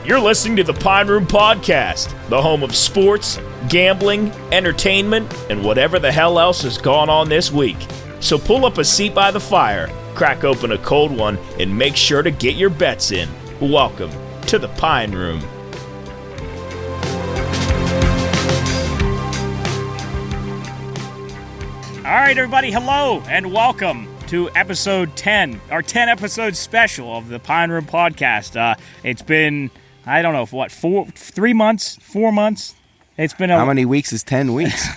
You're listening to the Pine Room Podcast, the home of sports, gambling, entertainment, and whatever the hell else has gone on this week. So pull up a seat by the fire, crack open a cold one, and make sure to get your bets in. Welcome to the Pine Room. All right, everybody, hello and welcome to episode 10, our 10-episode special of the Pine Room Podcast. It's been, I don't know, 3 months, 4 months? It's been How many weeks is 10 weeks?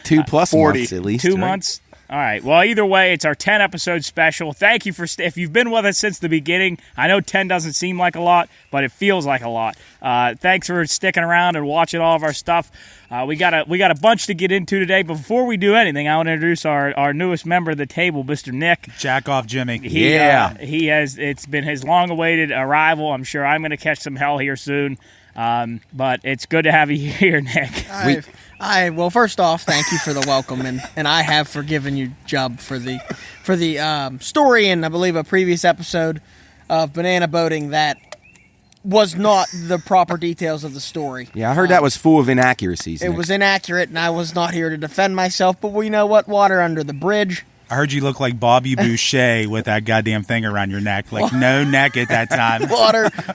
2 plus 40 months at least. 2 right? months. All right. Well, either way, it's our 10-episode special. Thank you for if you've been with us since the beginning. I know 10 doesn't seem like a lot, but it feels like a lot. Thanks for sticking around and watching all of our stuff. We got a bunch to get into today. But before we do anything, I want to introduce our newest member of the table, Mr. Nick. Jack off, Jimmy. It's been his long-awaited arrival. I'm sure I'm going to catch some hell here soon. But it's good to have you here, Nick. Well, first off, thank you for the welcome, and I have forgiven you, Jub, for the story in, I believe, a previous episode of banana boating that was not the proper details of the story. Yeah, I heard that was full of inaccuracies. It Nick. was inaccurate, and I was not here to defend myself, but you know what? Water under the bridge. I heard you look like Bobby Boucher with that goddamn thing around your neck. Like, no neck at that time.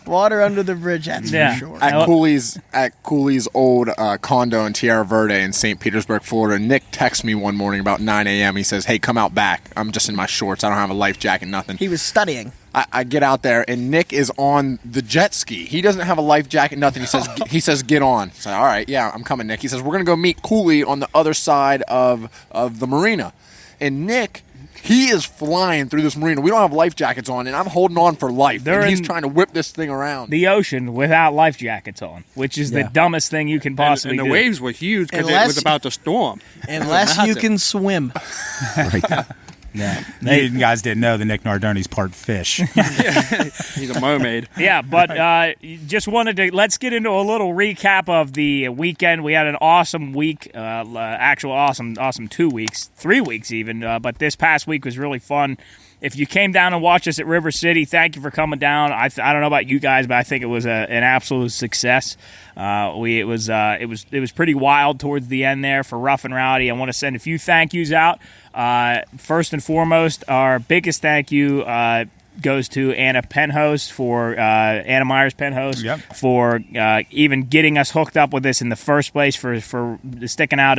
Water under the bridge, that's for sure. At Cooley's old condo in Tierra Verde in St. Petersburg, Florida, Nick texts me one morning about 9 a.m. He says, hey, come out back. I'm just in my shorts. I don't have a life jacket, nothing. He was studying. I get out there, and Nick is on the jet ski. He doesn't have a life jacket, nothing. He says, get on. So, all right, yeah, I'm coming, Nick. He says, we're going to go meet Cooley on the other side of the marina. And Nick, he is flying through this marina. We don't have life jackets on, and I'm holding on for life. And he's trying to whip this thing around. The ocean without life jackets on, which is the dumbest thing you can possibly do. And the waves were huge because it was about to storm. Unless you can swim. Right. Yeah. You guys didn't know that Nick Nardoni's part fish. He's a mermaid. Yeah, but just wanted to let's get into a little recap of the weekend. We had an awesome week, awesome 2 weeks, 3 weeks even. But this past week was really fun. If you came down and watched us at River City, thank you for coming down. I don't know about you guys, but I think it was an absolute success. It was pretty wild towards the end there for Rough N Rowdy. I want to send a few thank yous out. First and foremost, our biggest thank you goes to Anna Penhost Anna Myers Penhost for even getting us hooked up with this in the first place, for sticking out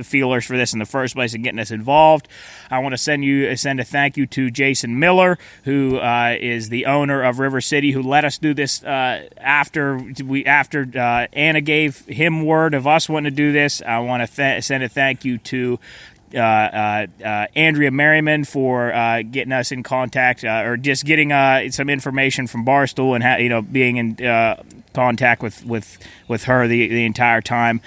feelers for this in the first place and getting us involved. I want to send a thank you to Jason Miller, who is the owner of River City, who let us do this after Anna gave him word of us wanting to do this. I want to send a thank you to Andrea Merriman for getting us in contact, or just getting some information from Barstool and being in contact with her the entire time.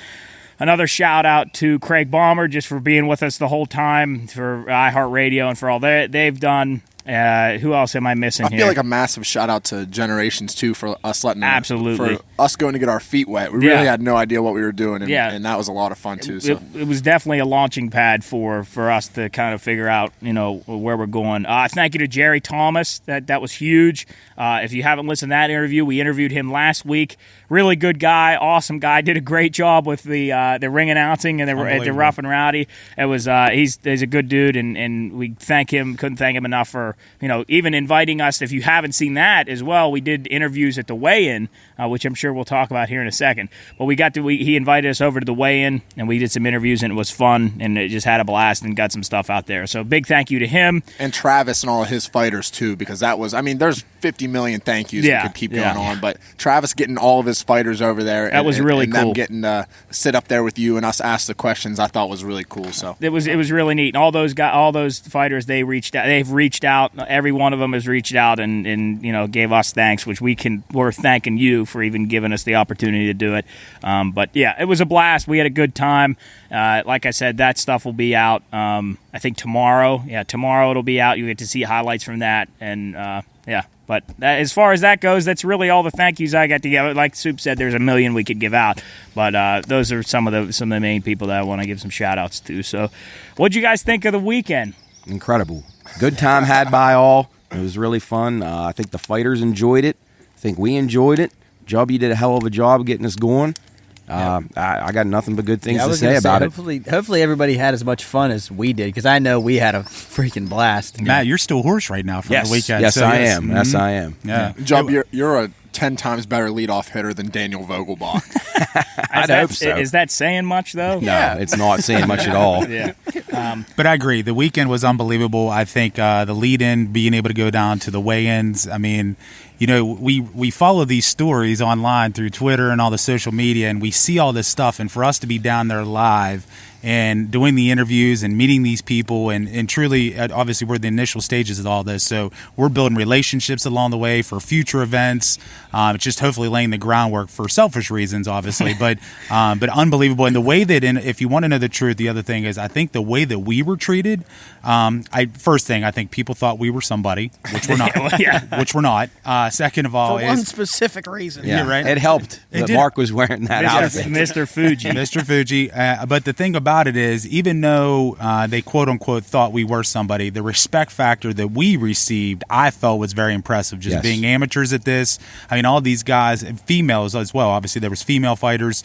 Another shout out to Craig Balmer just for being with us the whole time, for iHeartRadio and for all they've done. Who else am I missing here? I feel like a massive shout out to Generations too for us letting absolutely for us going to get our feet wet. We really had no idea what we were doing, and that was a lot of fun too. So it was definitely a launching pad for us to kind of figure out where we're going. Thank you to Jerry Thomas. That was huge. If you haven't listened to that interview, we interviewed him last week. Really good guy, awesome guy. Did a great job with the ring announcing and at the Rough N Rowdy. It was he's a good dude, and we couldn't thank him enough for even inviting us. If you haven't seen that as well, we did interviews at the weigh-in, which I'm sure we'll talk about here in a second. But he invited us over to the weigh-in, and we did some interviews, and it was fun, and it just had a blast and got some stuff out there. So big thank you to him. And Travis and all of his fighters too, because that was, there's 50 million thank yous we could keep going on, but Travis getting all of his fighters over there, that was really cool. And them getting to sit up there with you and us ask the questions, I thought was really cool. So it was really neat. And all those fighters, they've reached out. Every one of them has reached out and gave us thanks, which we're thanking you for even giving us the opportunity to do it. But yeah, it was a blast. We had a good time. Like I said, that stuff will be out. I think tomorrow. Yeah, tomorrow it'll be out. You get to see highlights from that, and yeah. But as far as that goes, that's really all the thank yous I got to give. Like Soup said, there's a million we could give out, but those are some of the main people that I want to give some shout outs to. So, what'd you guys think of the weekend? Incredible. Good time had by all. It was really fun. I think the fighters enjoyed it. I think we enjoyed it. Job, you did a hell of a job getting us going. I got nothing but good things I to was say gonna about it. Hopefully everybody had as much fun as we did, because I know we had a freaking blast. Matt, you're still hoarse right now from Yes, the weekend. yes, so I am. Mhm. Yes, I am. Yeah. Job, you're a 10 times better leadoff hitter than Daniel Vogelbach. I'd hope so. Is that saying much, though? No, it's not saying much at all. Yeah. But I agree. The weekend was unbelievable. I think the lead-in, being able to go down to the weigh-ins. I mean, you know, we follow these stories online through Twitter and all the social media, and we see all this stuff. And for us to be down there live and doing the interviews and meeting these people and truly, obviously, we're the initial stages of all this. So we're building relationships along the way for future events. It's just hopefully laying the groundwork for selfish reasons, obviously, but unbelievable. And the way that, if you want to know the truth, the other thing is, I think the way that we were treated, first thing, I think people thought we were somebody, which we're not. Which we're not. Second of all, For one specific reason. Yeah, right. It helped that did. Mark was wearing that outfit. Mr. Fuji. Mr. Fuji. But the thing about it is, even though they quote unquote thought we were somebody, the respect factor that we received, I felt was very impressive. Just Yes. being amateurs at this. I mean, all these guys, and females as well. Obviously, there was female fighters,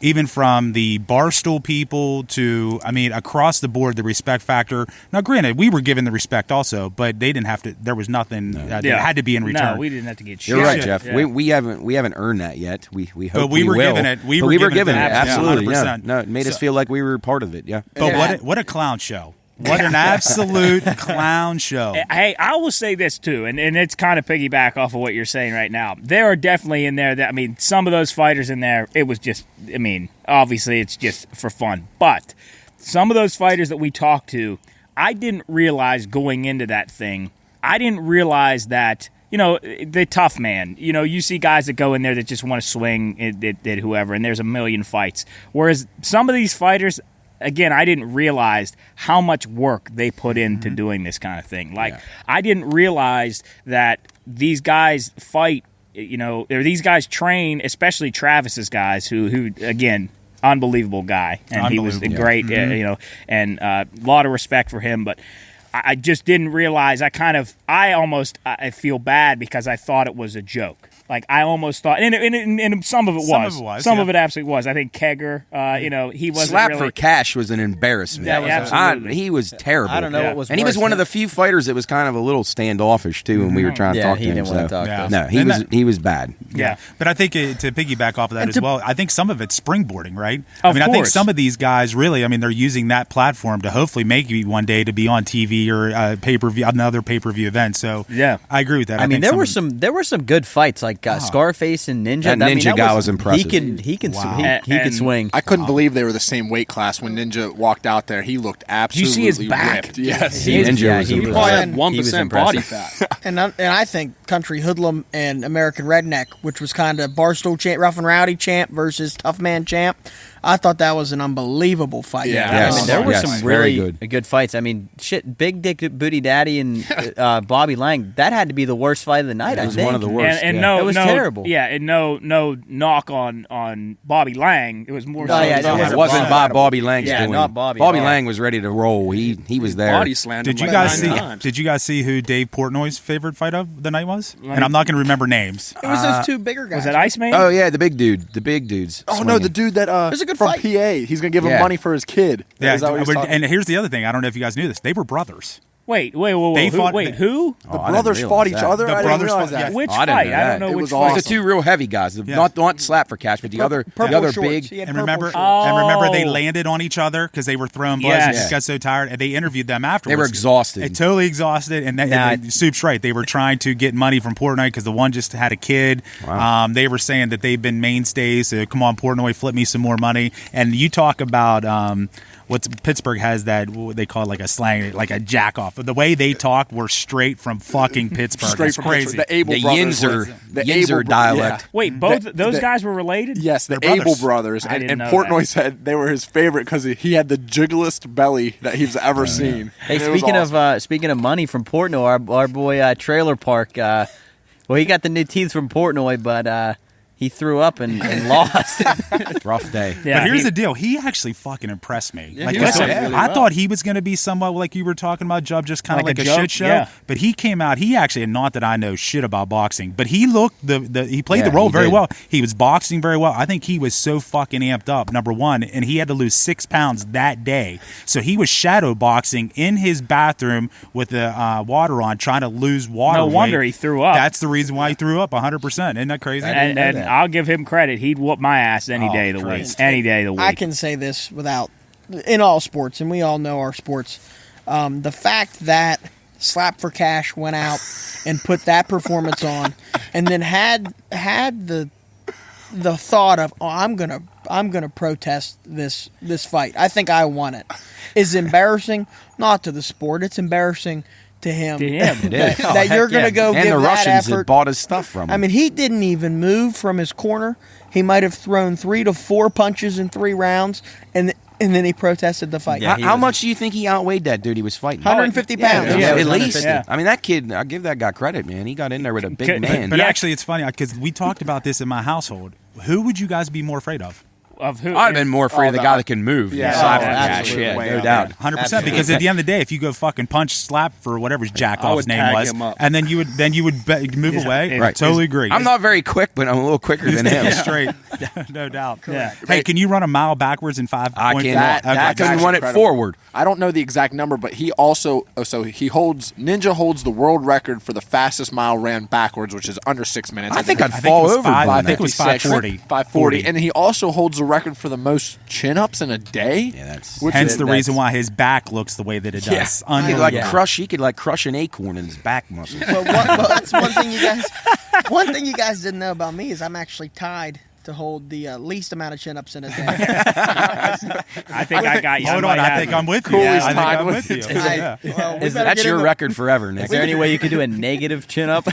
even from the barstool people to, I mean, across the board, the respect factor. Now, granted, we were given the respect also, but they didn't have to. There was nothing that had to be in return. No, we didn't have to get shit. You're right, Yeah. Jeff. Yeah. We haven't earned that yet. We hope But we were will. given it. But we were given it. Absolutely. 100%. No, it made us feel like we were part of it. Yeah. But what a clown show. What an absolute clown show. Hey, I will say this too, and it's kind of piggyback off of what you're saying right now. There are definitely in there that, I mean, some of those fighters in there, it was just, I mean, obviously it's just for fun. But some of those fighters that we talked to, I didn't realize going into that thing, I didn't realize that, you know, the tough man. You know, you see guys that go in there that just want to swing at whoever, and there's a million fights. Whereas some of these fighters, again, I didn't realize how much work they put into doing this kind of thing. Like, I didn't realize that these guys fight, you know, or these guys train, especially Travis's guys, who again, unbelievable guy. And he was a great, you know, and a lot of respect for him. But I just didn't realize, I feel bad because I thought it was a joke. Like, I almost thought, and some of it was. Some of it absolutely was. I think Kegger, you know, he wasn't Slap really. for Cash was an embarrassment. Yeah, absolutely. He was terrible. I don't know what was And he was worse, one of the few fighters that was kind of a little standoffish too when we were trying to talk to him. he didn't want to talk to us. No, he was bad. Yeah. But I think to piggyback off of that as well, I think some of it's springboarding, right? Of I think course. some of these guys really, I mean, they're using that platform to hopefully make you one day to be on TV or another pay-per-view event. So Yeah. I agree with that. I mean, think there were some good fights, like Scarface and Ninja. That Ninja guy was impressive. He can Wow. could swing. I couldn't believe they were the same weight class when Ninja walked out there. He looked absolutely you see his back? ripped. Yes. Ninja was He impressive. probably had And 1% body fat. And I think Country Hoodlum and American Redneck, which was kind of Barstool champ, Rough N Rowdy champ versus Tough Man champ, I thought that was an unbelievable fight. Yeah. Yes. I mean, there were Yes, some very really good fights. I mean, shit, Big Dick Booty Daddy and Bobby Lang, that had to be the worst fight of the night, It I was think. one of the worst. And yeah. no, It was no, terrible. Yeah, and no knock on Bobby Lang. It was more. Oh, so yeah, so- It wasn't by Bobby Lang's Yeah, doing. not Bobby. Bobby No. Lang was ready to roll. He was there. Body slammed him Did you like guys 9 see? times. Did you guys see who Dave Portnoy's favorite fight of the night was? And I'm not going to remember names. It was those two bigger guys. Was that Iceman? Oh yeah, the big dudes. Oh, no, swinging. the dude that was a good from fight. PA. He's going to give him Yeah. money for his kid. Yeah, Is that what he's talking- and here's the other thing. I don't know if you guys knew this. They were brothers. Wait. They Who? fought- Wait, who? Oh, I didn't brothers realize fought each that. other? The I didn't brothers realize fought- that. yeah. Which Oh, I didn't fight? know I that. don't know It which was fight. awesome. The two real heavy guys. Not Slap for Cash, but the other Purple shorts. big. He had And purple remember, shorts. they landed on each other because they were throwing blows and Yes. just got so tired. And they interviewed them afterwards. They were exhausted. They totally exhausted. And Soup's right. They were trying to get money from Portnoy because the one just had a kid. Wow. They were saying that they've been mainstays. So come on, Portnoy, flip me some more money. And you talk about Pittsburgh has that, what they call it, like a slang, like a jack off. But the way they talk were straight from fucking Pittsburgh. Straight It's from crazy. The Abel The brothers. Yinzer dialect. Wait, both The- those the- guys were related? Yes, the They're Abel brothers. brothers. I And, didn't and know Portnoy that. said they were his favorite because he had the jigglest belly that he's ever seen. Hey, And it was speaking of money from Portnoy, our boy Trailer Park, well, he got the new teeth from Portnoy, but he threw up and lost. Rough day. Yeah, but here's the deal. He actually fucking impressed me. Yeah, Like he I was said, playing really I well. thought he was going to be somewhat like you were talking about, Jub, just kind of Like like a a joke, shit show. yeah. But he came out. He actually, not that I know shit about boxing, but he looked he played Yeah, the role he very did. well. He was boxing very well. I think he was so fucking amped up, number one, and he had to lose 6 pounds that day. So he was shadow boxing in his bathroom with the water on, trying to lose water. No wonder weight. he threw up. That's the reason why he threw up 100%. Isn't that crazy? and that. I'll give him credit. He'd whoop my ass any day of the week. Christ. Any day of the week. I can say this without, in all sports, and we all know our sports, the fact that Slap for Cash went out and put that performance on, and then had the thought of, I'm gonna protest this fight. I think I won it. Is embarrassing, not to the sport. It's embarrassing to him. To him. It is. that you're gonna go And give the that Russians effort. had bought his stuff from him. I mean, he didn't even move from his corner. He might have thrown 3 to 4 punches in 3 rounds, and then he protested the fight. Yeah, how much do you think he outweighed that dude he was fighting? 150 pounds. Yeah, it At was least. 150. I mean, that kid, I give that guy credit, man. He got in there with a big man. But actually, it's funny because we talked about this in my household. Who would you guys be more afraid of? Of who? I'd have been more afraid of the guy that can move. Yeah, Slap for absolutely. cash, Way no up doubt. there. 100%. Absolutely. Because at the end of the day, if you go fucking punch, slap for whatever jack I off's would name tag was, him up. and then you would move away. Right. Totally agree. I'm not very quick, but I'm a little quicker than him. straight, no doubt. Yeah. Hey, can you run a mile backwards in 5? I point- cannot. Okay. I couldn't That's run it incredible. forward. I don't know the exact number, but he also Ninja holds the world record for the fastest mile ran backwards, which is under 6 minutes. I think I'd I think fall it was over. five- by I think it was 5:40. 5:40, and he also holds the record for the most chin-ups in a day. Yeah, that's- which Hence is- the reason why his back looks the way that it does. He could Unbelievable. crush an acorn in his back muscles. Well, that's one thing you guys didn't know about me is I'm actually tied to hold the least amount of chin-ups in a day. I think I got you. Hold on, I think I'm with you. Cooley's I think tied I'm with with you. Well, we better That's get your in the- record forever, Nick. Is there any way you could do a negative chin up?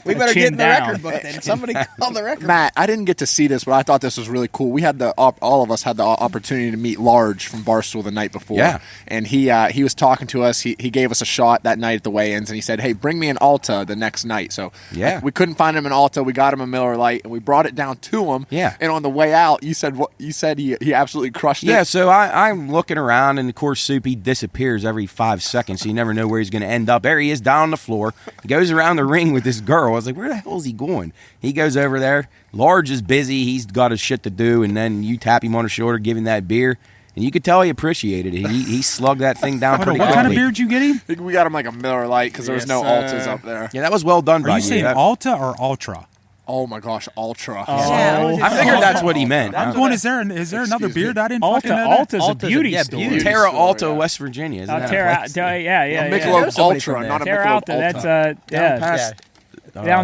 We better Chin get in the down. record book then. Somebody call the record. Matt, I didn't get to see this, but I thought this was really cool. We had all of us had the opportunity to meet Large from Barstool the night before. Yeah. And he was talking to us. He gave us a shot that night at the weigh-ins, and he said, "Hey, bring me an Alta the next night." So Yeah. we couldn't find him an Alta. We got him a Miller Lite, and we brought it down to him. Yeah. And on the way out, you said he absolutely crushed it. Yeah, so I'm looking around, and of course, Soupy disappears every 5 seconds, so you never know where he's going to end up. There he is down on the floor. He goes around the ring with this girl. I was like, where the hell is he going? He goes over there. Large is busy. He's got his shit to do, and then you tap him on the shoulder, give him that beer, and you could tell he appreciated it. He slugged that thing down Hold on, pretty what quickly. kind of beer did you get him? I think we got him like a Miller Lite because there was no Altas up there. Yeah, that was well done Are by you saying That- Alta or Ultra? Oh my gosh, Ultra. I figured that's what he meant. I'm going. Is there another beer that I didn't fucking know? Alta's a Alta's a- beauty yeah, store. beauty. Terra store, Alta, yeah. West Virginia. Isn't that a Terra, place? yeah. Michelob somebody Ultra, from there. not a Terra Michelob Alta. Ultra. That's Down past-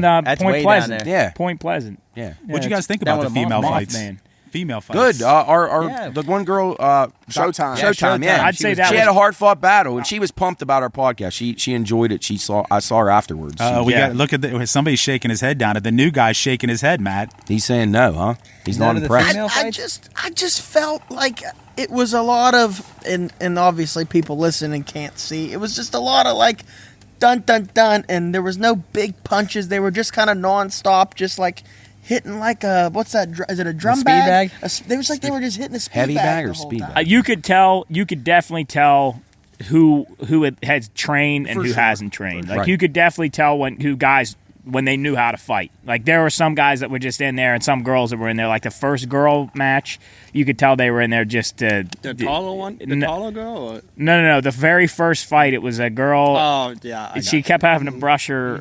down That's Point way down Pleasant. there. Yeah. Point Pleasant. Yeah. What'd you guys think down about the with female Mothman. fights? Mothman. Female fights. Good. Our Yeah. the one girl, Showtime. Showtime. Yeah, I'd say that she was- had a hard fought battle, and she was pumped about our podcast. She enjoyed it. I saw her afterwards. We Yeah. got look at somebody's shaking his head down at the new guy's shaking his head. Matt, He's saying no, huh? He's None not of the impressed. female I fights? just felt like it was a lot of, and obviously people listening can't see. It was just a lot of like dun dun dun, and there was no big punches. They were just kind of nonstop, just like hitting like a what's that? Is it a drum speed bag? bag? It was like they were just hitting a speed Heavy bag or the whole speed time. bag? You could definitely tell who has trained and who hasn't trained. Like Right. you could definitely tell who guys when they knew how to fight. Like there were some guys that were just in there and some girls that were in there. Like the first girl match, you could tell they were in there just to. The taller one? The taller girl? Or? No. The very first fight, it was a girl. Oh, yeah. I she got kept having to brush her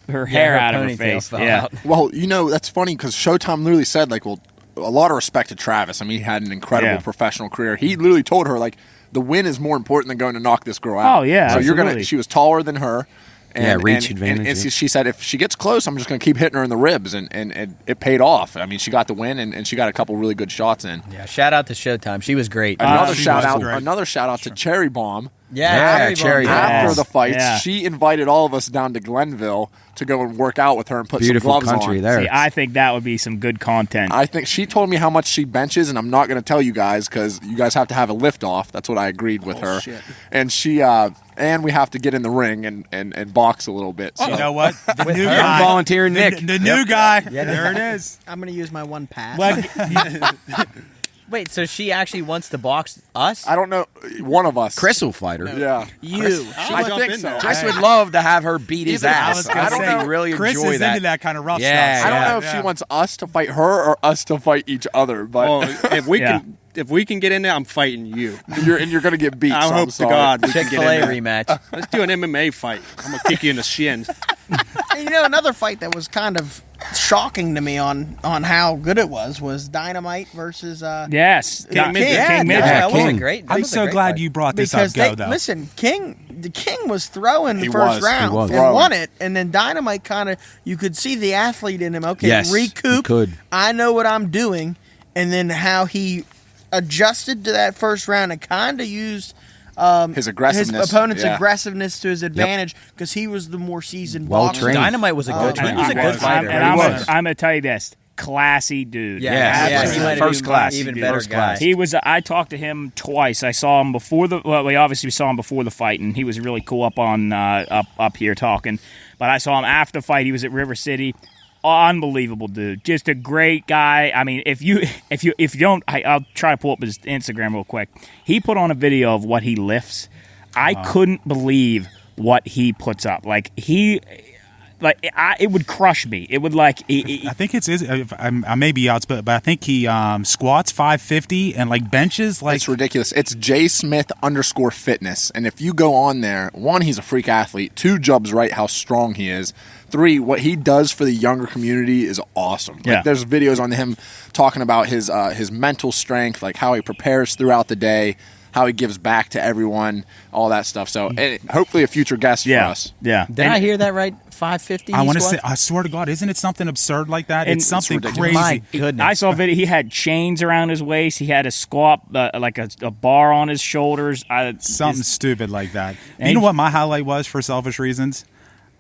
hair her out of her ponytail face. fell Yeah. out. Well, that's funny because Showtime literally said, like, well, a lot of respect to Travis. I mean, he had an incredible Yeah. professional career. He literally told her, like, the win is more important than going to knock this girl out. Oh, yeah, So absolutely. she was taller than her. And, reach and, advantage, And yeah. she said, if she gets close, I'm just going to keep hitting her in the ribs. And it paid off. I mean, she got the win, and she got a couple really good shots in. Yeah, shout out to Showtime. She was great. Another she shout was out, great. another shout out to Cherry Bomb. Yeah, cherry bomb. After the fights, Yeah. she invited all of us down to Glenville to go and work out with her and put Beautiful some gloves country on. there. See, I think that would be some good content. I think she told me how much she benches, and I'm not going to tell you guys because you guys have to have a lift off. That's what I agreed with her. shit. And she, and we have to get in the ring and box a little bit. So. You know what? The new I'm guy. volunteering Nick. The new guy. There it is. I'm going to use my one pass. Well, Wait, so she actually wants to box us? I don't know. One of us. Chris will fight her. Yeah. you. I jump think in so. there. Chris would love to have her beat his Either- ass. I don't know. really Chris enjoy is that. into that kind of rough Yeah, stuff. I don't know if Yeah. she wants us to fight her or us to fight each other, but Well, Yeah. if we can get in there, I'm fighting you. you're going to get beat. I so I'm hope to sorry. God we can get Chick-fil-A in there. rematch. Let's do an MMA fight. I'm gonna kick you in the shins. And another fight that was kind of shocking to me on how good it was Dynamite versus yes, King Midget. King Midget. that was a King. great. that I'm was a so great glad fight. you brought this because up, though. listen, King was throwing the He first was. round He was. and Throwing. won it, and then Dynamite kind of you could see the athlete in him. Okay, Yes, he recoup. could. I know what I'm doing, and then how he adjusted to that first round and kind of used His aggressiveness. his opponent's Yeah. aggressiveness to his advantage because he was the more seasoned Well boxer. trained. Dynamite was a good. Oh, He was a he good was. fighter. And He I'm was. going to tell you this. Classy dude. Yeah, Yeah, yeah, absolutely. he might have First been class. even He better first guy. class. He was. I talked to him twice. I saw him before the. Well, we obviously saw him before the fight, and he was really cool up on up here talking. But I saw him after the fight. He was at River City. Unbelievable dude. Just a great guy. I mean, if you don't, I'll try to pull up his Instagram real quick. He put on a video of what he lifts. I couldn't believe what he puts up. It would crush me. It would I think I may be out, but I think he squats 550 and benches It's ridiculous. It's JSmith_fitness. And if you go on there, one, he's a freak athlete. Two, Jub's right how strong he is. Three, what he does for the younger community is awesome. Yeah. There's videos on him talking about his mental strength, like how he prepares throughout the day, how he gives back to everyone, all that stuff. So hopefully a future guest for us. Yeah. Did I hear that right? 550. I want to say, I swear to God, isn't it something absurd like that? And It's something it's crazy. My goodness. I saw a video. He had chains around his waist. He had a squat, like a bar on his shoulders. Something stupid like that. And You know he- what my highlight was for selfish reasons?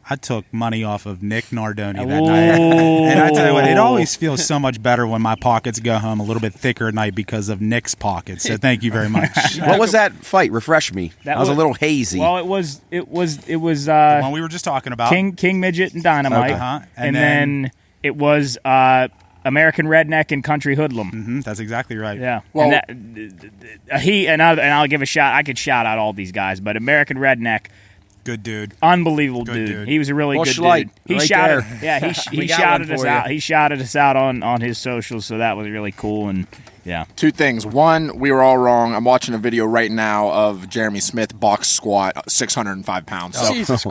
I took money off of Nick Nardoni that Ooh. night. And I tell you what, it always feels so much better when my pockets go home a little bit thicker at night because of Nick's pockets. So thank you very much. What was that fight? Refresh me. That I was a was- little hazy. Well, it was The one we were just talking about. King Midget and Dynamite, Okay. Uh-huh. and And then it was American Redneck and Country Hoodlum. That's exactly right. Yeah, Well- and I'll give a shout. I could shout out all these guys, but American Redneck, Good dude. unbelievable Good dude. dude. He was a really Well, good Schleich, dude. He right shouted, there. yeah, he We got shouted one us for out. you. He shouted us out on his socials, so that was really cool. And yeah, Two things. One, we were all wrong. I'm watching a video right now of Jeremy Smith box squat 605 pounds. So, Jesus Son,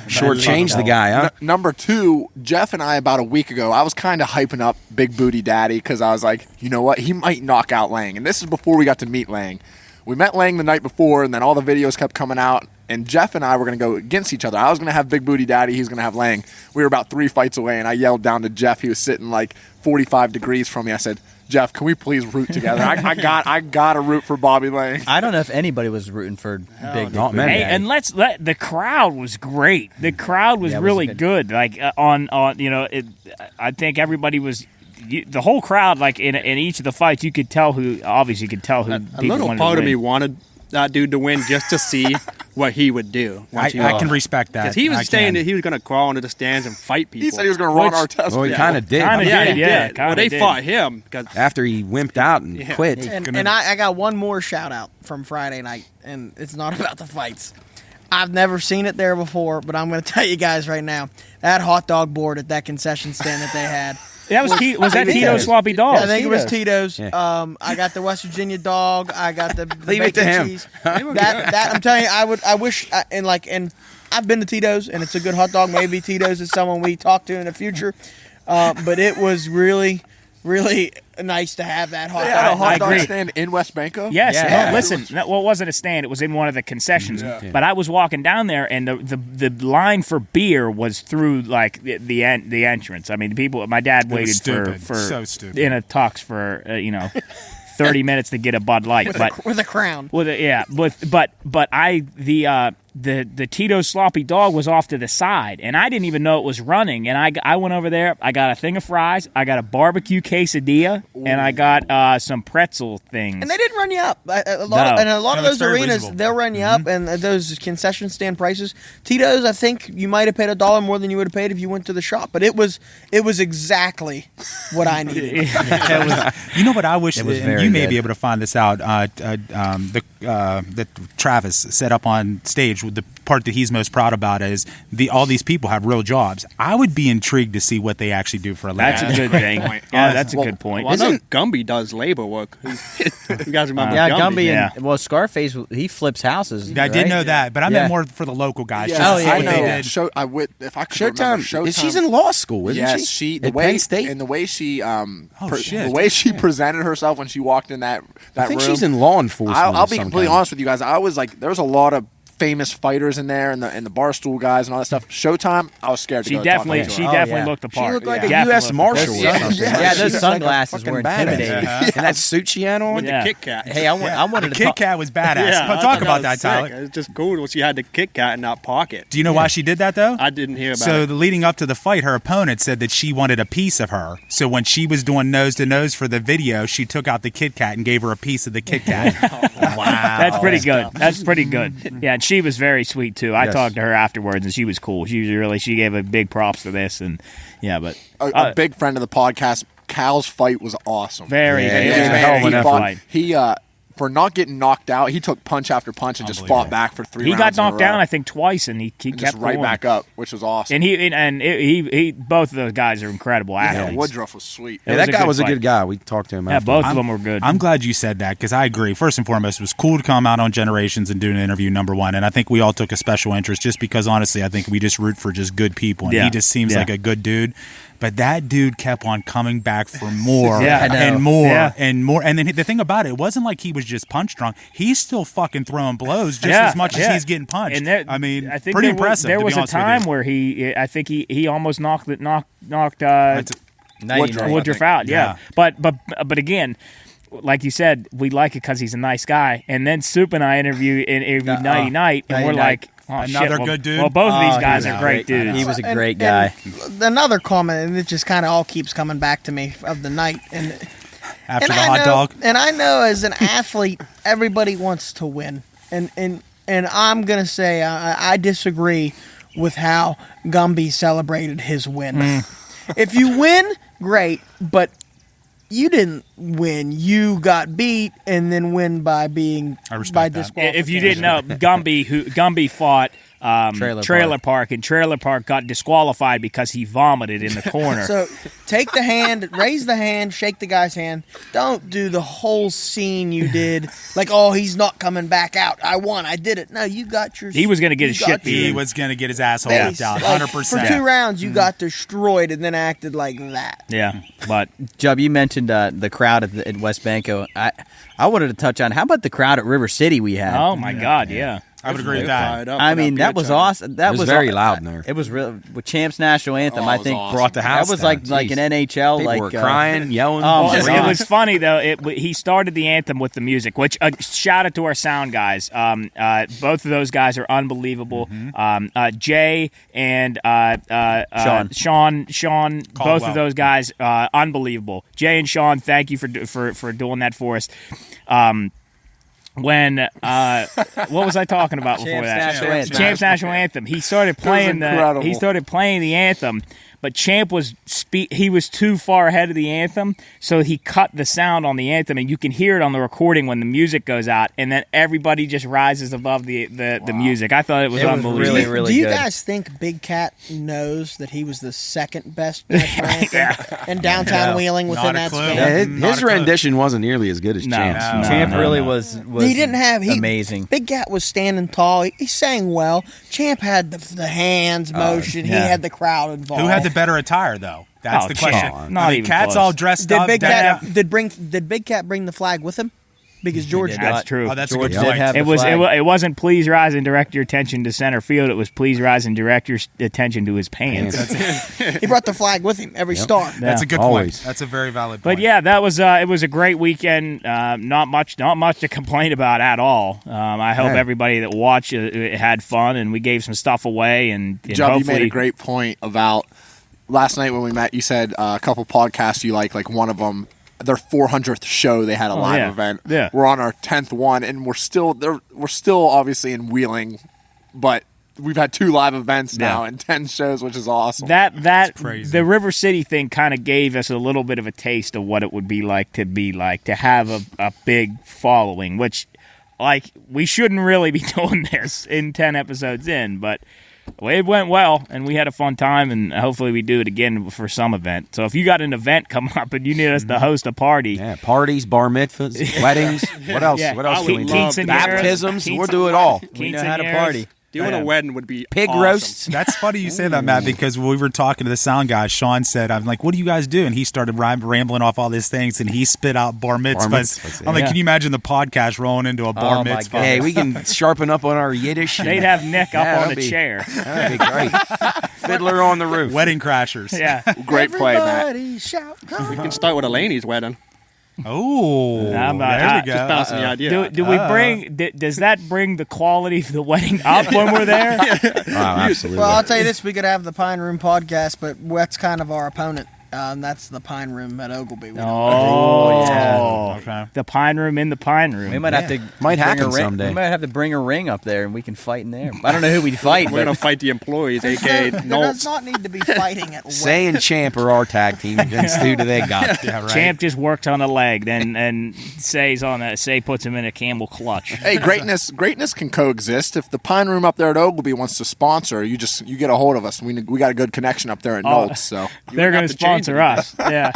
Shortchanged the guy, huh? Number two, Jeff and I about a week ago, I was kind of hyping up Big Booty Daddy because I was like, you know what? He might knock out Lang. And this is before we got to meet Lang. We met Lang the night before, and then all the videos kept coming out. And Jeff and I were going to go against each other. I was going to have Big Booty Daddy. He was going to have Lang. We were about 3 fights away, and I yelled down to Jeff. He was sitting like 45 degrees from me. I said, Jeff, can we please root together? I got to root for Bobby Lang. I don't know if anybody was rooting for Big not Dick. many. hey, and the crowd was great. The crowd was Yeah, it was really good. good. Like I think everybody was. The whole crowd, like in each of the fights, you could tell who. Obviously, you could tell who. A people little wanted part to of me win. wanted that dude to win just to see what he would do. I can respect that. Because he I was saying can. that he was going to crawl into the stands and fight people. He said he was going to run our test. Well, he kind of did. Kinda Yeah, did, he yeah, did. kinda Well, they did. fought him because After he wimped out and Yeah. quit. And I got one more shout out from Friday night, and it's not about the fights. I've never seen it there before, but I'm going to tell you guys right now, that hot dog board at that concession stand that they had. That was that Tito's. Tito's Sloppy Dogs? Yeah, I think it was Tito's. Tito's. Yeah. I got the West Virginia dog. I got the Leave it to bacon him. cheese. That I'm telling you, I wish and I've been to Tito's, and it's a good hot dog. Maybe Tito's is someone we talk to in the future, but it was really, really nice to have that hot They had a dog. hot dog agree. stand in West Banco? Yes. Yeah. No, listen. Well, it wasn't a stand. It was in one of the concessions. But I was walking down there, and the line for beer was through like the entrance. I mean, the people. My dad was waited stupid. for So stupid. in a tux for 30 minutes to get a Bud Light. with a crown. The Tito's sloppy dog was off to the side, and I didn't even know it was running. And I went over there. I got a thing of fries. I got a barbecue quesadilla, and I got some pretzel things. And they didn't run you up. A lot of those arenas, they'll run you up, and those concession stand prices. Tito's, I think you might have paid $1 more than you would have paid if you went to the shop, but it was exactly what I needed. You know what I wish, It was and very you may good. be able to find this out, that Travis set up on stage, with the part that he's most proud about is all these people have real jobs. I would be intrigued to see what they actually do for a living. That's a good thing. Yeah, that's a good point. Well, I know Gumby does labor work. You guys remember Yeah, Gumby? Gumby and Scarface, he flips houses. I did right? know that, but I meant more for the local guys. Yeah, just to see I what know. they did. If I could remember, Showtime. She's in law school, isn't yes, she? the At way Penn State? and the way she shit. the way she presented herself when she walked in that I think room. she's in law enforcement. I'll of be some completely kind. honest with you guys. I was like, there was a lot of famous fighters in there, and the Barstool guys and all that stuff. Showtime, I was scared to She go. definitely, talk to she her. Oh, definitely yeah. looked the part. She looked like Yeah. a U.S. Marshal. Yeah. or something. Yeah, She those was like a sunglasses fucking were badass. intimidating. And that suit she had on. With Yeah. the Kit Kat. Hey, I wanted The to Kit Kat was badass. Yeah, But I talk thought about was that, Tyler. sick. It's just cool when she had the Kit Kat in that pocket. Do you know why she did that, though? I didn't hear about So it. leading up to the fight, her opponent said that she wanted a piece of her. So when she was doing nose to nose for the video, she took out the Kit Kat and gave her a piece of the Kit Kat. Wow, That's pretty good. That's pretty good. Yeah, and she was very sweet too. I Yes. talked to her afterwards, and she was cool. She gave a big props for this, and yeah, but A big friend of the podcast, Cal's fight was awesome. very, Yeah, very, it was a very, hell of an good effort. fight. He for not getting knocked out, he took punch after punch and just fought back for 3 He rounds. got in a knocked row. down, I think, twice, and he And kept just right going. back up, which was awesome. And he both of those guys are incredible yeah, athletes. Woodruff was sweet. It Yeah, was that a guy good was a fight. good guy. We talked to him. Yeah, after. both of them were good. I'm glad you said that because I agree. First and foremost, it was cool to come out on Generations and do an interview, number one. And I think we all took a special interest just because, honestly, I think we just root for just good people. And Yeah. he just seems Yeah. like a good dude. But that dude kept on coming back for more Yeah, I know. and more Yeah. and more. And then the thing about it wasn't like he was just punch drunk. He's still fucking throwing blows just Yeah, as much yeah. as he's getting punched. And there, I mean, I think pretty there was, impressive. There to was be a honest with time you. where I think he almost knocked That's- Woodruff out. Yeah, but again, like you said, we like it because he's a nice guy. And then Soup and I interviewed Nighty Night, and we're Nighty like, oh, shit, Another well- good dude? Well, both of Oh, these he guys was are a great great guy. dudes. He was a great guy. And another comment, and it just kind of all keeps coming back to me of the night. And After the I hot know, dog. And I know as an athlete, everybody wants to win. And I'm going to say I disagree with how Gumby celebrated his win. If you win, great, but you didn't win. You got beat and then win by being I respect by that. disqualification. If you didn't know, Gumby fought Trailer Park, and Trailer Park got disqualified because he vomited in the corner. So take the hand, raise the hand, shake the guy's hand. Don't do the whole scene you did, like, oh, he's not coming back out. I won. I did it. No, you got your. He was gonna get his you shit got beat. your He was going to get his asshole face. ripped out, Like, 100%. For 2 rounds, you got destroyed and then acted like that. Yeah, but Jub, you mentioned the crowd at West Banco. I wanted to touch on how about the crowd at River City we had? oh my God, yeah. I would agree with that. Fired up I for mean, that beer was tent. awesome. That It was very loud in there. It was real with Champs National Anthem. Oh, I it was think awesome. Brought the house that was down. like an Jeez. NHL. People like were crying, yelling. Oh, my it God. was funny though. He started the anthem with the music, which shout out to our sound guys. Both of those guys are unbelievable. Jay and Sean, both Caldwell. of those guys, unbelievable. Jay and Sean, thank you for doing that for us. When what was I talking about before Champs that? National Anthem. Champs National Anthem. He started playing incredible. He started playing the anthem, but Champ was he was too far ahead of the anthem, so he cut the sound on the anthem, and you can hear it on the recording when the music goes out, and then everybody just rises above the music. I thought it was It was unbelievable. really, really Do you good. guys think Big Cat knows that he was the second best national anthem in downtown Wheeling within Not a that clue. span? Yeah, Not his a clue. rendition wasn't nearly as good as No, Champ's. no. Champ really was He didn't have amazing. Big Cat was standing tall. He sang well. Champ had the hands motion. He yeah. had the crowd involved. Who had the better attire, though? That's Oh, the question. Champ. Not I mean, even Cat's close. all dressed Did up. Big decked Cat out. did Big Cat bring the flag with him? because George did did. That's true. Oh, that's George a good did point. have It the was. flag. It wasn't please rise and direct your attention to center field. It was please rise and direct your attention to his pants. He brought the flag with him every start. That's a good Always. point. That's a very valid But point. yeah, that was it was a great weekend. Not much to complain about at all. I hope Yeah. everybody that watched had fun, and we gave some stuff away. And Jubb, you hopefully, made a great point about last night when we met. You said a couple podcasts you like one of them. Their 400th show, they had a live yeah. event. Yeah. We're on our 10th one, and we're still obviously in Wheeling, but we've had 2 live events now and 10 shows, which is awesome. that crazy. the River City thing kind of gave us a little bit of a taste of what it would be like to have a big following, which like we shouldn't really be doing this in 10 episodes in, but it went well, and we had a fun time, and hopefully we do it again for some event. So if you got an event coming up and you need us to host a party, Yeah, parties, bar mitzvahs, weddings. What else? Yeah. What else I do would we love need? that. Baptisms. We'll do it all. We know how to quinceañeras. party. Doing Yeah. a wedding would be Pig awesome. roasts. That's funny you say that, Matt, because when we were talking to the sound guy, Sean said, I'm like, what do you guys do? And he started rambling off all these things, and he spit out bar mitzvahs. mitzvahs, I'm like, yeah. can you imagine the podcast rolling into a bar Oh, my mitzvah? God. Hey, we can sharpen up on our Yiddish. They'd have Nick up Yeah, on that'd a be- chair. That'd be great. Fiddler on the roof. Wedding crashers. Yeah. Great play, Matt. Everybody shout, come We on. can start with Elaine's wedding. Oh, I'm not- there we just go. Just bouncing the idea. Do we bring? Does that bring the quality of the wedding up when we're there? Oh, absolutely. Well, I'll tell you this: we could have the Pine Room podcast, but that's kind of our opponent. That's the Pine Room at Ogleby. We don't- Oh, yeah. Okay. The Pine Room in the Pine Room. We might have to Might bring happen a ring. someday. We might have to bring a ring up there, and we can fight in there. I don't know who we'd fight, We're going but to fight the employees, There a.k.a. does Nolts. not need to be fighting at Say and Champ are our tag team against who do they got? Yeah, right. Champ just worked on a leg, then and Say's on that. Say puts him in a Campbell clutch. Hey, greatness can coexist. If the Pine Room up there at Ogleby wants to sponsor, you get a hold of us. We got a good connection up there at Nolts. So They're going to have to change sponsor it. us. Yeah.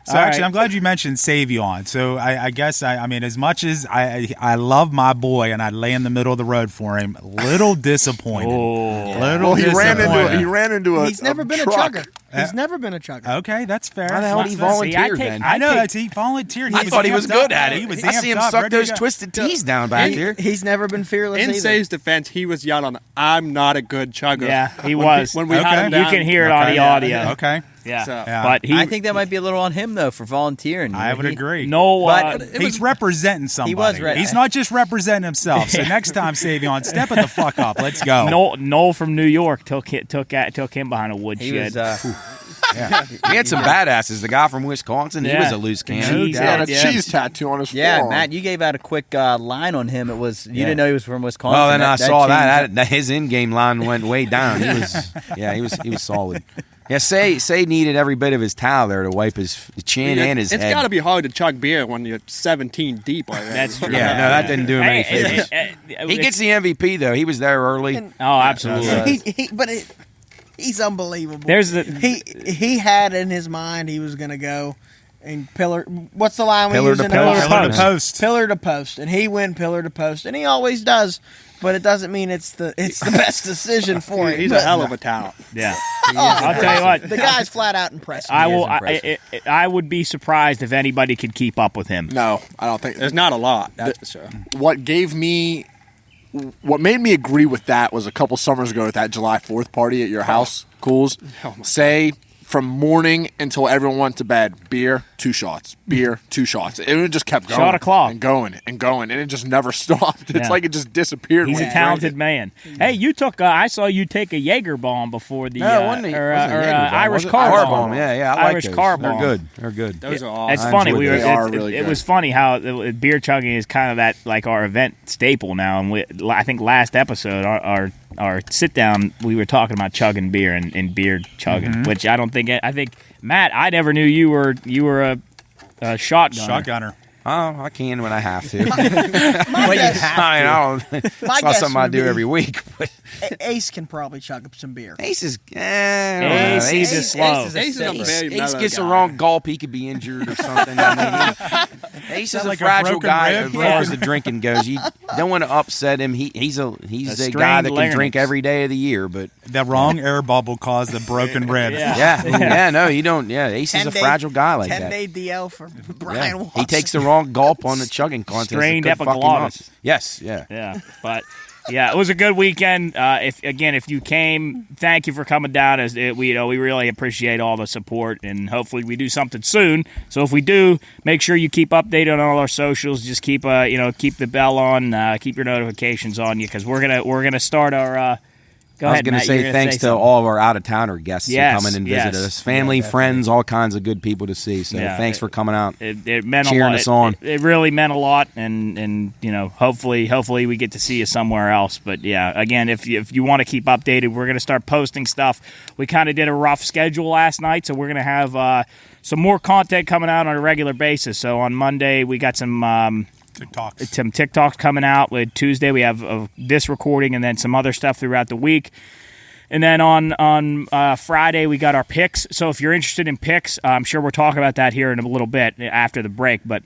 So actually, I'm glad you mentioned Savion. So I guess I mean, as much as I love my boy and I'd lay in the middle of the road for him, little disappointed. Oh. he disappointed. ran into a He's never been a truck. chugger. He's never been a chugger. Okay, that's fair. How the hell did he volunteer then? I know that's he volunteered. I thought he was amped good up. at it. He was I see him amped up, suck ready to those go. twisted tees down back here. He's never been fearless In either. Say's defense, he was yelling, "I'm not a good chugger." Yeah, he When was. When we Okay. had him You down. can hear it on Okay. the audio. Okay, Yeah. So- Yeah. But he. I think that might be a little on him though for volunteering. I would agree. no. But He's representing somebody. was re- He's not just representing himself. So next time, Savion, step it the fuck up. Let's go. Noel from New York took him behind a He woodshed. was. Yeah. He had some badasses. The guy from Wisconsin, he Yeah. was a loose He cannon. He had a Yeah. cheese tattoo on his Yeah, forearm. Matt, you gave out a quick line on him. It was you Yeah. didn't know he was from Wisconsin. Well, then I saw changed that his in-game line went way down. He was solid. Yeah, Say needed every bit of his towel there to wipe his chin and his It's head. got to be hard to chug beer when you're 17 deep already. That's true. Yeah, no, that didn't do him any favors. He gets the MVP though. He was there early. Oh, absolutely. He's unbelievable. There's the he had in his mind he was going to go and pillar. What's the line we Pillar use to in post. Pillar to post. Pillar to post, and he went pillar to post, and he always does. But it doesn't mean it's the best decision for him. He's But a hell of a talent. yeah. I'll tell you what. the guy's flat out impressive. I will. impressive. I would be surprised if anybody could keep up with him. No, I don't think. There's not a lot, that's for sure. What made me agree with that was a couple summers ago at that July 4th party at your house, Cools. Say from morning until everyone went to bed, beer, 2 shots, beer, 2 shots. It just kept going. Shot o'clock. And going and going, and it just never stopped. It's Yeah. like it just disappeared. He's when a you talented drank man. Hey, you took. I saw you take a Jaeger bomb before the No, it wasn't or wasn't a Jaeger bomb, Irish was it? car Car bomb. bomb. Yeah, I like Irish those. car They're bomb. good. They're good. Those are awesome. It's I funny. enjoyed We were. those. They are really It good. was funny how beer chugging is kind of that like our event staple now. And I think last episode our sit down we were talking about chugging beer and beer chugging, which I don't think I think Matt. I never knew you were a shotgunner. Shotgunner. Oh, I can when I have to. My guess, I don't. It's not guess something I would do be- every week. But Ace can probably chug up some beer. Ace is. Ace is Ace, slow. Ace is a very Ace mellow gets the guy. wrong gulp, he could be injured or something. Ace is a like a fragile broken guy rib. as far as the drinking goes. You don't want to upset him. He's a strained guy that can larynx. drink every day of the year. But The wrong air bubble caused the broken rib. yeah, no, you don't. Yeah, Ace is a fragile guy like that. 10-day DL for Brian Watson. He takes the wrong all gulp on the chugging contest. Strained It could fuck him up. epiglottis. Yes, yeah. Yeah, but yeah, it was a good weekend. If you came, thank you for coming down. We really appreciate all the support, and hopefully we do something soon. So if we do, make sure you keep updated on all our socials. Just keep keep the bell on, keep your notifications on you, because we're gonna start our. I was going to say thanks to all of our out-of-towner guests who come in and visit us. Family, friends, all kinds of good people to see. So thanks for coming out. It meant cheering a lot. us on. It really meant a lot, and hopefully we get to see you somewhere else. But yeah, again, if you want to keep updated, we're going to start posting stuff. We kind of did a rough schedule last night, so we're going to have some more content coming out on a regular basis. So on Monday we got some TikToks coming out. With Tuesday we have this recording, and then some other stuff throughout the week. And then on Friday we got our picks. So if you're interested in picks, I'm sure we'll talk about that here in a little bit after the break. But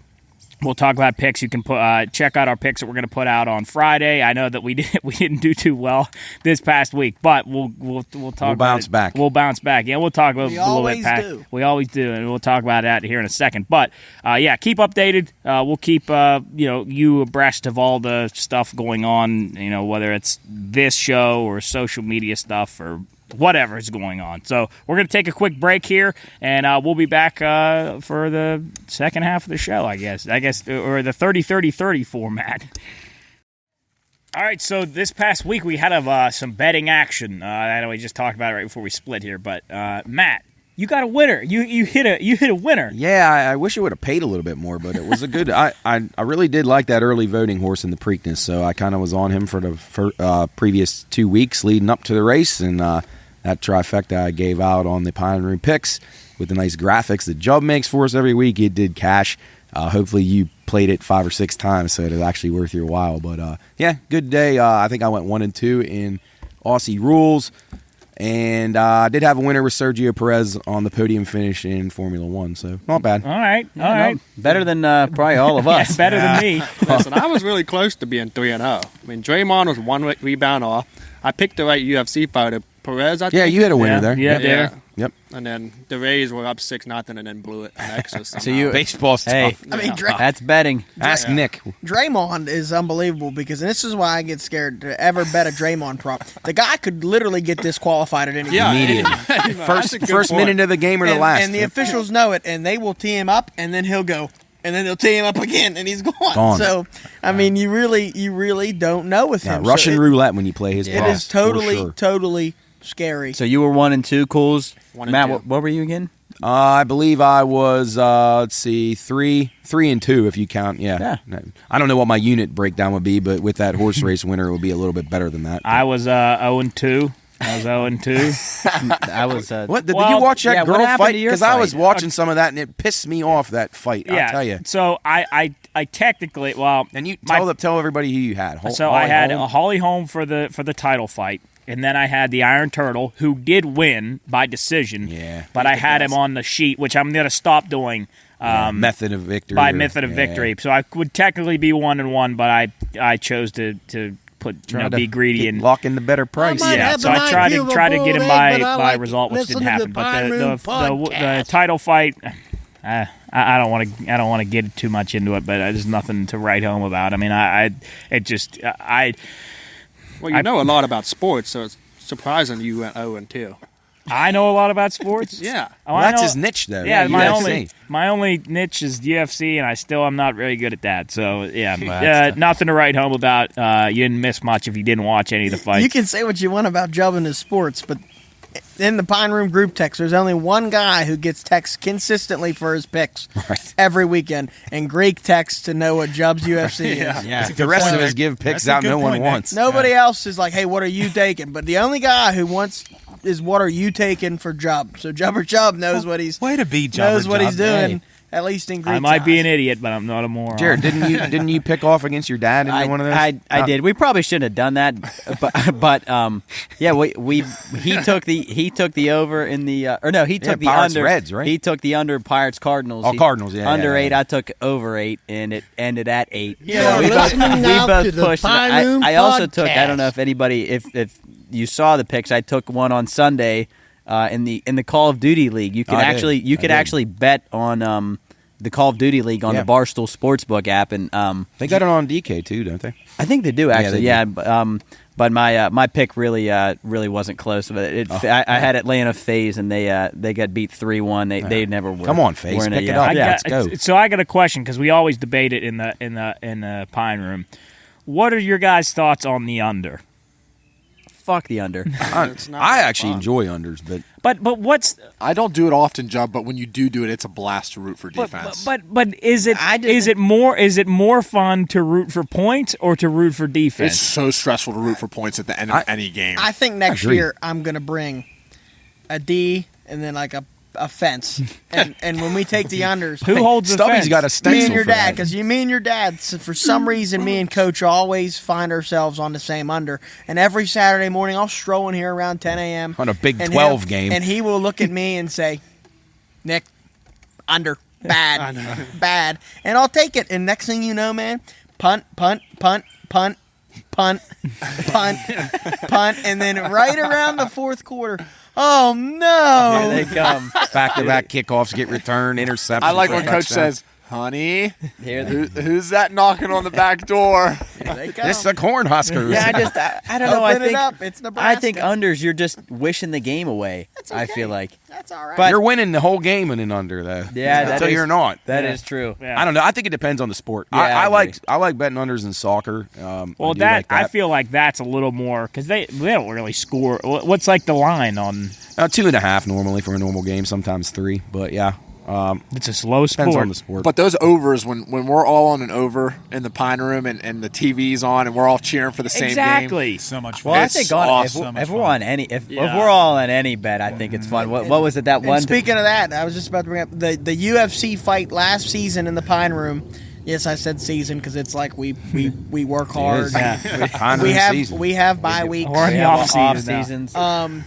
we'll talk about picks. You can check out our picks that we're going to put out on Friday. I know that we didn't do too well this past week, but we'll talk. We'll bounce back. We'll bounce back. Yeah, we'll talk about We a little always bit. do. We always do, and we'll talk about that here in a second. But yeah, keep updated. We'll keep you abreast of all the stuff going on. Whether it's this show or social media stuff or whatever is going on. So we're going to take a quick break here, and we'll be back for the second half of the show, I guess, or the 30-30-30 format. All right, so this past week we had some betting action. I know we just talked about it right before we split here, but Matt, you got a winner. You hit a winner. Yeah, I wish it would have paid a little bit more, but it was a good. I really did like that early voting horse in the Preakness, so I kind of was on him for the previous 2 weeks leading up to the race, and that trifecta I gave out on the Pine Room picks with the nice graphics that Jubb makes for us every week. It did cash. Hopefully you played it 5 or 6 times, so it is actually worth your while. But yeah, good day. I think I went 1-2 in Aussie rules, and I did have a winner with Sergio Perez on the podium finish in Formula One, so not bad. All right. Better than probably all of us. Better than me. Listen, I was really close to being 3-0. I mean, Draymond was 1 rebound off. I picked the right UFC fighter, Perez, I think. Yeah, you had a winner there. Yeah. Yep. And then the Rays were up 6-0 and then blew it in extra somehow. Baseball's Hey, tough. I mean, that's betting. Ask Nick. Draymond is unbelievable because, and this is why I get scared to ever bet a Draymond prop. The guy could literally get disqualified at any point. Immediately. First minute of the game or the last. And the officials know it, and they will tee him up, and then he'll go. And then they'll tee him up again, and he's gone. So, I mean, you really don't know with him. Russian roulette when you play his It props, is totally, for sure. totally scary. So you were 1-2, Cools. 1 and Matt, 2. what were you again? I believe I was, 3-2 if you count. Yeah. I don't know what my unit breakdown would be, but with that horse race winner, it would be a little bit better than that. I was 0-2. I was 0-2. I was. What did you watch that girl what happened fight? to your Because I fight? was watching some of that, and it pissed me off, that fight. Yeah. I'll tell you. So I technically, well, And you tell everybody who you had. I had a Holly Holm for the title fight, and then I had the Iron Turtle, who did win by decision. Yeah. But I had him on the sheet, which I'm going to stop doing. Method of victory. By method of victory. So I would technically be 1-1, but I chose to be greedy and lock in the better price. Yeah, so I tried to get him by result, which didn't happen. But the title fight, I don't want to get too much into it, but there's nothing to write home about. I mean, Well, you know a lot about sports, so it's surprising you went 0-2. I know a lot about sports. Yeah. Oh, Well, that's his niche, though. Yeah, UFC. my only niche is UFC, and I still am not very good at that. So yeah, nothing to write home about. You didn't miss much if you didn't watch any of the fights. You can say what you want about Jubb and his sports, but in the Pine Room group text, there's only one guy who gets texts consistently for his picks every weekend, and Greek texts to know what Jubb's UFC is. Yeah. The rest of us give picks out no one wants. Nobody else is like, hey, what are you taking? But the only guy who wants is what are you taking for Jubb? So Jubber Jubb knows what he's Way to be Jubber knows what he's Jubb. doing. At least in Greek I might be eyes. an idiot, but I'm not a moron. Jared, didn't you pick off against your dad in one of those? I did. We probably shouldn't have done that, but yeah, he took the over in the he took the Pirates under. Reds, right? He took the under Pirates Cardinals. Cardinals, yeah. Under yeah. 8, I took over 8, and it ended at 8. Yeah, we listening now to both the pushed it. Pine Room I also took. I Podcast. don't know if anybody if you saw the picks. I took one on Sunday in the Call of Duty League. You could actually bet on the Call of Duty League on Yeah. the Barstool Sportsbook app, and They got it on DK too, don't they? I think they do actually. they Yeah, do. but my pick really wasn't close. But I had Atlanta FaZe, and they got beat 3-1. They never were. Come on, FaZe, weren't pick it yeah. up. I Let's go. So I got a question because we always debate it in the Pine Room. What are your guys' thoughts on the under? Fuck the under. I actually enjoy unders, but But what's I don't do it often, Jubb, but when you do it, it's a blast to root for defense. but is it more fun to root for points or to root for defense? It's so stressful to root for points at the end of any game. I think next Agreed. year I'm gonna bring a D and then like a fence, and when we take the unders, Who holds the Stubby's fence? got a stencil me and your for dad, that. because me and your dad, so for some reason, me and Coach always find ourselves on the same under. And every Saturday morning, I'll stroll in here around 10 a.m. On a Big and 12 he'll- game. and he will look at me and say, "Nick, under, bad, bad," and I'll take it. And next thing you know, man, punt, punt, punt, punt. Punt, punt, punt, and then right around the fourth quarter, oh no! Here they come. Back-to-back kickoffs get returned, interceptions. I like when Coach touchdown. says, "Honey, Here who's that knocking on the back door?" Here they come. "This is the Cornhuskers." Yeah, I don't know. I Open it think up. It's Nebraska. I think unders. You're just wishing the game away. I feel like. That's all right. But- You're winning the whole game in an under, though. Yeah, that until is- you're not. That is true. Yeah. I don't know. I think it depends on the sport. Yeah, I agree. I like betting unders in soccer. Well, I feel like that's a little more because they don't really score. What's like the line on? 2.5 normally for a normal game, sometimes 3. But yeah, It's a slow depends sport. on the sport. But those overs, when we're all on an over in the Pine Room and the TV's on and we're all cheering for the same game. Exactly. So much fun. Well, I It's think awesome. if we're on any if we're all on any bet, I think it's fun. What was it that And one? speaking of that, I was just about to bring up the UFC fight last season in the Pine Room. Yes, I said season because it's like we work hard. We have bye weeks. We're in the off off season now. seasons.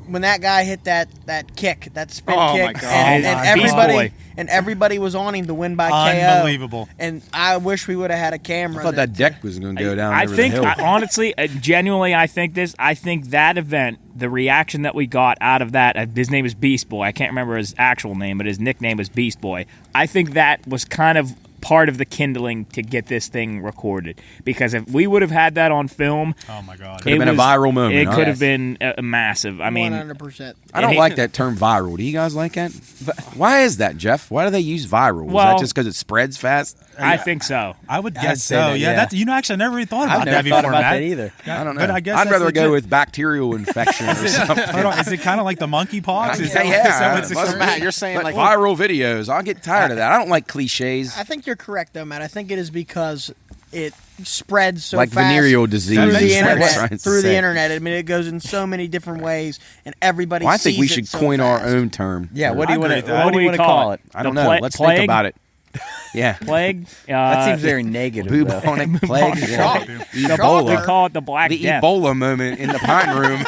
When that guy hit that kick, that spin Oh, kick, my God. and Beast everybody Boy. and everybody was on him to win by Unbelievable. KO. And I wish we would have had a camera. I thought that deck was going to go down. I over think, the hill. honestly, genuinely, I think that event, the reaction that we got out of that, his name is Beast Boy. I can't remember his actual name, but his nickname was Beast Boy. I think that was kind of part of the kindling to get this thing recorded. Because if we would have had that on film, Oh my God. Could have been a viral moment, It huh? could have been massive. I mean, 100%. I don't he- like that term viral. Do you guys like that? Why is that, Jeff? Why do they use viral? Is Well- that just because it spreads fast? I think so. I would I'd guess say so. that, Yeah, yeah. that's actually I never even thought about I've that never before, thought about Matt. that either. I don't know. But I guess I'd that's rather go legit. with bacterial infection or something. Hold on, is it kind of like the monkeypox? Is that- Yeah, is that what's it must So, Matt, you're saying But like viral videos, I'll get tired of that. I don't like cliches. I think you're correct, though, Matt. I think it is because it spreads so Like fast venereal disease. through is the what I'm internet. trying to Through the say. internet. I mean, it goes in so many different ways, and everybody. Well, I think we sees should it so coin our fast. own term. Yeah, for- what do you I want agree to with that. what do you want to call it? I don't The know. pla- Let's plague? think about it. Yeah. Plague. That seems very negative. though. Bubonic plague. Shock. We Ebola. call it the Black The Death. Ebola moment in the Pine Room.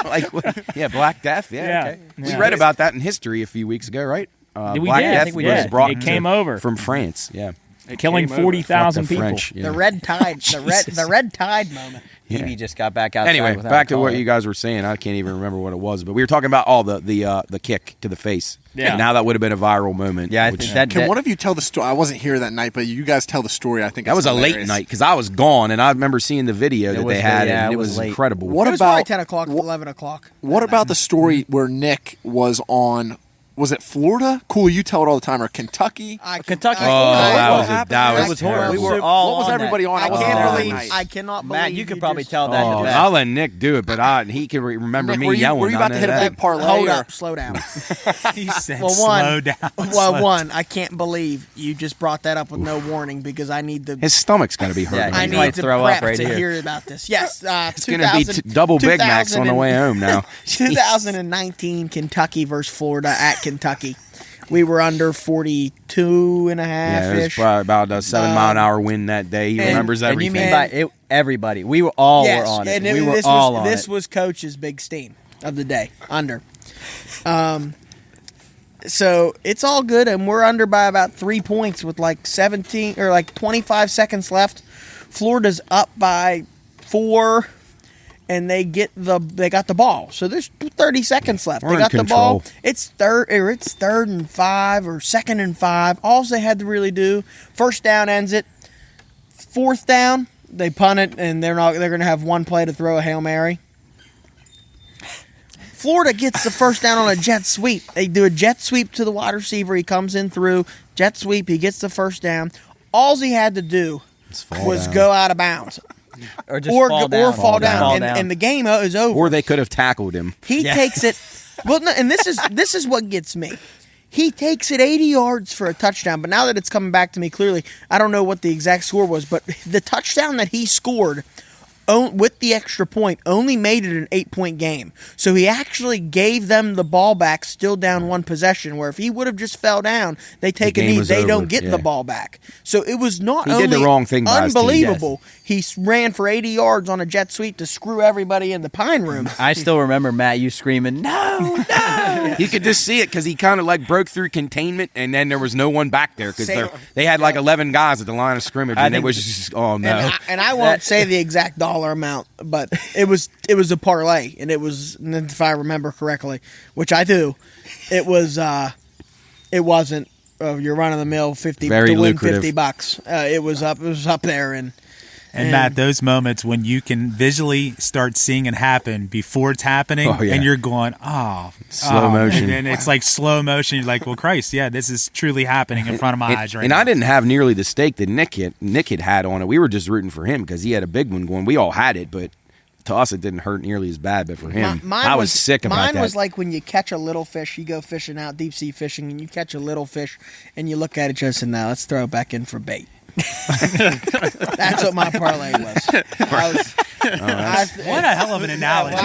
Yeah, Black Death. Yeah, Yeah. okay. We Yeah. read about that in history a few weeks ago, right? We Black did. I Death think we was did. brought It came over. from France. Yeah, killing came over. 40,000 Fuck the people. French, yeah. The red tide. The red tide moment. Yeah. Evie just got back outside. Anyway, without back to what calling. you guys were saying. I can't even remember what it was, but we were talking about the kick to the face. Yeah. Now that would have been a viral moment. Yeah, I which- think that. Can one of you tell the story? I wasn't here that night, but you guys tell the story. I think that it's was a late hilarious. night because I was gone, and I remember seeing the video that was they had, late, yeah, and it it was was late. incredible. What It was probably about 10 o'clock, 11 o'clock. What about the story where Nick was on? Was it Florida? Cool, you tell it all the time. Or Kentucky? Kentucky. Oh, that was happened? that was It was horrible. terrible. We were all What was on everybody that. on? I wasn't can't there that believe. night. I cannot believe. Matt, you could probably just- tell that. Oh, the best. I'll let Nick do it, but he can remember Nick, me were you, yelling. were you I about to know hit a that. big parlay? Hold or- up, slow down. He said, Well, slow down. One, I can't believe you just brought that up with no warning because I need to. His stomach's got to be hurting. Yeah, I he need might to throw up prep right to here. hear about this. Yes, It's going to be double Big Macs on the way home now. 2019 Kentucky versus Florida at Kentucky. We were under 42 and a half Yeah, it was ish. probably about a 7-mile-an-hour wind that day. He and- remembers And everything. you mean by it, everybody? We were all Yes, were on it. and We were this all was, on This it. was Coach's big steam of the day. Under. So it's all good, and we're under by about 3 points with like 17 or like 25 seconds left. Florida's up by 4, and they got the ball. So there's 30 seconds left. We're They in got the control. ball. It's third and 5 or 2nd and 5. All they had to really do, first down ends it. 4th down, they punt it, and they're going to have one play to throw a Hail Mary. Florida gets the first down on a jet sweep. They do a jet sweep to the wide receiver. He comes in through jet sweep. He gets the first down. All he had to do was go out of bounds. Or just fall down. Fall down. And the game is over. Or they could have tackled him. He takes it. Well, no, and this is what gets me. He takes it 80 yards for a touchdown. But now that it's coming back to me clearly, I don't know what the exact score was, but the touchdown that he scored with the extra point only made it an 8-point game. So he actually gave them the ball back still down one possession, where if he would have just fell down, they take a knee, they don't get the ball back. So it was not only did the wrong thing by his team, unbelievable, he ran for 80 yards on a jet sweep to screw everybody in the Pine Room. I still remember, Matt, you screaming, no. You could just see it because he kind of like broke through containment, and then there was no one back there because they had like 11 guys at the line of scrimmage, and it was just, oh no. And I won't say the exact dollar amount, but it was a parlay, and it was, if I remember correctly, which I do, it wasn't your run of the mill 50 Very to win lucrative. $50. It was up there, and Matt, those moments when you can visually start seeing it happen before it's happening, and you're going, slow motion. And it's like slow motion. You're like, well, Christ, yeah, this is truly happening in front of my eyes right and now. I didn't have nearly the stake that Nick had on it. We were just rooting for him because he had a big one going. We all had it, but to us it didn't hurt nearly as bad. But for him, I was sick about that. Mine was like when you catch a little fish, you go fishing out, deep sea fishing, and you catch a little fish, and you look at it just and now let's throw it back in for bait. That's what my parlay was. What a hell of an analogy.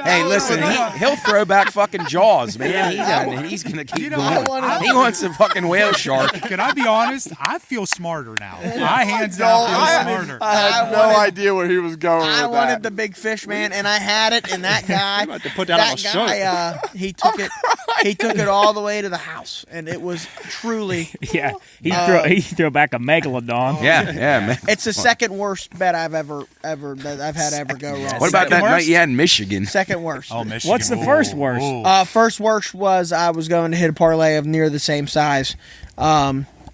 Hey, listen, he'll throw back fucking Jaws, man. He's going to keep going. He wants a fucking whale shark. Can I be honest? I feel smarter now. I hands down feel smarter. I had no idea where he was going with that. I wanted the big fish, man, and I had it, and that guy, You had to put that on a shirt. he took it. He took it all the way to the house, and it was truly. Yeah, he threw back a megalodon. Yeah, man. It's the second worst bet I've ever go wrong. What about that night you had in Michigan? Second worst. Oh, Michigan. What's the first worst? First worst was I was going to hit a parlay of near the same size.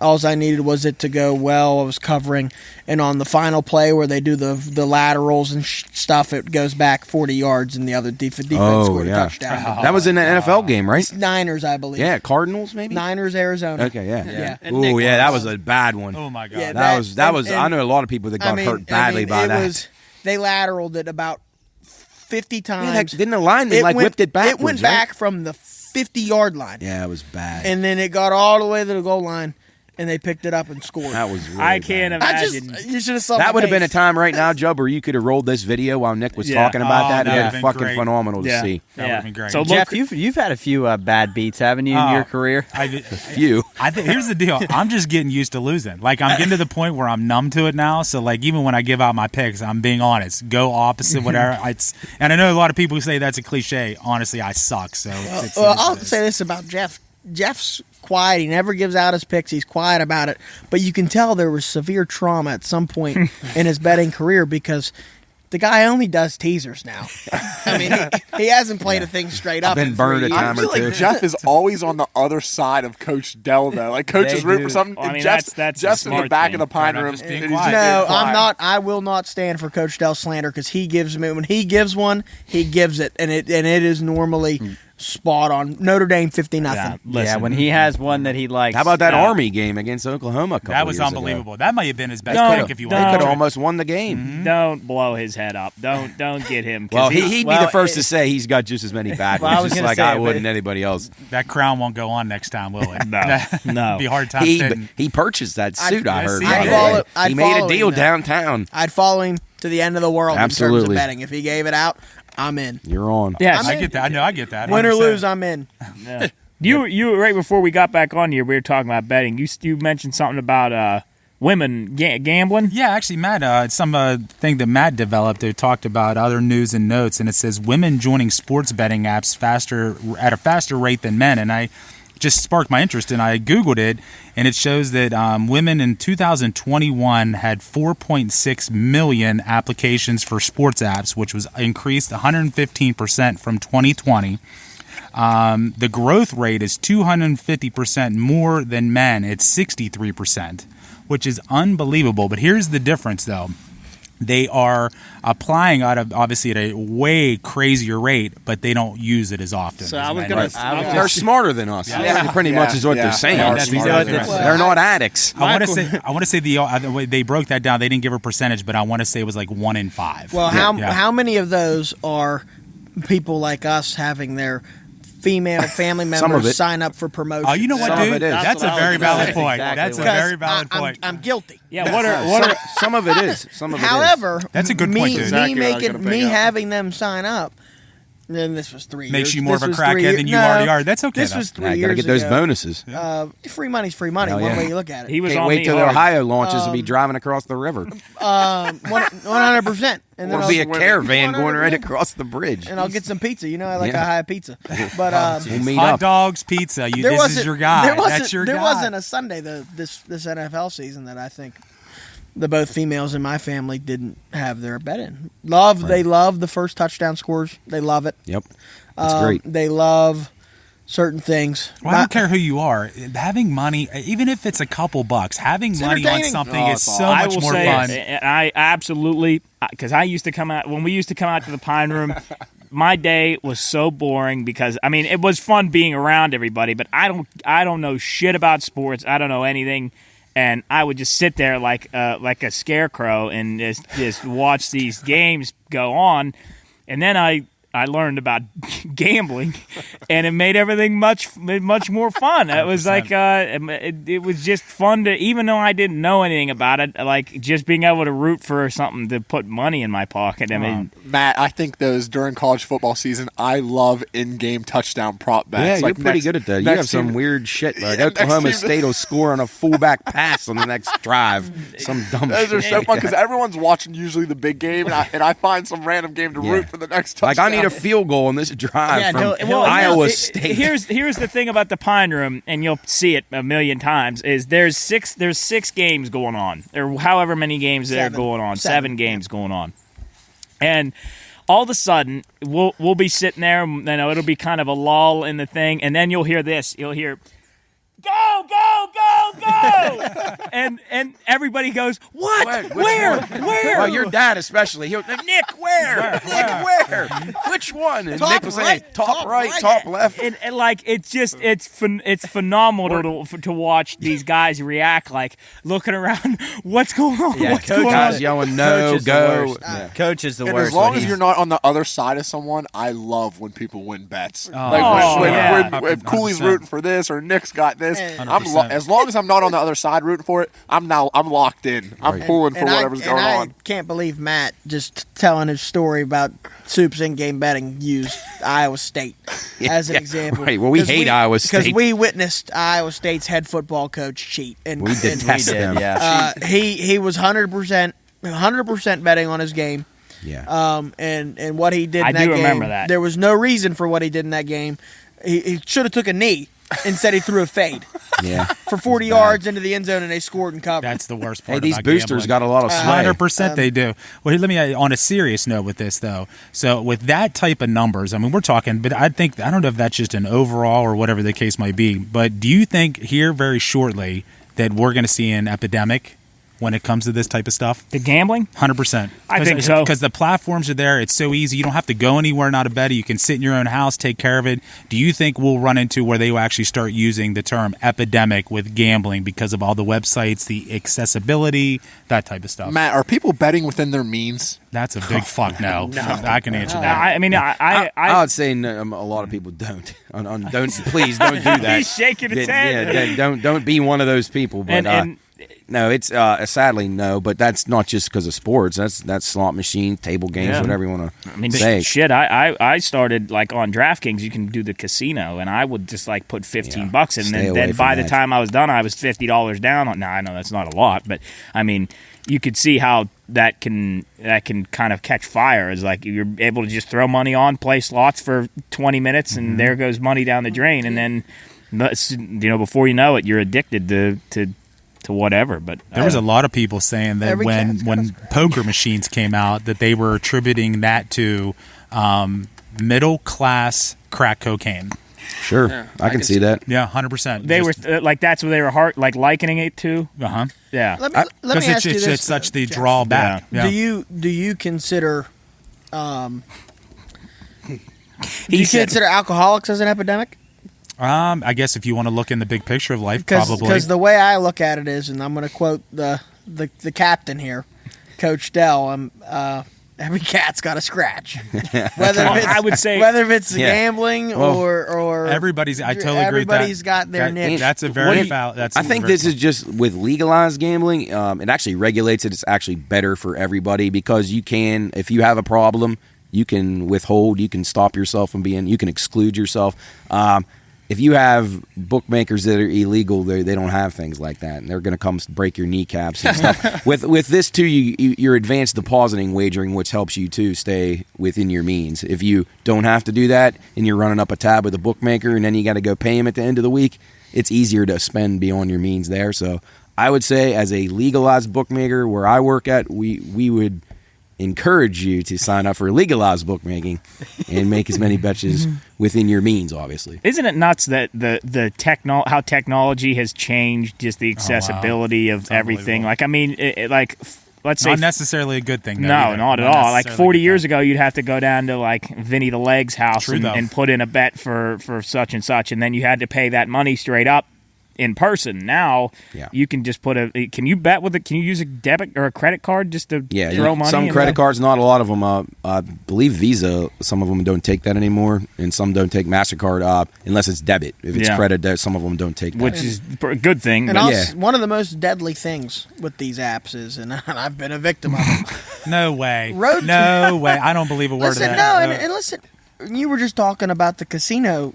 All I needed was it to go well. I was covering, and on the final play where they do the laterals and stuff, it goes back 40 yards, and the other defense scored a touchdown. That was in the NFL game, right? Niners, I believe. Yeah, Cardinals maybe. Niners, Arizona. Okay, yeah. Yeah. Ooh, yeah, that was a bad one. Oh my God. Yeah, that was. I know a lot of people that got hurt badly by that. They lateraled it about 50 times. Didn't the lineman whipped it backwards? It went back from the 50-yard line. Yeah, it was bad. And then it got all the way to the goal line, and they picked it up and scored. That was really I can't bad. imagine. You should have saw That would have been a time right now, Jubb, where you could have rolled this video while Nick was talking about that. that It would've been been fucking great. phenomenal to see. That would have been great. So Jeff, look, you've had a few bad beats, haven't you, in your career? A few. Here's the deal. I'm just getting used to losing. Like, I'm getting to the point where I'm numb to it now. So, like, even when I give out my picks, I'm being honest. Go opposite, whatever. And I know a lot of people who say that's a cliche. Honestly, I suck. So, I'll say this about Jeff. Jeff's quiet. He never gives out his picks. He's quiet about it. But you can tell there was severe trauma at some point in his betting career because the guy only does teasers now. I mean, he hasn't played a thing straight up. Been burned a in 3 time I years. feel or like two. Jeff is always on the other side of Coach Dell, though. Like, Coach They is rooting do. for something. I mean, and Jeff's that's the in the smart back thing. of the Pine Right, Room. just being and he's quiet. just No, being quiet. I'm not. I will not stand for Coach Dell slander because he gives me when he gives one, he gives it, and it is normally spot on. Notre Dame 50-0. yeah, listen, when he has one that he likes. How about that Army game against Oklahoma a couple that was years ago? unbelievable. That might have been his best No, pick if you They want. could have almost won the game. don't blow his head up. Don't get him. 'cause Well, he'd be well, the first to say he's got just as many bad Well, I ones, was just gonna like say, I but- would and anybody else. That crown won't go on next time, will it? No. Be a hard time fitting. He purchased that suit, I heard. see by it. the way. I'd He made a follow deal him, though. downtown. I'd follow him to the end of the world in terms Absolutely. of betting. If he gave it out, I'm in. You're on. Yes. I get that. I know. I get that. Win or 100%. lose, I'm in. Yeah. You right before we got back on here, we were talking about betting. You mentioned something about women gambling. Yeah, actually, Matt, some thing that Matt developed. They talked about other news and notes, and it says women joining sports betting apps at a faster rate than men. And I just sparked my interest, and I Googled it, and it shows that women in 2021 had 4.6 million applications for sports apps, which was increased 115% from 2020. The growth rate is 250% more than men. It's 63%, which is unbelievable. But here's the difference, though. They are applying obviously at a way crazier rate, but they don't use it as often. So They're smarter than us. Yeah. Pretty much is what they're saying. They're not addicts. I want to say the way they broke that down. They didn't give a percentage, but I want to say it was like 1 in 5. Well, how many of those are people like us having their female family members sign up for promotions? Oh, you know what, dude? That's a very valid point. That's a very valid point. I'm guilty. Yeah, what are some of it is. However, that's a good point, dude. Me having them sign up. Then this was 3 years. Makes you more of a crackhead than you already are. That's okay. This was 3 years. You gotta get those bonuses. Free money's free money. One way you look at it. He was Can't on wait me till the hard. Ohio launches and be driving across the river. 100%. And then Or be a caravan going right across the bridge. And I'll get some pizza. You know, I like Ohio pizza. But we'll meet hot up. dogs, pizza. This is your guy. That's your guy. There wasn't a Sunday this NFL season that I think the both females in my family didn't have their bet in. They love the first touchdown scores. They love it. Yep. That's great. They love certain things. Well, I don't care who you are. Having money, even if it's a couple bucks, having money on something is so much more fun. I absolutely, because I used to come out, when we used to come out to the Pine Room, my day was so boring because, I mean, it was fun being around everybody, but I don't know shit about sports. I don't know anything. And I would just sit there like a scarecrow and just watch these games go on. And then I learned about gambling, and it made everything much more fun. It was like it was just fun to, even though I didn't know anything about it, like just being able to root for something to put money in my pocket. I mean, Matt, I think those during college football season, I love in-game touchdown prop bets. Yeah, you're pretty good at that. You have some weird shit. Like Oklahoma State will score on a fullback pass on the next drive. Some dumb shit. Those are so fun because everyone's watching usually the big game, and I find some random game to root for the next touchdown. Like, I need a field goal on this drive from Iowa State. Here's the thing about the Pine Room, and you'll see it a million times, is there's six games going on, or however many games that are going on, seven games going on. And all of a sudden, we'll be sitting there, you know, it'll be kind of a lull in the thing, and then you'll hear this. You'll hear, go, go, go, go! and everybody goes, what? Where? Well, your dad especially. He'll Nick, where? Nick, where? Which one? And Nick will say, top right, top left. And like, it's phenomenal to watch these guys react, like looking around, what's going on? Yeah, what's going Guys on? yelling, no, go. Coach is the And worst. as long as you're not on the other side of someone, I love when people win bets. yeah. When Cooley's 100%. rooting for this or Nick's got this, 100%. as long as I'm not on the other side rooting for it, I'm locked in. I'm pulling for whatever's going on. I can't believe Matt just telling his story about Soup's in-game betting used Iowa State as an example. Right. Well, we hate Iowa State because we witnessed Iowa State's head football coach cheat, and we detest them. Yeah. He was 100% betting on his game. Yeah. And what he did in I that do game, remember that. there was no reason for what he did in that game. He should have took a knee. Instead, he threw a fade Yeah. for 40 yards into the end zone, and they scored and covered. That's the worst part. Hey, these about boosters gambling. got a lot of sway. 100% they do. Well, let me on a serious note with this though. So with that type of numbers, I mean, we're talking, but I don't know if that's just an overall or whatever the case might be. But do you think here very shortly that we're going to see an epidemic when it comes to this type of stuff? The gambling? 100%. I think so. Because the platforms are there. It's so easy. You don't have to go anywhere, not a bet. You can sit in your own house, take care of it. Do you think we'll run into where they will actually start using the term epidemic with gambling because of all the websites, the accessibility, that type of stuff? Matt, are people betting within their means? That's a big fuck no. I can answer that. I mean, I would say no, a lot of people don't. Please don't do that. He's shaking his head. Yeah, don't be one of those people. But no, it's sadly no. But that's not just because of sports. That's slot machine, table games, whatever you want to say. Shit, I started like on DraftKings. You can do the casino, and I would just like put $15 in, and then by the time I was done, I was $50 down. Now I know that's not a lot, but I mean, you could see how that can kind of catch fire. Is like you're able to just throw money on, play slots for 20 minutes, and there goes money down the drain, and then before you know it, you're addicted to whatever. But there was a lot of people saying that when poker machines came out, that they were attributing that to middle class crack cocaine. Sure, yeah, I can see that. Yeah, 100%. They were that's what they were likening it to. Yeah. Let me ask you this. It's such the drawback. Yeah. Do you consider consider alcoholics as an epidemic? I guess if you want to look in the big picture of life, probably. Because the way I look at it is, and I'm going to quote the captain here, Coach Dell. Every cat's got a scratch. I would say whether it's gambling or everybody's. I totally agree with that. Everybody's got their niche. That's a very foul. I think this is just with legalized gambling. It actually regulates it. It's actually better for everybody because you can, if you have a problem, you can withhold. You can stop yourself from being. You can exclude yourself. If you have bookmakers that are illegal, they don't have things like that, and they're going to come break your kneecaps and stuff. With this too, you're advanced depositing wagering, which helps you to stay within your means. If you don't have to do that, and you're running up a tab with a bookmaker, and then you got to go pay him at the end of the week, it's easier to spend beyond your means there. So I would say, as a legalized bookmaker where I work at, we would encourage you to sign up for legalized bookmaking and make as many bets within your means, obviously. Isn't it nuts that how technology has changed just the accessibility of everything? Like, I mean, let's say not necessarily a good thing. No, not at all. Like 40 years ago, you'd have to go down to like Vinny the Leg's house and put in a bet for such and such, and then you had to pay that money straight up in person. Now you can just can you bet with it? Can you use a debit or a credit card just to throw money? Some credit cards, not a lot of them. I believe Visa, some of them don't take that anymore, and some don't take MasterCard unless it's debit. If it's credit, some of them don't take that. Which is a good thing. And one of the most deadly things with these apps is, and I've been a victim of them. No way. No way. I don't believe a word of that. And listen, you were just talking about the casino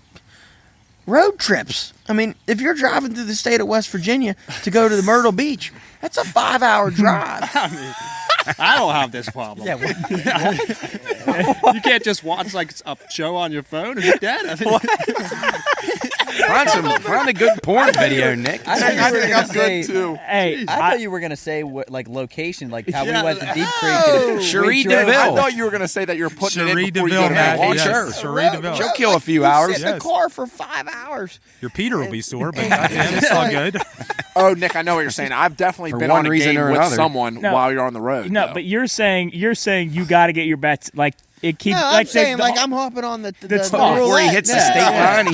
road trips. I mean, if you're driving through the state of West Virginia to go to the Myrtle Beach, that's a 5-hour drive. I mean, I don't have this problem. Yeah, you can't just watch like a show on your phone and you're dead. Find a good porn video, Nick. I think I'm good too. Hey, I thought you were gonna say location, like how we went to Deep Creek. Cherie DeVille. I thought you were going to say that you're putting it in before you go to bed. Sure. Cherie DeVille. She'll kill a few hours. Sit in the car for 5 hours. Your Peter will be sore, but it's all good. Oh, Nick, I know what you're saying. I've definitely been on a game with someone while you're on the road. No, but you're saying you got to get your bets like. It keeps. No, I'm saying I'm hopping on the before he hits the state line.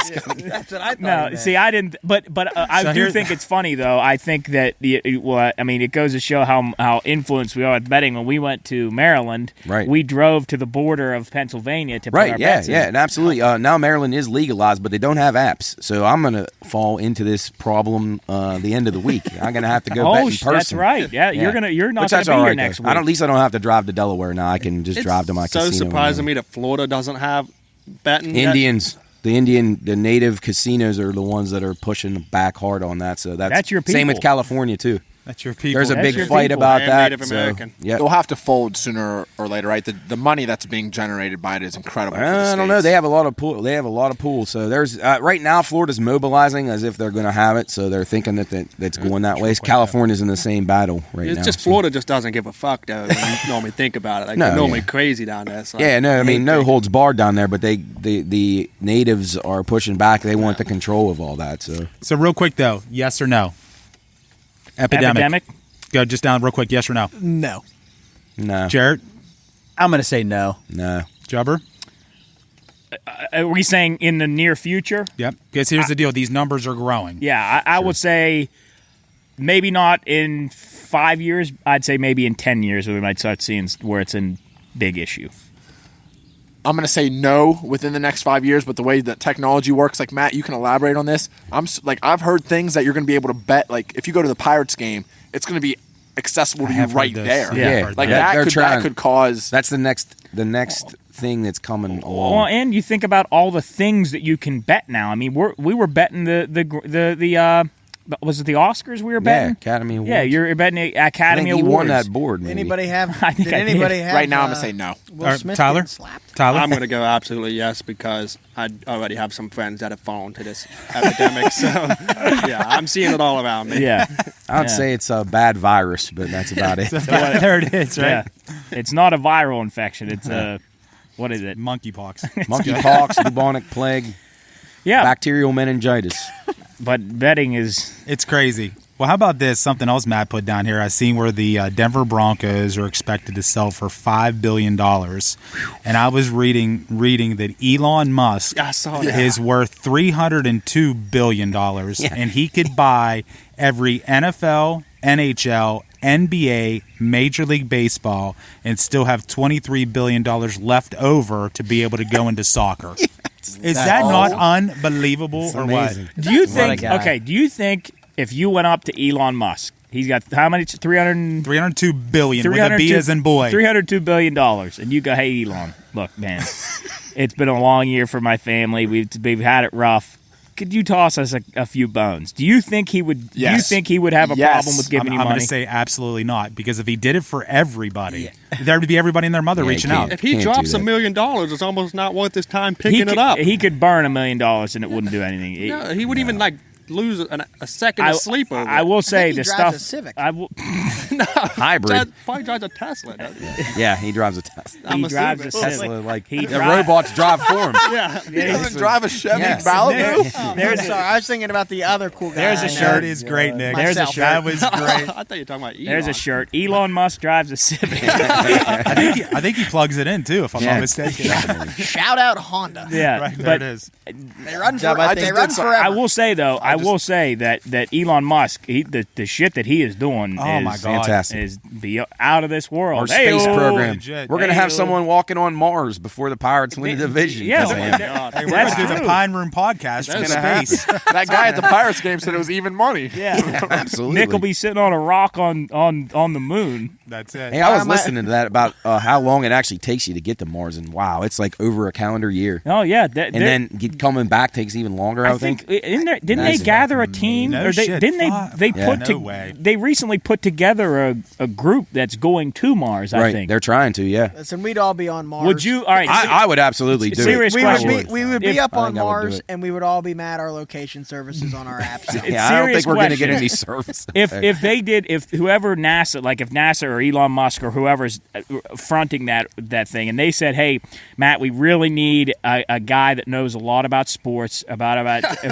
That's what I thought. No, see, I didn't. But I do think it's funny though. I think that it goes to show how influenced we are with betting. When we went to Maryland, we drove to the border of Pennsylvania to put our bets in. And absolutely. Now Maryland is legalized, but they don't have apps. So I'm going to fall into this problem the end of the week. I'm going to have to go bet in person. That's right. Yeah, you're not going to be here next week. At least I don't have to drive to Delaware now. I can just drive to my casino. Surprising me that Florida doesn't have betting. Indians, the native casinos are the ones that are pushing back hard on that. So that's your people. Same with California too. That's your people. There's a big fight about that. Native American. They'll have to fold sooner or later, right? The money that's being generated by it is incredible. I don't know. They have a lot of pool. So there's right now Florida's mobilizing as if they're going to have it. So they're thinking that's going that way. California's in the same battle right now. It's just Florida just doesn't give a fuck though. When you normally think about it, they're normally crazy down there. So I mean, no holds barred down there, but the natives are pushing back. They want the control of all that. So real quick though, yes or no? Epidemic. Go just down real quick. Yes or no? No. Jarrett? I'm going to say no. No. Jubber? Are we saying in the near future? Yep. Because here's the deal. These numbers are growing. Yeah, I would say maybe not in 5 years. I'd say maybe in 10 years we might start seeing where it's a big issue. I'm going to say no within the next 5 years, but the way that technology works, like Matt, you can elaborate on this. I've heard things that you're going to be able to bet. Like if you go to the Pirates game, it's going to be accessible to you right there. Yeah, like that could cause. That's the next thing that's coming along. Well, and you think about all the things that you can bet now. I mean, we were betting the Was it the Oscars we were betting? Yeah, Academy Awards. Yeah, you're betting the Academy I think Awards. he won that board. Maybe. Anybody have? I think did I anybody did. have? Right now, I'm gonna say no. Will Smith Tyler? getting slapped? Tyler? I'm going to go absolutely yes because I already have some friends that have fallen to this epidemic. So, yeah, I'm seeing it all around me. Yeah. I'd say it's a bad virus, but that's about it. there it is, right? Yeah. It's not a viral infection. It's a, what is it? Monkeypox. Monkeypox, bubonic plague, Yeah. bacterial meningitis. But betting is. It's crazy. Well, how about this? Something else Matt put down here. I seen where the Denver Broncos are expected to sell for $5 billion. And I was reading that Elon Musk I saw that. is worth $302 billion. And he could buy every NFL, NHL, NBA, Major League Baseball, and still have $23 billion left over to be able to go into soccer. Is that not unbelievable or amazing. what? Do you What a think, guy. okay, do you think if you went up to Elon Musk, he's got how many? 300. $302 billion with a B as in boy. $302 billion. And you go, hey, Elon, look, man, it's been a long year for my family. We've had it rough. Could you toss us a few bones? Do you think he would? Yes. Do you think he would have a Yes. problem with giving I'm you going money? to say absolutely not, because if he did it for everybody, there would be everybody and their mother Yeah, he reaching can't. out. If he Can't drops do $1 that. million, it's almost not worth his time he picking could, it up. He could burn $1 million and it wouldn't do anything. No, he wouldn't even like lose a second of sleep over I it. will say he the drives stuff. a Civic. I will. Hybrid. Probably drives a Tesla. doesn't he? Yeah, he drives a Tesla. I'm He drives a assuming. Civic. Tesla, like He the drive- robots drive for him. Yeah. He doesn't drive a Chevy Yeah. Malibu. There's Sorry, I was thinking about the other cool guy. There's a I know. shirt. That is great, Nick. There's a That shirt. was great. I thought you were talking about Elon. There's a shirt. Elon Musk drives a Civic. I think he plugs it in too, if I'm Yeah. not mistaken. Shout out Honda. Yeah, Right, there but it is. They run, Yeah, but I they just run did some- forever. I will say though, I will say that Elon Musk, the shit that he is doing Oh, is my God. Fantastic. is out of this world. Our space Hey-o. program. Legit. We're going to have Hey-o. someone walking on Mars before the Pirates win the division. Yeah, Sam. Hey, we're That's going to do the true. Pine Room podcast from gonna space. That guy at the Pirates game said it was even money. Yeah, Absolutely. Nick will be sitting on a rock on the moon. That's it. Hey, I was Am I- listening to that about how long it actually takes you to get to Mars, and wow, it's like over a calendar year. Oh yeah, And then coming back takes even longer, I think. didn't they That's gather a team? No or shit, didn't fuck. they Yeah. put No way. they recently put together a group that's going to Mars? I Right, think. they're trying to, yeah. Listen, we'd all be on Mars. Would you? All right, I would absolutely do Serious it. We question. would be, we would be If- up I on think I would do Mars, it. and we would all be mad our location services on our apps. Yeah, I don't serious think we're going to get question. any service. If they did, if whoever NASA, like if NASA or Elon Musk or whoever's fronting that thing, and they said, "Hey, Matt, we really need a guy that knows a lot about sports, about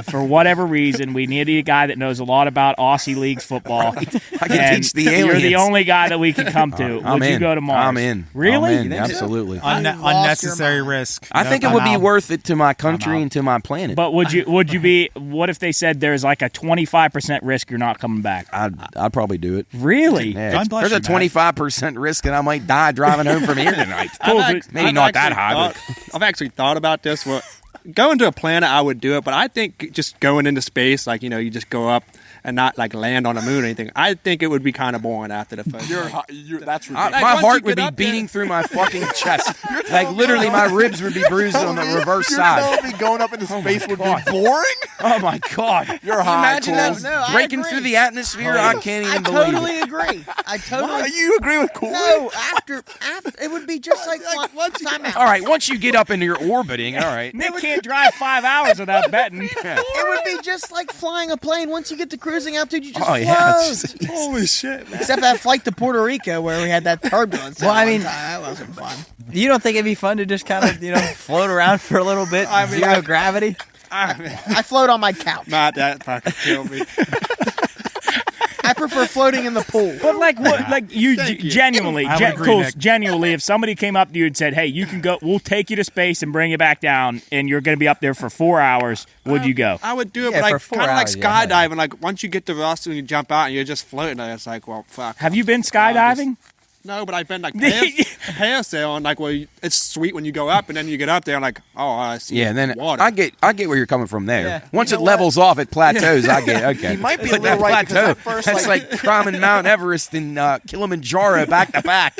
for whatever reason, we need a guy that knows a lot about Aussie League football. I can and teach the You're aliens. the only guy that we can come to. I'm Would you in. go to Mars? I'm in. Really? I'm in. Absolutely. You lost your Unnecessary mind. risk. I think it would be worth it to my country out. and to my planet. But would you be? What if they said there's like a 25% risk you're not coming back? I'd probably do it. Really? Yeah. God bless There's you, a Matt. 25% risk that I might die driving home from here tonight. Maybe not that high, but I've actually thought about this. Well, going to a planet, I would do it, but I think just going into space, like, you just go up and not like land on the moon or anything. I think it would be kind of boring after the first. That's I, ridiculous. my once heart you would get be up there- beating through my fucking chest. Like literally, my ribs would be bruised on the reverse You're side. telling me going up into space would God. be boring? Oh my god! You're Can you high, imagine cool. that No, I breaking agree. through the atmosphere? I can't I even believe totally it. agree. I totally. You agree with Cool? No, after it would be just like time out. All right, once you get up into your orbiting, all right. Nick can't drive 5 hours without betting. It would be just like flying a plane. Once you get to cruising altitude, you just Oh yeah. float. Holy shit, man. Except that flight to Puerto Rico where we had that turbulence. Well, I mean- that wasn't fun. You don't think it'd be fun to just kind of, float around for a little bit? Zero gravity? I float on my couch. Matt, that fucking killed me. I prefer floating in the pool. But like what? Like you genuinely, I would agree, Cool, Nick. genuinely, if somebody came up to you and said, "Hey, you can go. We'll take you to space and bring you back down, and you're going to be up there for 4 hours," would you go? I would do it, Yeah, but for like 4 kind of like hours, yeah. skydiving. Like once you get to rust and you jump out and you're just floating, it's like, well, fuck. Have you been skydiving? No, but I've been like parasail and like, well, it's sweet when you go up and then you get up there and like, oh, I see. Yeah, and then water. I get where you're coming from there. Yeah. Once You it know levels off, it plateaus. I get okay. He might be a But little that right, because plateau, at first, that's like climbing Mount Everest and Kilimanjaro back to back.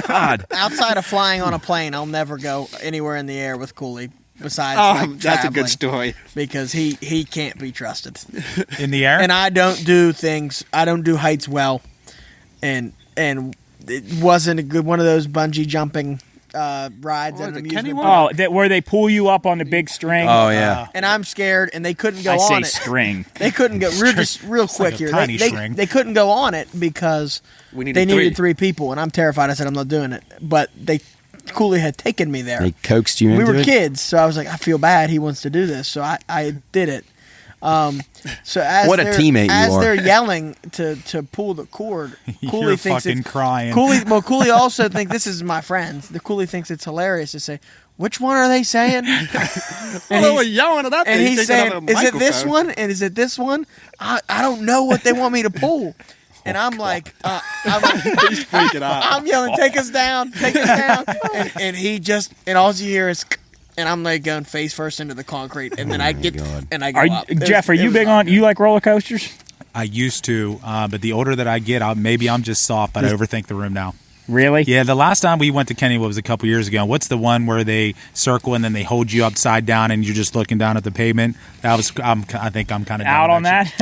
God, Outside of flying on a plane, I'll never go anywhere in the air with Cooley. besides that's a traveling, good story. because he can't be trusted. In the air? And I don't do heights well, and it wasn't a good one of those bungee jumping rides at an amusement park. Where they pull you up on the big string. Oh yeah. And I'm scared, and they couldn't go I say on it. string. They couldn't go. Real quick like a here. tiny They string. couldn't go on it because We needed they needed three. 3 people, and I'm terrified. I said I'm not doing it. But Cooley had taken me there. They coaxed you We into were it? kids, so I was like, I feel bad. He wants to do this, so I did it. So as What a teammate you as are. they're yelling to pull the cord, Cooley You're thinks fucking it's crying. Cooley also thinks this is my friends. The Cooley thinks it's hilarious to say, which one are they saying? Well, they were yelling at that And thing. he's They didn't have saying, a is it this microphone. one? And is it this one? I don't know what they want me to pull. And I'm like, He's freaking out. I'm yelling, take us down. And he just, and all you hear is, and I'm like going face first into the concrete. And then I get, and I go up. Jeff, are you big on, you like roller coasters? I used to, but the older that I get, maybe I'm just soft, but I overthink the room now. Really? Yeah, the last time we went to Kennywood was a couple years ago. What's the one where they circle and then they hold you upside down and you're just looking down at the pavement? That was. I think I'm kind of Out on that?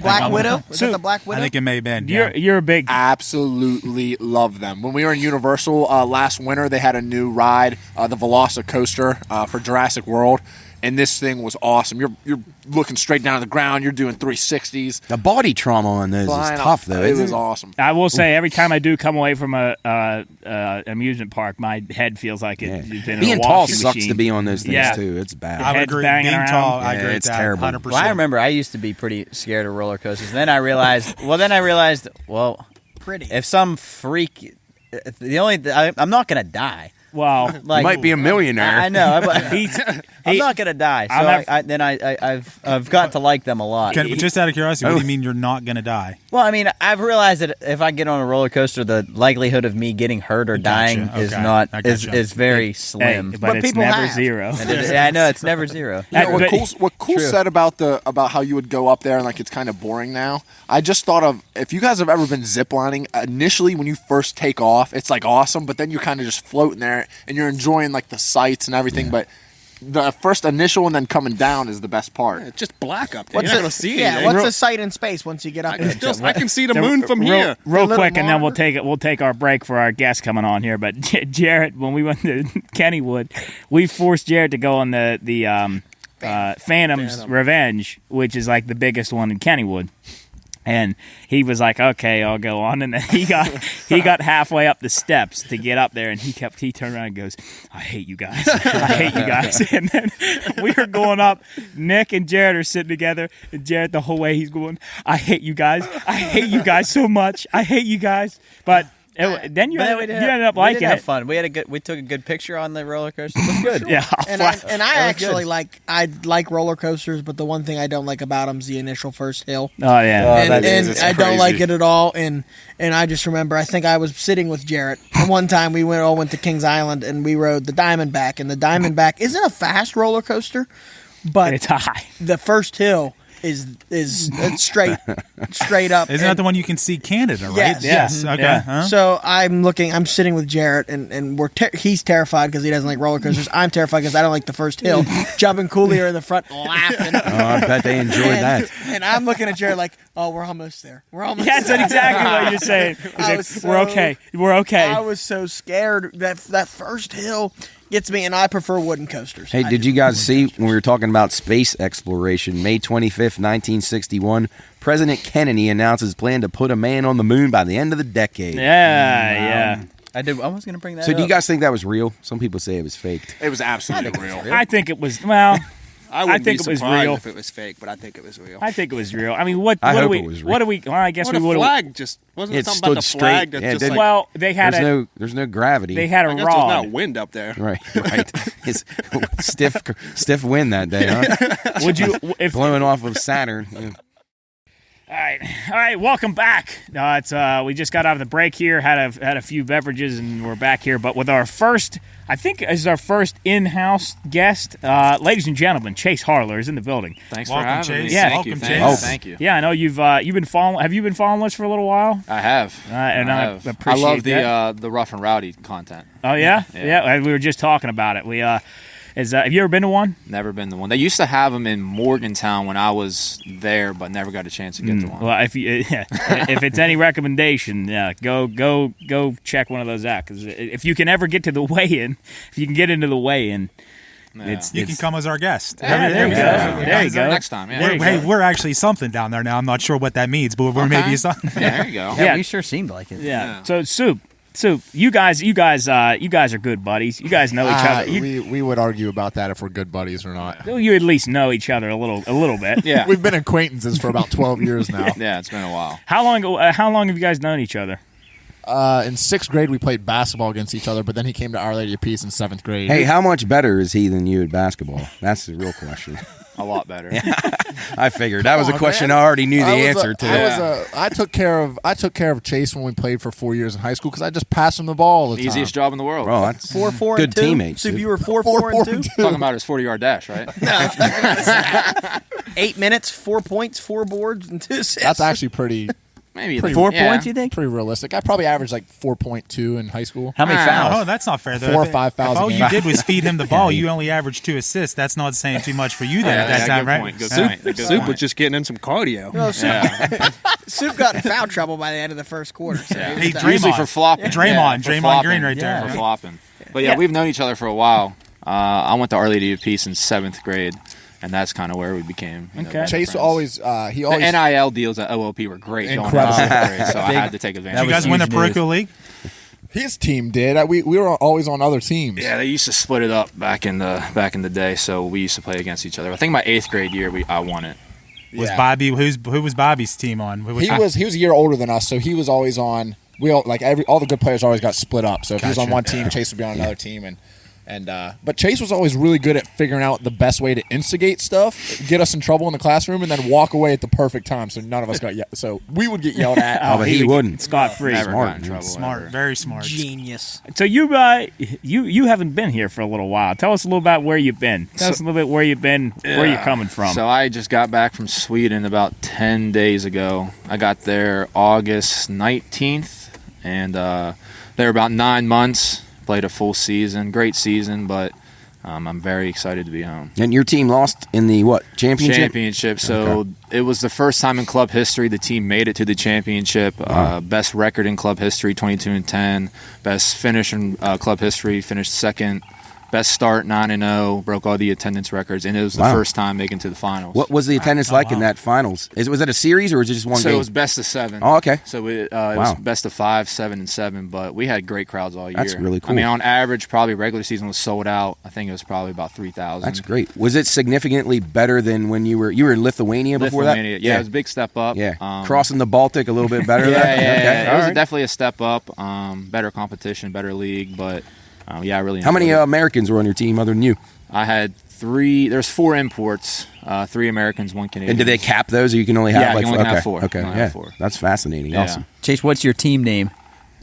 Black Widow? Was that the Black Widow? I think it may have been. Yeah. You're a big. Absolutely love them. When we were in Universal last winter, they had a new ride, the Velocicoaster for Jurassic World, and this thing was awesome. You're looking straight down to the ground. You're doing 360s. The body trauma on those Flying is tough, up. though. It isn't was awesome. I will say, every time I do come away from a amusement park, my head feels like it's been in Being a tall washing sucks machine. to be on those things, Yeah. too. It's bad. I would head's agree. banging Being around. tall, I Yeah, agree with it's that. terrible. 100%. Well, I remember I used to be pretty scared of roller coasters. Then I realized, well, Pretty. if some freak, I'm not gonna die. Well, Like, You might be a millionaire. I know. he's, I'm not gonna die. So I'll have- I've got to like them a lot. Just out of curiosity, what do you mean you're not going to die? Well, I mean, I've realized that if I get on a roller coaster, the likelihood of me getting hurt or dying is Okay. not I gotcha. is very hey, slim. but it's people never have. zero. Yeah, I know it's never zero. You know, But- what Cool True. said about how you would go up there and like it's kind of boring now. I just thought of, if you guys have ever been ziplining, initially when you first take off, it's like awesome, but then you're kind of just floating there and you're enjoying like the sights and everything. But the first initial and then coming down is the best part. It's just black up there. You're not going to see yeah, anything. what's the sight in space once you get up there? I can see the moon from here. Real little quick, and then monitor. we'll take our break for our guest coming on here. But Jarrett, when we went to Kennywood, we forced Jarrett to go on the Phantom's Revenge, which is like the biggest one in Kennywood. And he was like, "Okay, I'll go on." And then he got halfway up the steps to get up there, and he turned around and goes, "I hate you guys. I hate you guys." And then we were going up. Nick and Jared are sitting together, and Jared the whole way he's going, "I hate you guys. I hate you guys so much. I hate you guys." But then you ended up liking we did have it. fun. We took a good picture on the roller coaster. It was good. Yeah, And I actually good. I like roller coasters, but the one thing I don't like about them is the initial first hill. Oh yeah. And it's I don't like crazy. it at all. And I just remember, I think I was sitting with Jarrett. And one time we all went to Kings Island and we rode the Diamondback. And the Diamondback isn't a fast roller coaster, but It's high. the first hill is straight up. Isn't that the one you can see Canada, right? Yes. Yes. Okay. Yeah. Huh? So I'm sitting with Jarrett, and he's terrified because he doesn't like roller coasters. I'm terrified because I don't like the first hill. Jumping Cooley in the front, laughing. I bet they enjoyed that. And I'm looking at Jarrett like, oh, we're almost there. We're almost Yeah, that's there. exactly what you're saying. He's I like, was we're so- okay. We're okay. I was so scared that first hill gets me, and I prefer wooden coasters. Hey, did you guys see when we were talking about space exploration? May 25th, 1961, President Kennedy announced his plan to put a man on the moon by the end of the decade. Yeah. I was going to bring that So up. do you guys think that was real? Some people say it was faked. It was absolutely real. I think it was. Well, I wouldn't think be it was surprised real. if it was fake, but I think it was real. I think it was real. I mean, what I do hope we? it was What do real. we? Well, I guess What we a would. flag just wasn't It it something about the stood flag straight. that's Yeah, it just didn't- like Well, they had There's no gravity. they had a I guess there's not rod. wind up there. Right. It's stiff wind that day, huh? Would you? If Blowing off of Saturn. Yeah. All right. Welcome back. It's we just got out of the break here. Had a few beverages, and we're back here. But with our first, I think this is our first in-house guest, ladies and gentlemen. Chase Harler is in the building. Thanks Welcome, for having Chase. me. Yeah. Thank you. Welcome, Thank Chase. you. Thank you. Yeah, I know you've been following. Have you been following us for a little while? I have. And I have. appreciate I love that. the Rough N Rowdy content. Oh yeah? Yeah. We were just talking about it. We Have you ever been to one? Never been to one. They used to have them in Morgantown when I was there, but never got a chance to get to one. Well, if it's any recommendation, go check one of those out. Because if you can ever get to the weigh-in, if you can get into the weigh-in, you can come as our guest. There you go. There you go. Next time, yeah. Hey, we're actually something down there now. I'm not sure what that means, but we're maybe something. Yeah, there you go. Yeah, we sure seemed like it. Yeah. So, Soup, you guys are good buddies. You guys know each other. We would argue about that if we're good buddies or not. You at least know each other a little bit. Yeah. We've been acquaintances for about 12 years now. Yeah, it's been a while. How long have you guys known each other? In 6th grade, we played basketball against each other, but then he came to Our Lady of Peace in 7th grade. Hey, how much better is he than you at basketball? That's the real question. A lot better. I figured that was a question I already knew the answer to. I took care of Chase when we played for 4 years in high school because I just passed him the ball all the time. Easiest job in the world. Bro, that's 4-4 good and 2. teammates. So dude. you were 4-4 and 2. Talking about his 40-yard dash, right? 8 minutes, 4 points, 4 boards, and 2 assists. That's actually pretty Maybe 4 points, you think? pretty realistic. I probably averaged like 4.2 in high school. How many fouls? Oh, that's not fair, though. 4 or If 5 fouls If a all game. you did was feed him the ball, you only averaged 2 assists. That's not saying too much for you then at that time, good right? Point, good Yeah. point. Good Soup point. was just getting in some cardio. No, Soup got in foul trouble by the end of the first quarter. So Yeah. Hey, Usually Draymond. for flopping. Draymond. For Draymond flopping. Green right there. For flopping. But yeah, we've known each other for a while. I went to Our Lady of Peace in 7th grade, and that's kind of where we became. Okay. Chase friends. always The NIL deals at OLP were great. Incredible. Going into 7th grade, so I had to take advantage. Did you guys win the parochial league? his team did. We were always on other teams. Yeah, they used to split it up back in the day, so we used to play against each other. I think my 8th grade year, I won it. Was Yeah. Bobby who was Bobby's team on? He was a year older than us, so he was always on. All the good players always got split up. So if he was on one team, Chase would be on another team, but Chase was always really good at figuring out the best way to instigate stuff, get us in trouble in the classroom, and then walk away at the perfect time. So none of us got so we would get yelled at. Oh, but he wouldn't. Scot-free. Never Smart, got in trouble. smart, ever. very smart. Genius. So you haven't been here for a little while. Tell us a little about where you've been. Tell us a little bit where you've been, where you're coming from. So I just got back from Sweden about 10 days ago. I got there August 19th, and there about 9 months. Played a full season, great season, but I'm very excited to be home. And your team lost in the championship? Championship. So It was the first time in club history the team made it to the championship. Best record in club history, 22-10. Best finish in club history, finished second. Best start, 9-0, broke all the attendance records, and it was the first time making to the finals. What was the attendance like in that finals? Was it a series or was it just one So game? it was best of 7. Oh, okay. So it was best of 5, 7, and 7, but we had great crowds all year. That's really cool. I mean, on average, probably regular season was sold out. I think it was probably about 3,000. That's great. Was it significantly better than when you were in Lithuania before Lithuania, that? yeah, it was a big step up. Yeah, crossing the Baltic a little bit better. Yeah, it was right. definitely a step up. Better competition, better league, but I really How many enjoyed it. Americans were on your team other than you? I had 3. There's 4 imports, 3 Americans, 1 Canadian. And did they cap those, or you can only have Yeah, like you only have 4. Okay, You only yeah, have 4. that's fascinating. Yeah. Awesome. Chase, what's your team name?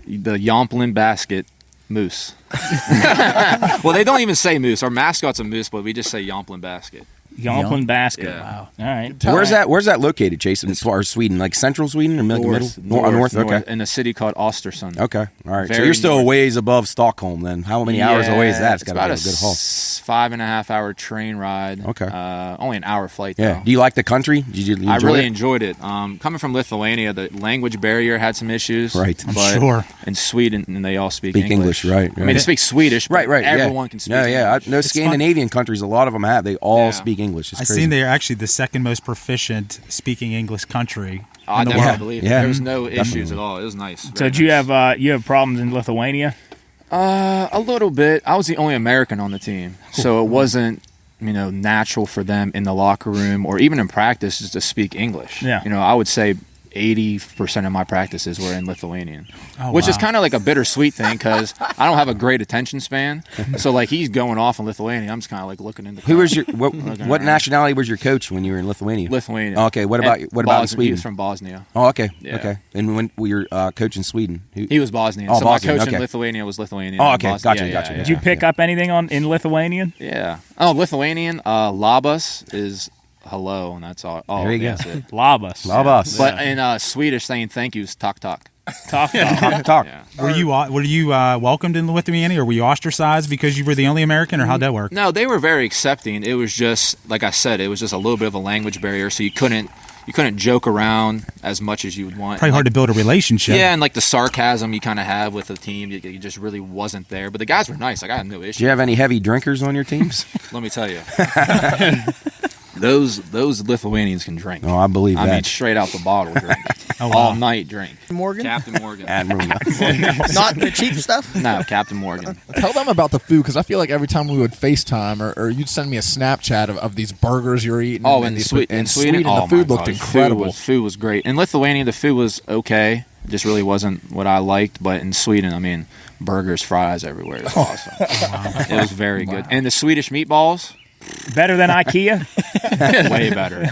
The Yomplin Basket Moose. Well, they don't even say moose. Our mascot's a moose, but we just say Yomplin Basket. Yomplin Basket. Yeah. Wow. All right. Where's that located, Chase? As far as Sweden, like central Sweden or middle? North. Okay. In a city called Ostersund. Okay. All right. So Very you're still a north. ways above Stockholm then. How many hours away is that? It's got to about be a good haul. 5.5-hour train ride. Okay. Only an hour flight, Yeah. though. Do you like the country? Did you I enjoy really it? enjoyed it. Coming from Lithuania, the language barrier had some issues. Right. I'm but sure. In Sweden, and they all speak English, right? I mean, they speak Swedish, but Right. everyone can speak English. Yeah. No It's Scandinavian countries, a lot of them have. They all Yeah. speak English. It's I crazy. seen they're actually the second most proficient speaking English country. I in the definitely world. believe Yeah. there was no issues Definitely. at all. It was nice. So Very do you nice. have problems in Lithuania? A little bit. I was the only American on the team, so it wasn't natural for them in the locker room or even in practice just to speak English. Yeah. I would say 80% of my practices were in Lithuanian, Oh, which is wow. kind of like a bittersweet thing because I don't have a great attention span. So like he's going off in Lithuanian, I'm just kind of like looking into. Who was your what around. nationality was your coach when you were in Lithuania? Lithuanian? Oh, okay. What about in He Sweden? was from Bosnia. Oh, okay. Yeah. Okay. And when we were coaching Sweden, He was Bosnian. Oh, so Bosnian, my coach okay. in Lithuania was Lithuanian. Oh, and okay. Bosnia. Gotcha. Yeah, Gotcha. yeah, Did you pick up anything in Lithuanian? Yeah. Oh, Lithuanian. Labas is hello, and that's all. There you go. That's it. Labas. Labas. But in Swedish, saying thank you is tak tak. Talk. Talk. Yeah. Were you welcomed in Lithuania, or were you ostracized because you were the only American, or how'd that work? No, they were very accepting. It was just, like I said, it was just a little bit of a language barrier, so you couldn't joke around as much as you would want. Probably hard to build a relationship. Yeah, and like the sarcasm you kind of have with the team, you just really wasn't there. But the guys were nice. Like, I had no issue. Do you have any heavy drinkers on your teams? Let me tell you. Those Lithuanians can drink. Oh, I believe that. I mean, straight out the bottle drink. All night drink. Morgan? Captain Morgan. Admiral. Not the cheap stuff? No, Captain Morgan. Tell them about the food, because I feel like every time we would FaceTime or you'd send me a Snapchat of these burgers you're eating. Oh, and in Sweden, the food looked incredible. Food was great. In Lithuania, the food was okay. It just really wasn't what I liked. But in Sweden, I mean, burgers, fries everywhere. It was awesome. It was very good. And the Swedish meatballs, Better than IKEA? way better.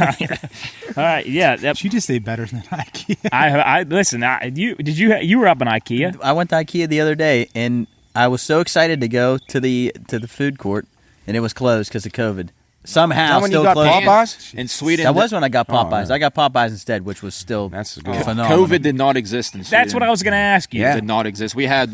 All right, yeah. Did you just say better than IKEA? I listen. You were up in IKEA? I went to IKEA the other day, and I was so excited to go to the food court, and it was closed because of COVID. Somehow, when still you got closed. Popeyes? In Sweden, That was when I got Popeyes. Oh, yeah. I got Popeyes instead, which was still That's good. phenomenal. COVID did not exist in Sweden. That's what I was going to ask you. Yeah. Did not exist. We had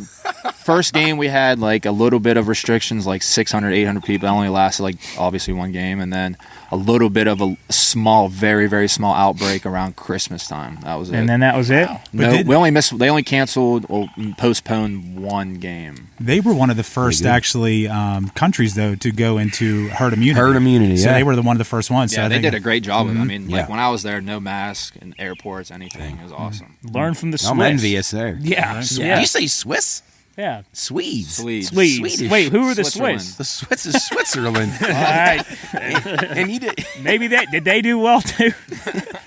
first game. We had like a little bit of restrictions, like 600, 800 people. That only lasted like obviously one game, and then a little bit of a small, very, very small outbreak around Christmas time. That was it. And then that was it? No, we only missed. They only canceled or postponed one game. They were one of the first actually countries though to go into herd immunity. Herd immunity, So yeah. they were one of the first ones. Yeah, so they did a great job of it. I mean, Yeah. like when I was there, no mask in airports, anything. It was awesome. Learn from the Swiss. I'm envious there. Yeah. Did Yeah. you say Swiss? Yeah. Swedes. Swedes. Swedes. Wait, who are the Switzerland. Swiss? The Swiss is Switzerland. All right. And you did, Maybe did they do well too?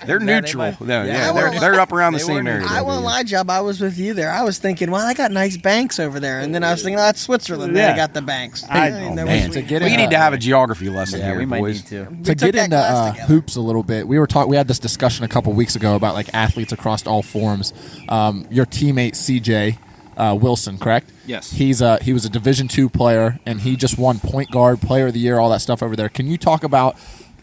they're they neutral. might- No, yeah, they're up around the they same were area. I won't lie, Job. I was with you there. I was thinking, well, I got nice banks over there, and then I was thinking, oh, that's Switzerland. Then I Yeah. got the banks. Man, we need to have a geography lesson Yeah, here, we might boys. need to. To took get that into class together. hoops a little bit, we had this discussion a couple weeks ago about like athletes across all forms. Your teammate CJ Wilson, correct? Yes. He was a Division II player, and he just won point guard, player of the year, all that stuff over there. Can you talk about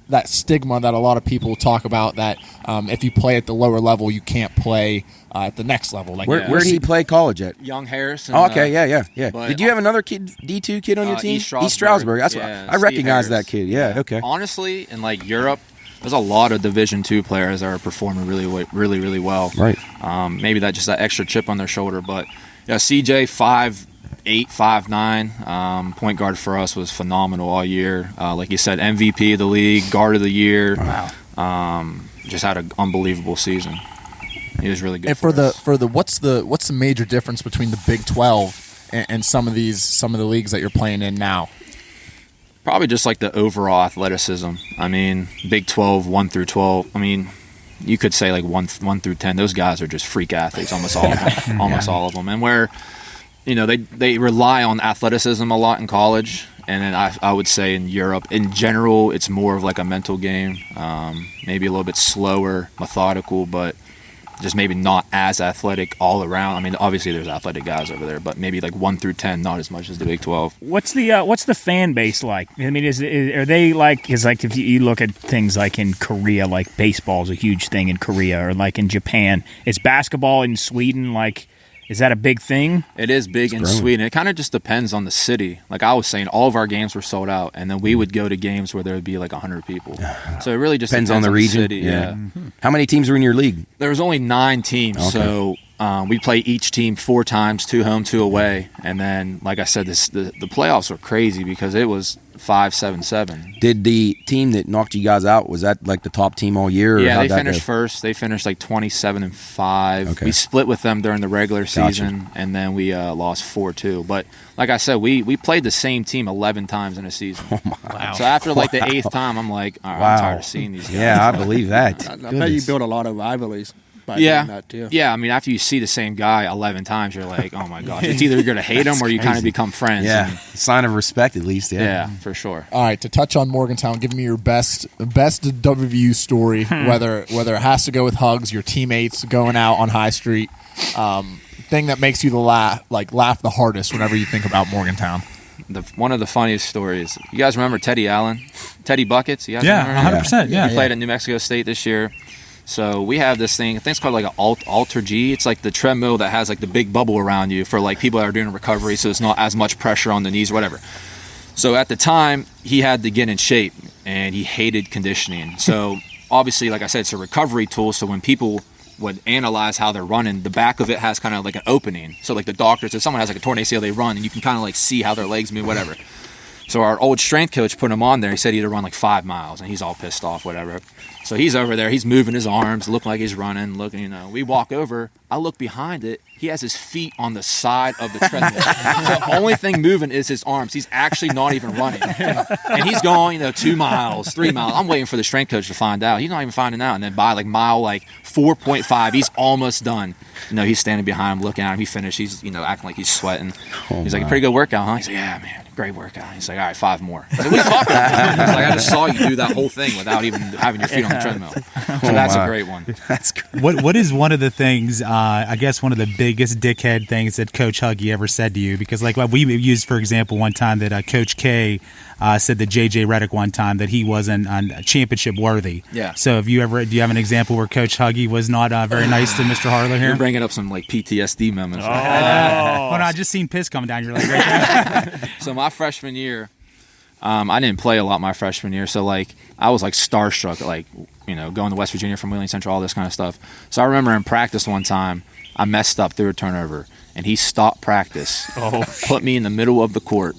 that stigma that a lot of people talk about, that if you play at the lower level, you can't play at the next level? Like, Where did he play college at? Young Harrison. Oh, okay, yeah. but- Did you have another kid, D2 kid on your team? East East Stroudsburg. That's Yeah, what I Steve recognize Harris. that kid. Yeah, okay. Honestly, in like Europe, there's a lot of Division II players that are performing really well. Right. Maybe just that extra chip on their shoulder, but yeah, CJ 5'8", 5'9", point guard for us was phenomenal all year. Like you said, MVP of the league, guard of the year. Wow. Just had an unbelievable season. He was really good. And for the what's the major difference between the Big 12 and some of the leagues that you're playing in now? Probably just like the overall athleticism. I mean, Big 12, 1 through 12. I mean, you could say like 1 through 10. Those guys are just freak athletes, almost all of them. All of them. And where, they rely on athleticism a lot in college. And then I would say in Europe, in general, it's more of like a mental game. Maybe a little bit slower, methodical, but just maybe not as athletic all around. I mean, obviously there's athletic guys over there, but maybe like 1 through 10, not as much as the Big 12. What's the fan base like? I mean, are they like? Is like if you look at things like in Korea, like baseball is a huge thing in Korea, or like in Japan, is basketball in Sweden like? Is that a big thing? It is big in Sweden. It kind of just depends on the city. Like I was saying, all of our games were sold out, and then we would go to games where there would be like 100 people. So it really just Depends on the region. city. Yeah. How many teams are in your league? There was only 9 teams, Okay. so we play each team 4 times, 2 home, 2 away, and then, like I said, the playoffs were crazy because it was 5-7-7. Did the team that knocked you guys out, was that like the top team all year? Or Yeah, how'd they that finished go? first. They finished like 27-5. Okay. We split with them during the regular season, and then we lost 4-2. But like I said, we played the same team 11 times in a season. Oh my So after like the 8th time, I'm like, all right, I'm tired of seeing these guys. Yeah, I believe that. I bet you build a lot of rivalries by Yeah, doing that too. yeah. I mean, after you see the same guy 11 times, you're like, oh my gosh. It's either you're gonna hate him or you kind of become friends. Yeah, And- sign of respect at least. yeah, for sure. All right, to touch on Morgantown, give me your best WVU story, whether it has to go with hugs, your teammates going out on High Street, thing that makes you laugh the hardest whenever you think about Morgantown. One of the funniest stories. You guys remember Teddy Allen? Teddy Buckets? You guys Yeah, remember him? 100%. Yeah. He played at New Mexico State this year. So we have this thing, I think it's called like an Alter G. It's like the treadmill that has like the big bubble around you for like people that are doing recovery, so it's not as much pressure on the knees or whatever. So at the time, he had to get in shape, and he hated conditioning. So obviously, like I said, it's a recovery tool, so when people would analyze how they're running, the back of it has kind of like an opening. So like the doctors, if someone has like a torn ACL, they run, and you can kind of like see how their legs move, whatever. So our old strength coach put him on there. He said he had to run like 5 miles, and he's all pissed off, whatever. So he's over there. He's moving his arms, looking like he's running, looking, We walk over. I look behind it. He has his feet on the side of the treadmill. The only thing moving is his arms. He's actually not even running. And he's going, 2 miles, 3 miles. I'm waiting for the strength coach to find out. He's not even finding out. And then by like mile 4.5, he's almost done. He's standing behind him, looking at him. He finished. He's, acting like he's sweating. He's like, a pretty good workout, huh? He's like, yeah, man. Great workout. He's like, all right, 5 more. I said, what are you talking about? He's like, I just saw you do that whole thing without even having your feet on the treadmill. So that's a great one. That's great. What is one of the things, I guess one of the biggest dickhead things that Coach Huggy ever said to you? Because like we used, for example, one time that Coach K said that J.J. Redick one time that he wasn't championship worthy. Yeah. So do you have an example where Coach Huggy was not very nice to Mr. Harler here? You're bringing up some like PTSD moments. Oh. Well, no, I just seen piss coming down. You're like, right there. So my freshman year, I didn't play a lot my freshman year, so like I was like starstruck, like going to West Virginia from Wheeling Central, all this kind of stuff. So I remember in practice one time, I messed up through a turnover, and he stopped practice, put me in the middle of the court,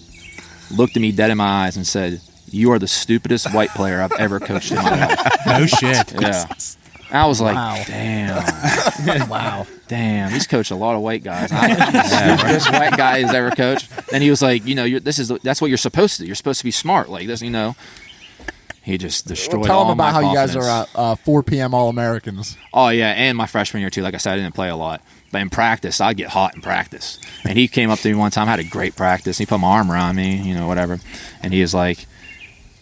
looked at me dead in my eyes, and said, "You are the stupidest white player I've ever coached in my life." No shit. Yeah. I was like, Wow. damn. Wow. Damn, he's coached a lot of white guys. I'm the stupidest white guy he's ever coached. And he was like, that's what you're supposed to do. You're supposed to be smart like this, He just destroyed Tell all them about my how you guys confidence. are 4 p.m. All-Americans. Oh, yeah, and my freshman year, too. Like I said, I didn't play a lot. But in practice, I'd get hot in practice. And he came up to me one time, had a great practice. He put my arm around me, whatever. And he was like,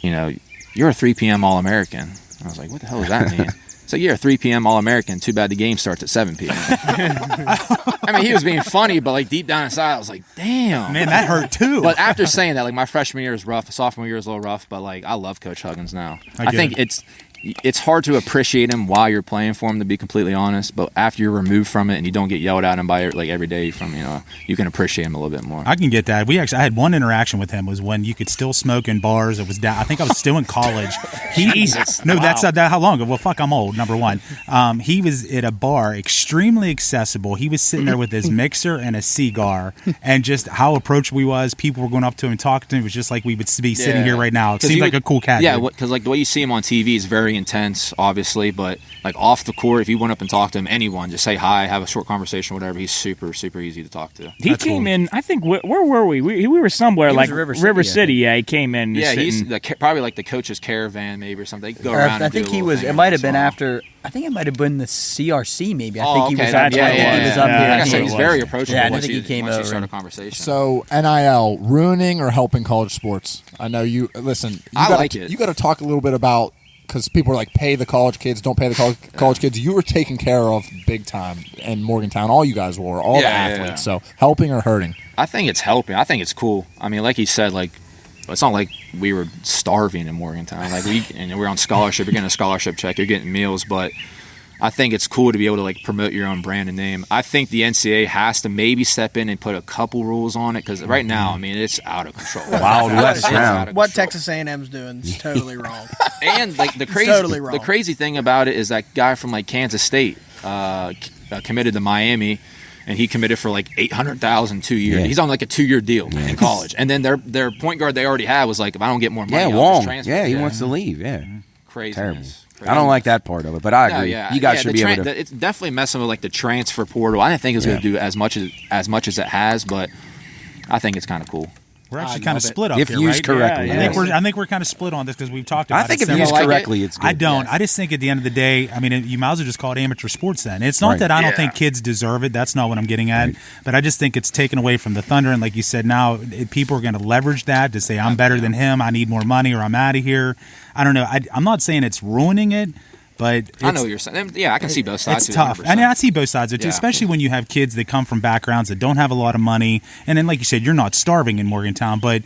you're a 3 p.m. All-American. I was like, what the hell does that mean? So you're a 3 p.m. All-American. Too bad the game starts at 7 p.m. I mean, he was being funny, but like deep down inside, I was like, damn. Man, that hurt too. But after saying that, like my freshman year is rough. Sophomore year is a little rough, but like I love Coach Huggins now. I think it's hard to appreciate him while you're playing for him, to be completely honest. But after you're removed from it and you don't get yelled at him by like every day from you can appreciate him a little bit more. I can get that. I had one interaction with him was when you could still smoke in bars. It was down. I think I was still in college. Jesus. No, Wow. that's not that. How long ago? Well, fuck, I'm old. Number one. He was at a bar, extremely accessible. He was sitting there with his mixer and a cigar, and just how approachable he was. People were going up to him and talking to him. It was just like we would be sitting here right now. It seemed like a cool cat. Yeah, because like the way you see him on TV is very intense, obviously, but like off the court, if you went up and talked to him, anyone, just say hi, have a short conversation, whatever, he's super, super easy to talk to. He came in, I think, where were we? We were somewhere He like was River City. Yeah, he came in. Yeah, sitting- he's probably like the coach's caravan, maybe, or something. They go Or around I and do think a he little was. thing It every might have once in been a while. after. I think it might have been the CRC. Maybe. I Oh, think he okay, was up that's here. what it He was. was up Yeah, here. Like I that's said, what he's it very was. approachable Yeah, I didn't once think you, he came once you over start a and- conversation. So NIL ruining or helping college sports? I know you. Listen, I like it. You got to talk a little bit about, because people are like, pay the college kids, don't pay the college kids. You were taken care of big time in Morgantown. All you guys were, all the Yeah, yeah, athletes. yeah. So helping or hurting? I think it's helping. I think it's cool. I mean, like he said, like it's not like we were starving in Morgantown. Like we're on scholarship. You're getting a scholarship check. You're getting meals, but I think it's cool to be able to like promote your own brand and name. I think the NCAA has to maybe step in and put a couple rules on it, because right now, I mean, it's out of control. Wild West It's now. out of What control. Texas A&M's doing is totally wrong. And like the Totally crazy thing about it is that guy from like Kansas State committed to Miami, and he committed for like $800,000 2 years. Yeah. He's on like a 2-year deal in college, and then their point guard they already had was like, if I don't get more money, Yeah, I'll just Wong. transfer. Yeah, he wants to leave. Yeah, Craziness. terrible. Craziness. I don't like that part of it, but I No, agree. yeah. You guys Yeah, should the be able to. It's definitely messing with like the transfer portal. I didn't think it was going to do as much as it has, but I think it's kind of cool. We're actually I kind of love it. split up If here, used right? correctly, Yeah, I think we're kind of split on this because we've talked about I think it. if used like it? correctly, it's good. I don't. Yes. I just think at the end of the day, I mean, you might as well just call it amateur sports then. It's not Right. that I don't Yeah. think kids deserve it. That's not what I'm getting at. Right. But I just think it's taken away from the Thunder. And like you said, now people are going to leverage that to say, I'm better than him. I need more money or I'm out of here. I don't know. I'm not saying it's ruining it, but I know what you're saying. Yeah, I can see both sides. it's of it, tough. 100%. And I see both sides of it, too, Yeah. especially when you have kids that come from backgrounds that don't have a lot of money. And then, like you said, you're not starving in Morgantown, but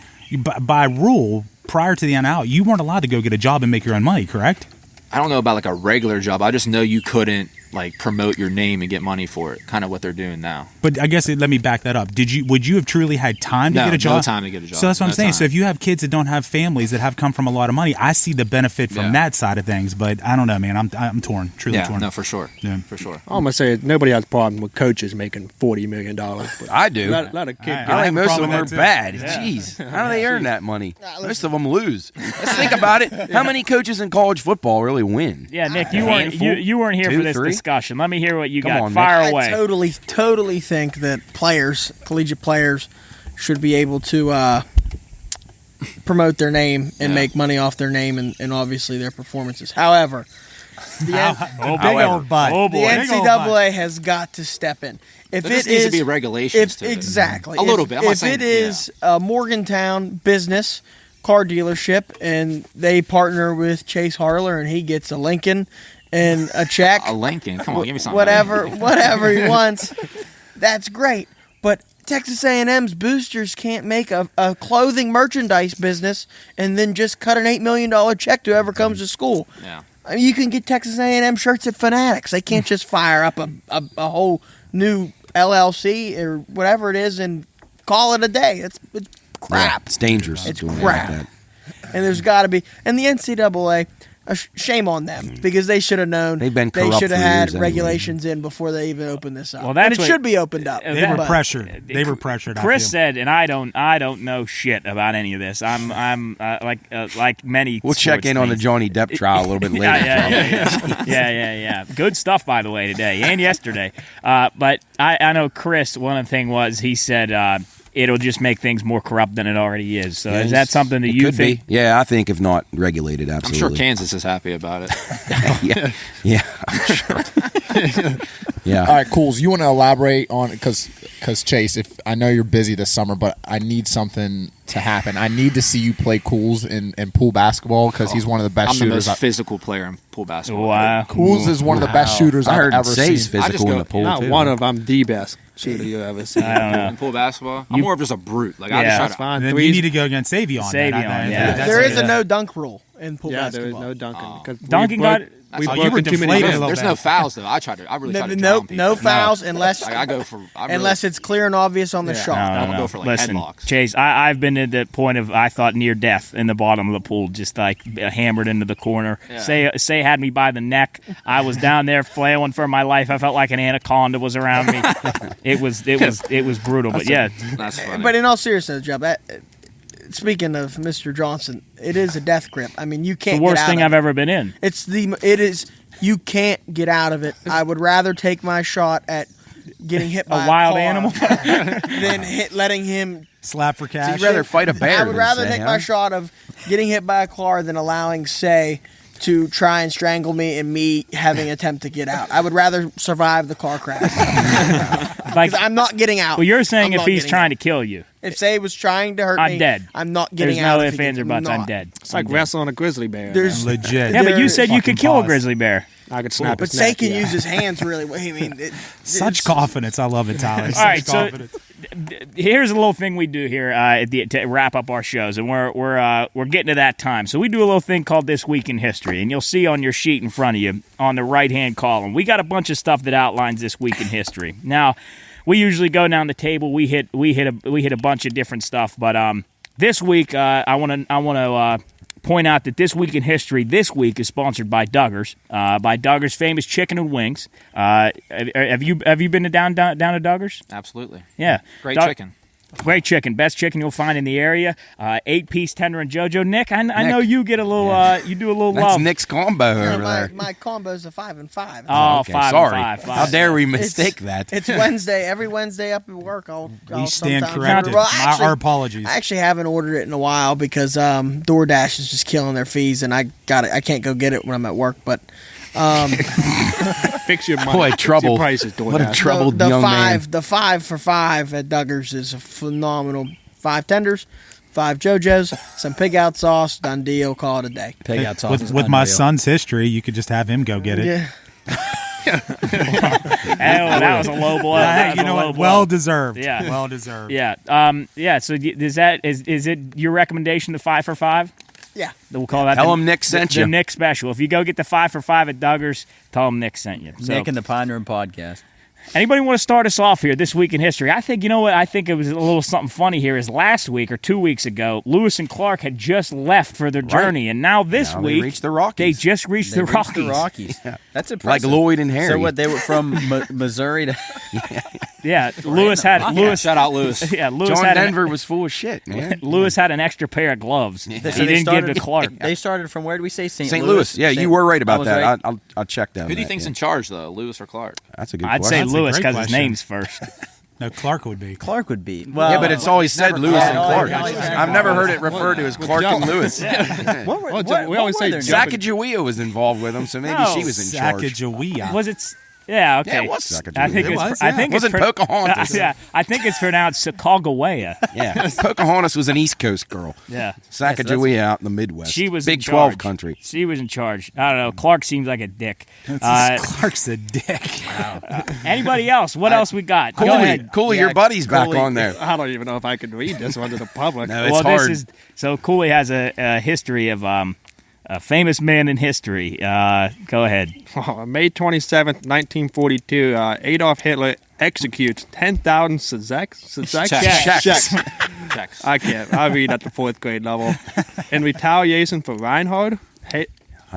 by rule, prior to the NIL, you weren't allowed to go get a job and make your own money, correct? I don't know about like a regular job. I just know you couldn't like promote your name and get money for it. Kind of what they're doing now. But I guess let me back that up. Would you have truly had time to get a job? No time to get a job. So that's what I'm saying. Time. So if you have kids that don't have families that have come from a lot of money, I see the benefit from that side of things. But I don't know, man. I'm torn. Truly torn. No, for sure. Yeah, for sure. I'm gonna say nobody has a problem with coaches making $40 million. But I do. A lot of kids. I think most of them are too. bad. Jeez, how do they earn that money? Most of them lose. Let's think about it. How many coaches in college football really win? Yeah, Nick, you weren't here for this discussion. Let me hear what you got. on, Fire Nick. away. I totally think that collegiate players, should be able to promote their name and make money off their name and obviously their performances. However, the NCAA has got to step in. If There it just needs to is be regulations to it. exactly A little bit. I'm not if saying- it is a Morgantown business car dealership and they partner with Chase Harler and he gets a Lincoln and a check, A Lincoln. Come on, give me something. whatever he wants, that's great. But Texas A&M's boosters can't make a clothing merchandise business and then just cut an $8 million check to whoever comes to school. Yeah. I mean, you can get Texas A&M shirts at Fanatics. They can't just fire up a whole new LLC or whatever it is and call it a day. It's crap. It's dangerous. It's doing it crap. like that. And there's got to be. And the NCAA, shame on them because they should have known. They've been They corrupt should have for had years anyway. regulations in before they even opened this up. Well, that's and it what- should be opened up. They were But- pressured. They were pressured. I Chris feel. said, and I don't know shit about any of this. I'm like many. We'll check sports in on the things. Johnny Depp trial a little bit later. Yeah. Good stuff, by the way, today and yesterday. But I know Chris. One thing was he said it'll just make things more corrupt than it already is. So is that something that It you could think? be. Yeah, I think if not regulated, I'm absolutely. sure Kansas is happy about it. Yeah, I'm sure. Yeah. All right, Cools, you want to elaborate on because Chase, if I know you're busy this summer, but I need something to happen. I need to see you play Cools in pool basketball because he's one of the best I'm the shooters. most physical player in pool basketball. Wow. Cools is one of the best shooters I I've heard ever Say's seen. I just physical in go- the pool Not too. one of them, the best shooter you ever seen. I don't know. In pool basketball, I'm more of just a brute. Like I Yeah. just try That's to. fine. Then you Threes- need to go against Savion. Savion, yeah. There is a no dunk rule in pool Yeah, basketball. there is no dunking. 'cause Dunking we got- broke- That's we all- you broke were in too many deflated a games. little There's bit. no fouls though. I really try to drown people. No fouls unless Like I go for unless it's clear and obvious on the shot. I don't go for like Listen, headlocks. Chase, I've been at the point of I thought near death in the bottom of the pool, just like hammered into the corner. Yeah. Say had me by the neck. I was down there flailing for my life. I felt like an anaconda was around me. It was brutal. But yeah, That's funny. But in all seriousness, Job, speaking of Mr. Johnson, it is a death grip. I mean, you can't. the worst get out thing of I've it. ever been in. It is. You can't get out of it. I would rather take my shot at getting hit by A wild car animal? than letting him. slap for So cash. you'd rather fight a bear. I would than rather Say, take huh? my shot of getting hit by a car than allowing Say to try and strangle me and me having attempt to get out. I would rather survive the car crash. Like, Because I'm not getting out. well, you're saying I'm if not he's getting trying out. to kill you, If Say was trying to hurt me, I'm dead. I'm not there's getting out. no if ifs, he ands, or gets- buts. I'm not. dead. It's like wrestling a grizzly bear. There's Legit. Yeah, but you said you Fucking could kill a pause. grizzly bear. I could snap But his Say neck, can yeah. use his hands really well. I mean, Such confidence. I love it, Tyler. All right, Such so confidence. here's a little thing we do here to wrap up our shows, and we're getting to that time. So we do a little thing called This Week in History, and you'll see on your sheet in front of you on the right-hand column, we got a bunch of stuff that outlines this week in history. Now, we usually go down the table, we hit a bunch of different stuff, but this week I want to point out that This Week in History this week is sponsored by Duggars, famous chicken and wings. Have you been down to Duggars? Absolutely. Yeah, Great chicken. Great chicken, best chicken you'll find in the area. 8-piece tender and JoJo. Nick, I know you get a little. You do a little That's love. Nick's combo over there. my combo's a 5 and 5. Oh, Okay, 5 sorry. and 5. How dare we mistake that? It's Wednesday. Every Wednesday up at work, I'll We stand sometimes corrected. order- Our apologies. I actually haven't ordered it in a while because DoorDash is just killing their fees, and I can't go get it when I'm at work. But Fix your money. Boy, Fix trouble. Your prices, What a DoorDash. troubled the young man. 5 for 5 at Duggars is a phenomenal. 5 tenders, 5 JoJo's, some pig out sauce, done deal, call it a day. Pig out sauce is With my unreal. son's history, you could just have him go get it. Yeah. That was a low blow. That was You a know low what? blow. Well deserved. Yeah. Well deserved. Yeah. So is it your recommendation, the 5 for 5? Yeah. We'll call that Tell them Nick sent the you. Nick special. If you go get the 5 for 5 at Duggar's, tell them Nick sent you. So, Nick and the Pine Room Podcast. anybody want to start us off here this week in history? I think, you know what, I think it was a little something funny here is last week or 2 weeks ago, Lewis and Clark had just left for their journey, and now this Now week they reached the Rockies. they just reached the Rockies. That's Like impressive. Lloyd and Harry. So what? They were from Missouri to. Yeah, Lewis had Lewis. Shout out Lewis. Yeah, Lewis John had Denver was full of shit, man. Lewis had an extra pair of gloves. He So they didn't started, give to Clark. They started from where did we say? St. Louis. Yeah, you were right about that. Right. I'll check that. Who do you think's in charge though, Lewis or Clark? That's a good I'd question. say That's a Lewis great because his question. name's first. No, Clark would be. Clark would be. Well, Yeah, but it's always said Lewis and Clark. yeah, I've never heard it referred to as Clark and Lewis. What were, Well, we always say their names? Sacagawea was involved with him, so maybe No. she was in charge. Sacagawea. Was it? Yeah, okay. Yeah, it was Sacagawea. I think It it's. was, I yeah. think Wasn't it's Pocahontas. Yeah, I think it's pronounced Sacagawea. Yeah, Pocahontas was an East Coast girl. Yeah, Sacagawea out in the Midwest. she was Big in 12 charge. country. She was in charge. I don't know. Clark seems like a dick. Clark's a dick. Anybody else? What else we got? Go ahead. Cooley, Yeah, your buddy's back Cooley. on there. I don't even know if I could read this one to the public. No, it's Well, hard. this is so Cooley has a history of a famous man in history. Go ahead. May 27th, 1942, Adolf Hitler executes 10,000 Checks. Checks. I can't. I read at the 4th grade level. In retaliation for Reinhard,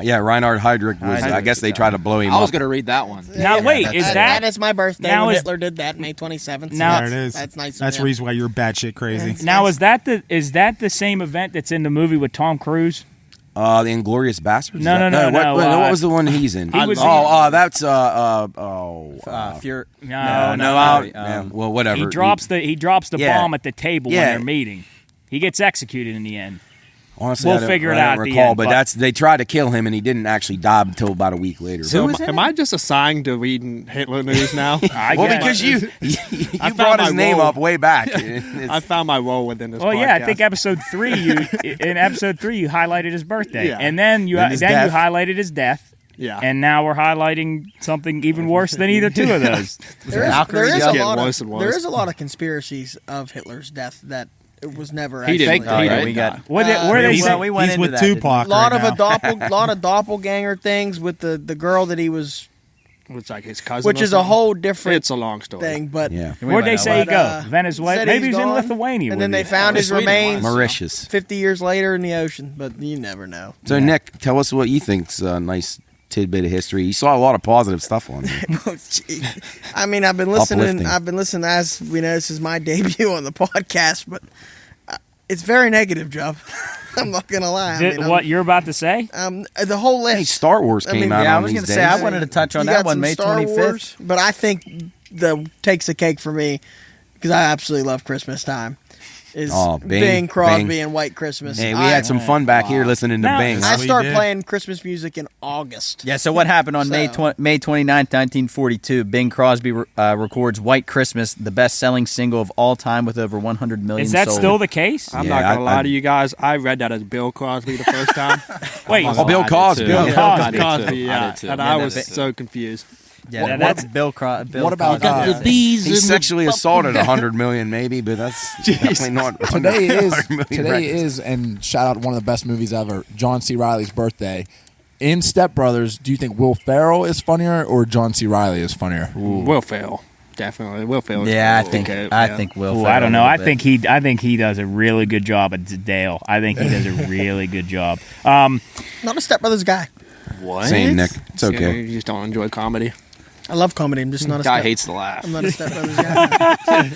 Yeah, Reinhard Heydrich was. I guess they tried to blow him I was up. going to read that one. Now wait, is That is my birthday now when is- Hitler did that, May 27th. So Now- There it is. That's nice. That's of the him. reason why you're batshit crazy. now is that the same event that's in the movie with Tom Cruise? The Inglorious Bastards? No, no, no. What was the one he's in? He was that's No, yeah, well, whatever. He drops the Yeah. bomb at the table when Yeah. they're meeting. He gets executed in the end. Honestly, We'll I don't- figure it I don't out at the recall, end, but but- they tried to kill him, and he didn't actually die until about a week later. So am I just assigned to reading Hitler news now? I well, guess. because you found brought his my name role. up way back. I found my role within this Well, podcast. yeah, I think episode 3 you highlighted his birthday, Yeah. and then you Then his you death. highlighted his death, Yeah. and now we're highlighting something even worse than either two of those. There is Valkyrie a getting lot worse and of worse. there is a lot of conspiracies of Hitler's death that it was never. He didn't actually die, yeah, right? we got. What where they he's, say? we went He's into with that, didn't we? Tupac lot right of now. lot of doppelganger things with the girl that he was, It's like his cousin. which or is a something. whole different It's a long story. thing. But yeah, Where'd they say he go? But, Venezuela? said Maybe he's he's in gone, Lithuania. and with then they you. found his Sweden remains was. Mauritius. 50 years later in the ocean. But you never know. So, Nick, tell us what you think's a nice tidbit of history. You saw a lot of positive stuff on there. Oh, gee. I mean, I've been listening. Uplifting. I've been listening as we know. This is my debut on the podcast, but it's very negative, Joe. I'm not gonna lie. What you're about to say? The whole list. Hey, Star Wars came out Yeah, I on was these going to days. say I wanted to touch on You that got one, some May Star 25th. Wars, but I think the takes the cake for me because I absolutely love Christmas time. Is Bing Crosby Bing. and White Christmas. Hey, we had some fun back here listening to Now- Bing. I we start did. playing Christmas music in August. Yeah, so what happened on May 29th, 1942? Bing Crosby records White Christmas, the best-selling single of all time with over 100 million Is that sold. still the case? I'm Yeah, not gonna I- lie to you guys. I read that as Bill Crosby the first time. Wait, Oh, Bill Cosby. Bill Cosby. I did too. Cosby, yeah. I did too. And Yeah, I was that's- so confused. Yeah, that's Bill Crosby. What about He sexually assaulted 100 million, maybe, but that's definitely not. today is 100 million today records. is and shout out one of the best movies ever, John C. Reilly's birthday. In Step Brothers, do you think Will Ferrell is funnier or John C. Reilly is funnier? Will Ferrell, definitely. Will Ferrell. Yeah, I think Will. Ooh, Ferrell I don't know. a I little bit. think he does a really good job at Dale. I think he does a really good job. Not a Step Brothers guy. What? Same, Nick. It's okay. You just don't enjoy comedy. I love comedy. I'm just not a Guy Step. hates to laugh. I'm not a Step Brothers guy.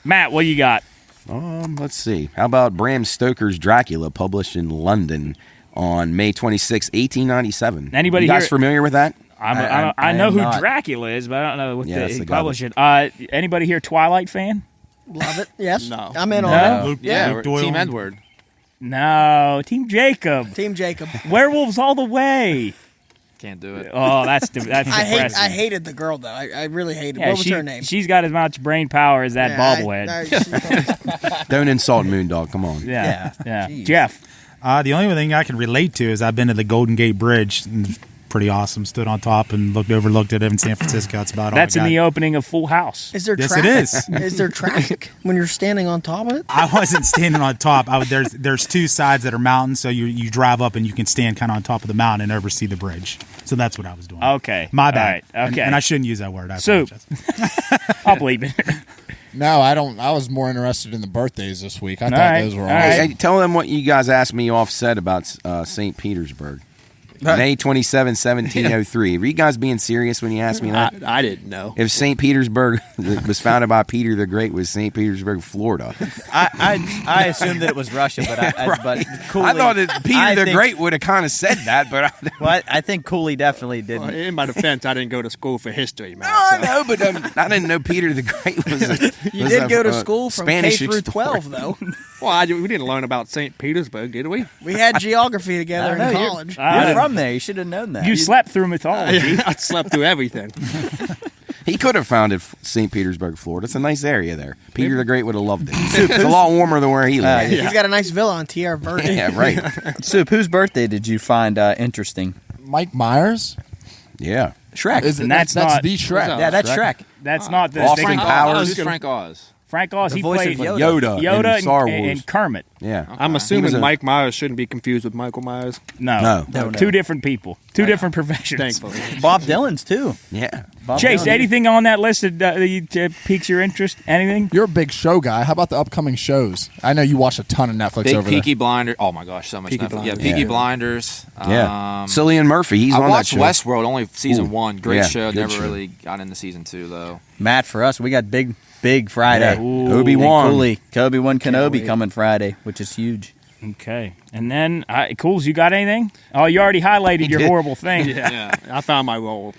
Matt, what you got? Let's see. How about Bram Stoker's Dracula, published in London on May 26, 1897? Anybody you guys here- familiar with that? I know am who not. Dracula is, but I don't know what Yeah, that's he the guy published it. Anybody here Twilight fan? Love it. Yes. No. I'm in No. on it. Luke, Yeah, Luke we're Doyle. Team Edward. No, Team Jacob. Team Jacob. Werewolves all the way. Can't do it. Oh, that's depressing. I hated the girl though. I really hated. Yeah, What was her name? She's got as much brain power as that bobblehead. Don't insult Moondog. Come on. Yeah. Jeez. Jeff. The only thing I can relate to is I've been to the Golden Gate Bridge. And pretty awesome. Stood on top and overlooked it in San Francisco. That's about all. That's I in got. the opening of Full House. Is there Yes, traffic? it is. Is there traffic when you're standing on top of it? I wasn't standing on top. There's two sides that are mountains, so you drive up and you can stand kind of on top of the mountain and oversee the bridge. So that's what I was doing. Okay. My All bad. right. Okay. And I shouldn't use that word. I Soup. apologize. I'll bleep it. No, I don't. I was more interested in the birthdays this week. I thought right, those were all awesome. right. Hey, tell them what you guys asked me offset about St. Petersburg. May 27, 1703. Were you guys being serious when you asked me that? I didn't know. If St. Petersburg was founded by Peter the Great, was St. Petersburg, Florida? I assumed that it was Russia, but but Cooley, I thought that Peter I the think- Great would have kind of said that, but I think Cooley definitely didn't. Well, in my defense, I didn't go to school for history, man. I know, but I didn't know Peter the Great was. You did go to school from Spanish K through explorer. 12, though. Well, we didn't learn about St. Petersburg, did we? We had geography together I in know, college. You're from there. You should have known that. You slept through mythology. I slept through everything. He could have founded St. Petersburg, Florida. It's a nice area there. Peter the Great would have loved it. It's a lot warmer than where he lived. He's got a nice villa on Tierra Verde. Yeah, right. Soup, whose birthday did you find interesting? Mike Myers. Yeah. Shrek. And that's not- the Shrek. Yeah, that's Shrek. That's not the Austin Frank Powers. Who's Frank Oz? Frank Oz. The He voice played of Yoda in Star Wars. and Kermit. Yeah. I'm He assuming was a- Mike Myers shouldn't be confused with Michael Myers. No, No. two different people, two different professions. Thankfully. Bob Dylan's too. Yeah. Bob Chase, Dylan. anything on that list that piques your interest? Anything? You're a big show guy. How about the upcoming shows? I know you watch a ton of Netflix Big over Peaky Blinders. Oh my gosh, so much Peaky Netflix. Yeah, Blinders. Peaky Yeah. Blinders. Yeah. Cillian Murphy. He's I on that watched show. Westworld, only season Ooh. 1. Great Yeah, show. good Never show. really got into season 2 though. Matt, for us, we got big Friday. Yeah. Ooh. Obi-Wan. Cooley, Obi-Wan Kenobi coming Friday, which is huge. Okay, and then Cools, you got anything? Oh, you already highlighted your did. horrible thing. Yeah, I found my role.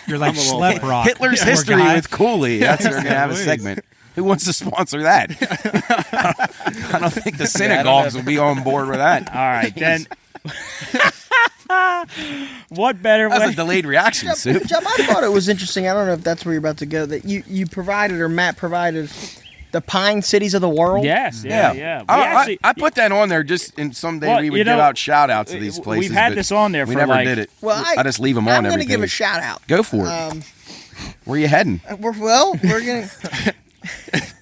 You're like Schlep Rock. Hitler's Poor History guy. with Cooley. That's we're going to have a Please. segment. Who wants to sponsor that? I don't think the synagogues will be on board with that. All right, then. What better That's a way? delayed reaction, Soup. Jeff, I thought it was interesting. I don't know if that's where you're about to go. That you provided, or Matt provided, the Pine Cities of the world. Yes, yeah. We I actually- I put that on there just in someday Well, we would you know, give out shout outs to these we've places. had but this on there we for never like- did it. Well, I just leave them on I'm every going to give a page. shout out. Go for it. Where you heading? We're going to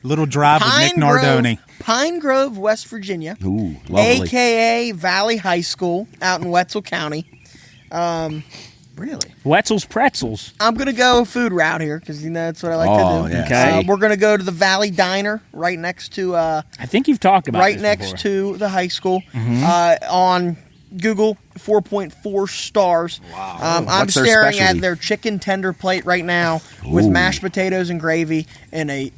Little drive with Nick Nardoni. Pine Grove, West Virginia, Ooh, lovely. a.k.a. Valley High School out in Wetzel County. Really? Wetzel's Pretzels. I'm going to go food route here because that's what I like Oh, to do. yeah. Okay. We're going to go to the Valley Diner right next to I think you've talked about right this next before. to the high school. On Google, 4.4 stars. Wow. I'm What's their staring specialty? at their chicken tender plate right now with Ooh. mashed potatoes and gravy and a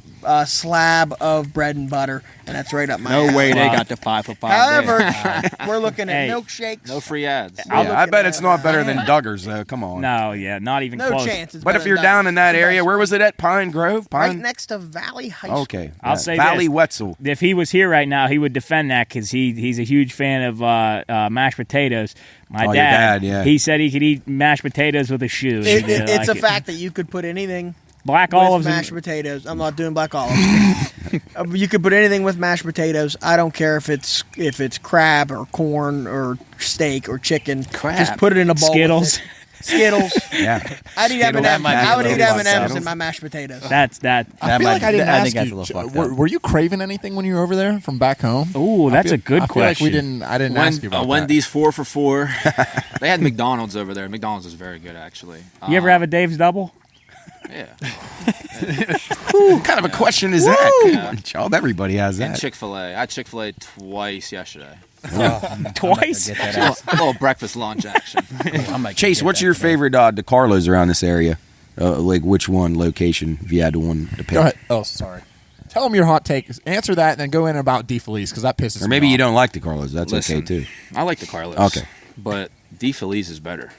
slab of bread and butter, and that's right up my No alley. way they got the 5 for 5. However, we're looking at Hey. milkshakes. No free ads. Yeah, I bet it's not better than Duggar's, though. Come on. No, yeah, not even No close. chance. It's But better if you're than down Dutch. in that It's the area, best. where was it at? Pine Grove? Right Pine. next to Valley High School. Okay. I'll Yeah. say Valley this. Wetzel. If he was here right now, he would defend that because he's a huge fan of mashed potatoes. My Oh, your dad, yeah. He said he could eat mashed potatoes with a shoe. It's a fact that you could put anything Black with olives. mashed potatoes. I'm not doing black olives. You could put anything with mashed potatoes. I don't care if it's crab or corn or steak or chicken. Just put it in a bowl. with Skittles. it. Skittles. Yeah. I'd eat Skittles. M&Ms. might be I a would eat little M&Ms fucked in up. my mashed potatoes. That's that. I feel like I didn't I ask think that's you. a little fucked up. Were you craving anything when you were over there from back home? Ooh, that's a good I feel like question. I didn't ask you about that. Wendy's 4 for $4. They had McDonald's over there. McDonald's is very good, actually. You ever have a Dave's Double? Yeah. What kind of a question is that? Come on, child. Everybody has And that. Chick-fil-A. I had Chick-fil-A twice yesterday. Twice? Get that A ass. little breakfast lunch action. I'm like, Chase, get what's that your today. favorite DeCarlos around this area? Like which one location, if you had one to pick? Go ahead. Oh, sorry. Tell them your hot take. Answer that, and then go in about DeFelice because that pisses me Or maybe off. you don't like DeCarlos. That's Listen, okay, too. I like the Carlos. Okay. But DeFelice is better.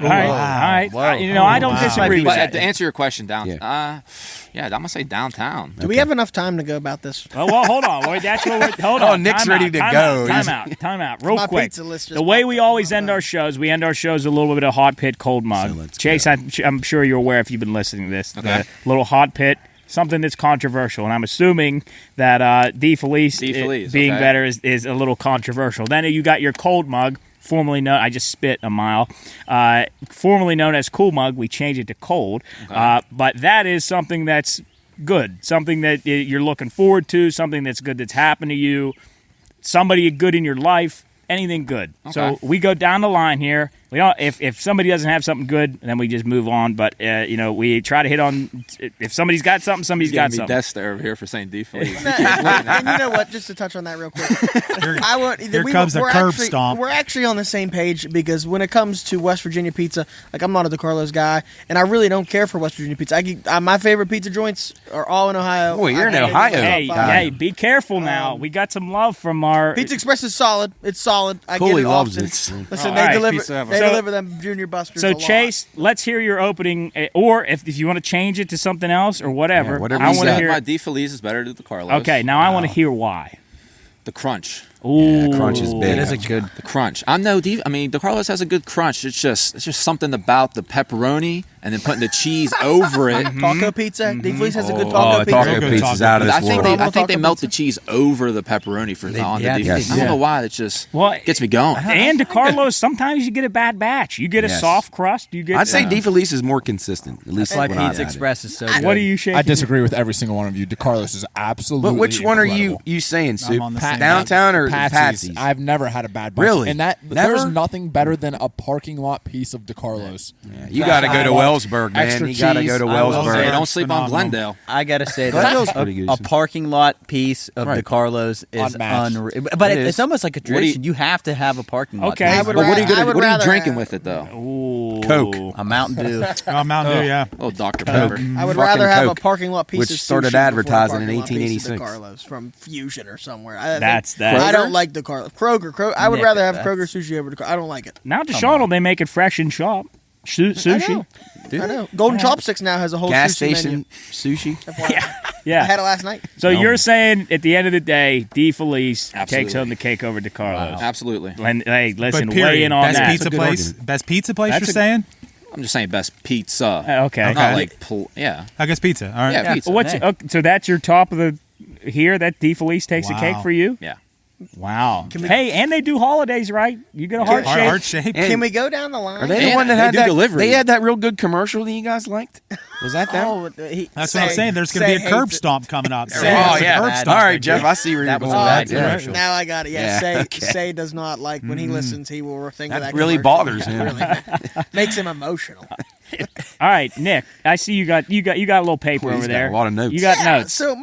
All right. All right. Whoa. I don't disagree with But that. to answer your question, I'm Yeah. gonna say downtown. Do we have enough time to go about this? Well, hold on. Wait, that's what we're, hold on. Oh, Nick's Time ready out, to time go. out, time out. Real My quick. pizza list just The way popped we up on always my end phone. our shows, we end our shows with a little bit of hot pit, cold mug. So let's Chase, go. I'm sure you're aware if you've been listening to this. Okay. The little hot pit, something that's controversial, and I'm assuming that DeFelice DeFelice, being okay. better is a little controversial. Then you got your cold mug. formerly known, I just spit a mile, formerly known as Cool Mug. We changed it to Cold. But that is something that's good, something that you're looking forward to, something that's good that's happened to you, somebody good in your life, anything good. So we go down the line here. We don't. If somebody doesn't have something good, then we just move on. But we try to hit on. If somebody's got something, somebody's got something. Death stare over here for saying deflates. And you know what? Just to touch on that real quick, Here comes the curb stomp. We're actually on the same page because when it comes to West Virginia pizza, like I'm not a DeCarlo's guy, and I really don't care for West Virginia pizza. My favorite pizza joints are all in Ohio. Boy, you're in Ohio. Hey, be careful now. We got some love from our Pizza Express is solid. It's solid. I get Cooley it loves often. it. Listen, All they right, deliver them junior busters. So a lot. Chase, let's hear your opening, or if you want to change it to something else or whatever. whatever I you want to say. hear. My D. Felice is better than the Carlos. Okay, now I want to hear why. The crunch. Ooh, Crunch is big. It is a good. The crunch. I know. The Carlos has a good crunch. It's just something about the pepperoni and then putting the cheese over it. Taco pizza. D. Fleece has a good taco pizza. Taco Good pizza's taco out of I this think world. I think they Taco melt pizza? the cheese over the pepperoni on the D. yes. I don't know why. It just gets me going. And DeCarlo's, sometimes you get a bad batch. You get a Yes. soft crust. You get. I'd say D. Felice is more consistent. At least That's why when I've Pizza had it. Express is so good. What are you shaking? I disagree with every single one of you. DeCarlos is absolutely. But which one are incredible. you saying, Sue? on the same Downtown or Patsy's. Patsy's? I've never had a bad bunch. Really? And that Never? there's nothing better than a parking lot piece of DeCarlos. Yeah, you got to go to Wellsburg, man. Extra You got to cheese. go to I will Hey, say Wellsburg. don't sleep on phenomenal. Glendale. I gotta say Glendale's that pretty good. a parking lot piece of Right. DeCarlo's is Unmatched. unreal. But It it's is. almost like a do you- tradition. You have to have a parking lot. Okay. piece. I would But what are you ra- I would what are you rather drinking have- with it though? Ooh. Coke. A Mountain Dew. Oh, Mountain Dew, yeah. Oh, Dr. Pepper. I would Fucking rather have Coke, a parking lot piece which of started sushi before a advertising in parking lot piece of 1886. DeCarlo's from Fusion or somewhere. I That's think- that. I don't like DeCarlo's. Kroger. I would Nick, rather have that's- Kroger sushi over DeCarlo's. I don't like it. Now DeShaw'll, they make it fresh in shop. Sushi. I know. Golden Chopsticks now has a whole Gas sushi station menu. sushi. FYI. I Yeah. had it last night. So you're saying at the end of the day, D. Felice Absolutely. takes home the cake over DeCarlo's. Absolutely. And, hey, listen, But weigh period. in on Best that. pizza good place. argument. Best pizza place. That's You're a- saying? I'm just saying best pizza. Okay. Not like yeah. I guess pizza. All right. Yeah, pizza. What's Hey. okay, so that's your top of the here? That D. Felice takes the cake Wow. for you? Yeah. Wow. Hey, and they do holidays, right? You get a heart shape. Heart shape. Can we go down the line? Are they the And one that they had do that? delivery. They had that real good commercial that you guys liked. Was that them? Oh, That's what I'm saying. There's going to be a curb stomp coming up. Say- Oh There's a yeah. curb All stomp right, thing, Jeff. yeah. I see where That you're was going. a with bad that. commercial. Now I got it. Yeah, Yeah, Say does not like when he listens. He will think of That that. really commercial. bothers him. Really makes him emotional. All right, Nick. I see you got a little paper He's over got there. a lot of notes. You got Yeah, notes. So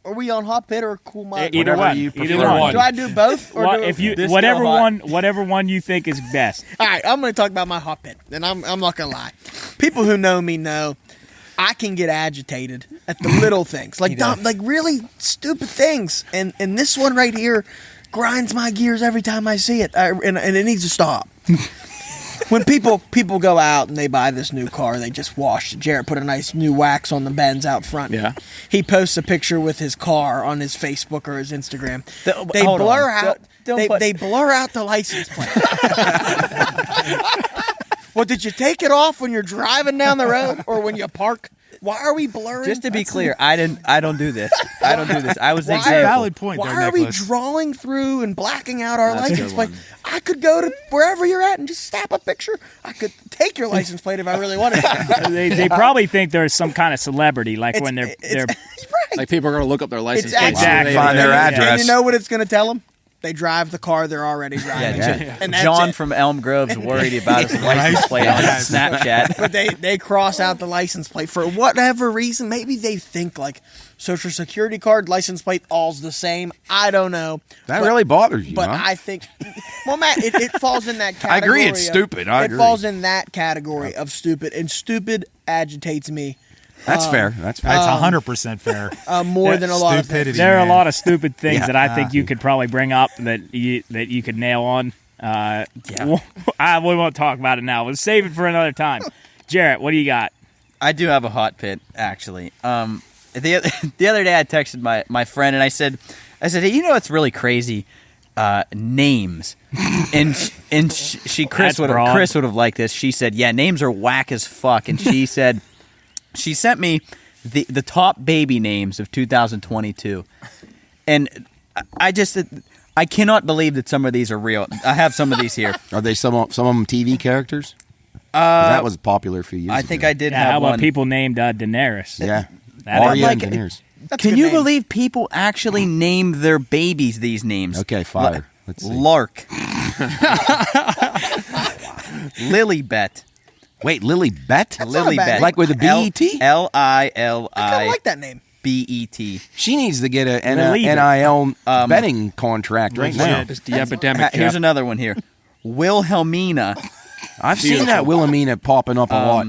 are we on hot pit or cool mug? Either whatever one. you Either prefer. one. Do I do both? Or What- do if you Disco whatever hot. one you think is best. All right, I'm going to talk about my hot pit, and I'm not going to lie. People who know me know I can get agitated at the little things, like dumb, like really stupid things, and this one right here grinds my gears every time I see it, and it needs to stop. When people go out and they buy this new car, they just washed it. Jarrett put a nice new wax on the Benz out front. Yeah. He posts a picture with his car on his Facebook or his Instagram. They Hold on. blur out. Don't put- They blur out the license plate. Well, did you take it off when you're driving down the road or when you park? Why are we blurring? Just to be clear, I don't do this. I don't do this. I was the Why- example. Valid point Why there, are we Nicholas. drawing through and blacking out our That's a license good plate? one. I could go to wherever you're at and just snap a picture. I could take your license plate if I really wanted to. They probably think there's some kind of celebrity, like when they're right. Like people are going to look up their license It's plate. exactly- Find their Yeah. address. And you know what it's going to tell them? They drive the car they're already driving. Yeah. And that's John it. from Elm Grove's worried about his license plate on Yes. Snapchat. But they cross out the license plate for whatever reason. Maybe they think like social security card, license plate, all's the same. I don't know. That But- really bothers you, But huh? I think, well, Matt, it falls in that I category. agree, it's stupid. I it agree. falls in that category of stupid, and stupid agitates me That's fair. That's fair. That's 100% fair. more than a lot of things. Stupidity. there are a man. lot of stupid things Yeah. that I think you could probably bring up that you could nail on. We won't talk about it now. We'll save it for another time. Jarrett, what do you got? I do have a hot pit, actually. The other day I texted my friend and I said, hey, you know what's really crazy? Names. And Chris That's broad. would have liked this. She said, yeah, names are whack as fuck. And she said, she sent me the top baby names of 2022. And I I cannot believe that some of these are real. I have some of these here. Are they some of them TV characters? That was popular a few years ago. I think I did Yeah, have how about one. people named Daenerys? Yeah. That Arya like- and Daenerys. That's a Can good you name. believe people actually name their babies these names? Okay, fire. Let's see. Lark. Lilybet. Wait, Lily Bet? not a bad Lilybet. name. Like with a B-E-T? I kind of Lili like that name. B-E-T. She needs to get a Believe it. NIL betting contract right now. It's the epidemic. Here's Jeff. another one here. Wilhelmina. I've seen that Wilhelmina popping up a lot.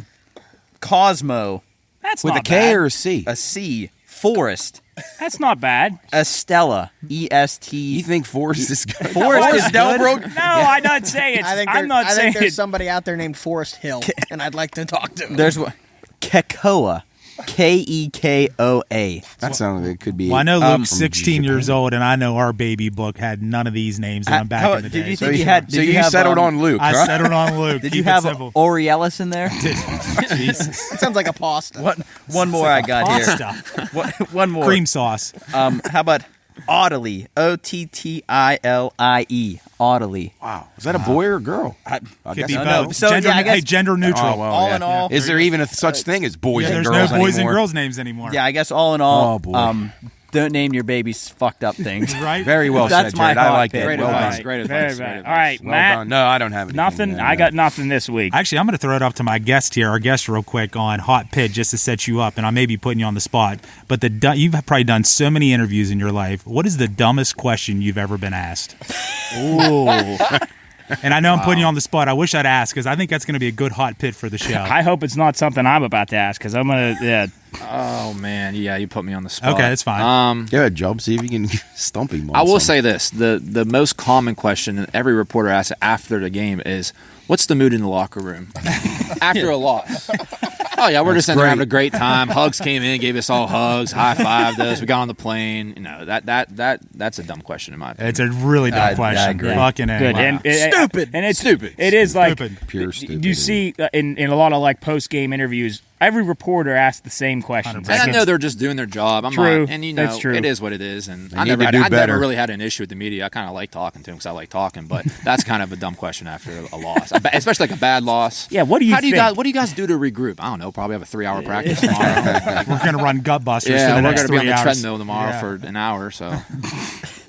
Cosmo. That's With a not K bad. or a C? A C. Forest. That's not bad. Estella. You E-S-T. think Forrest is good? Forest is good. No, I'm not saying I think I'm not I saying think there's somebody out there named Forest Hill, and I'd like to talk to him. There's one. Kekoa. Kekoa. That sounds like it could be. Well, I know from Luke's 16 years Japan. old, and I know our baby book had none of these names in them back in the day. Did you So think you, you had? so Did you have, settled on Luke, I right? settled on Luke. Did Keep you it have simple. Aurelis in there? Jesus. It sounds like a pasta. One more I got here. Pasta. One more. Cream sauce. How about Ottilie? Ottilie. Ottilie. Wow. Is that a boy or a girl? I Could guess be no, both. no. So, gender, yeah, I guess- hey, gender neutral. Oh, well, All yeah. in all, Is there even a such thing as boys Yeah, and there's girls no boys anymore? and girls names anymore. yeah, I guess all in all, Oh, boy. don't name your babies fucked up things. Right? Very well That's said, my Jared. I hot like pick. that. Great Well advice. done. Great Very advice. bad. Great All advice. right, Well Matt. done. No, I don't have anything. Nothing. No, I no. got nothing this week. Actually, I'm going to throw it up to my guest here, our guest, real quick on Hot Pit, just to set you up, and I may be putting you on the spot. But you've probably done so many interviews in your life. What is the dumbest question you've ever been asked? Ooh. And I know I'm putting you on the spot. I wish I'd ask because I think that's going to be a good hot pit for the show. I hope it's not something I'm about to ask because I'm gonna. Yeah. Oh man, yeah, you put me on the spot. Okay, that's fine. Go ahead, Job. See if you can stump him. On I will something. say this: the most common question that every reporter asks after the game is, "What's the mood in the locker room after a loss?" Oh yeah, we're just in there having a great time. Hugs came in, gave us all hugs, high fived us. We got on the plane. You know that's a dumb question in my opinion. It's a really dumb question. I agree. Fucking A. Good. Wow. And Stupid. And it's Stupid. It is like Stupid. Pure stupid. you see in a lot of like post game interviews, every reporter asks the same questions. 100%. And I know they're just doing their job. I'm True. not, and you know, That's true. it is what it is. And They I need never, to do I better. never really had an issue with the media. I kind of like talking to them because I like talking. But that's kind of a dumb question after a loss, especially like a bad loss. Yeah, what do you How do you think? guys? What do you guys do to regroup? I don't know. Probably have a 3-hour practice tomorrow. We're going to run gut busters Yeah, for the we're next going to be on 3 the hours. treadmill tomorrow Yeah. for an hour. So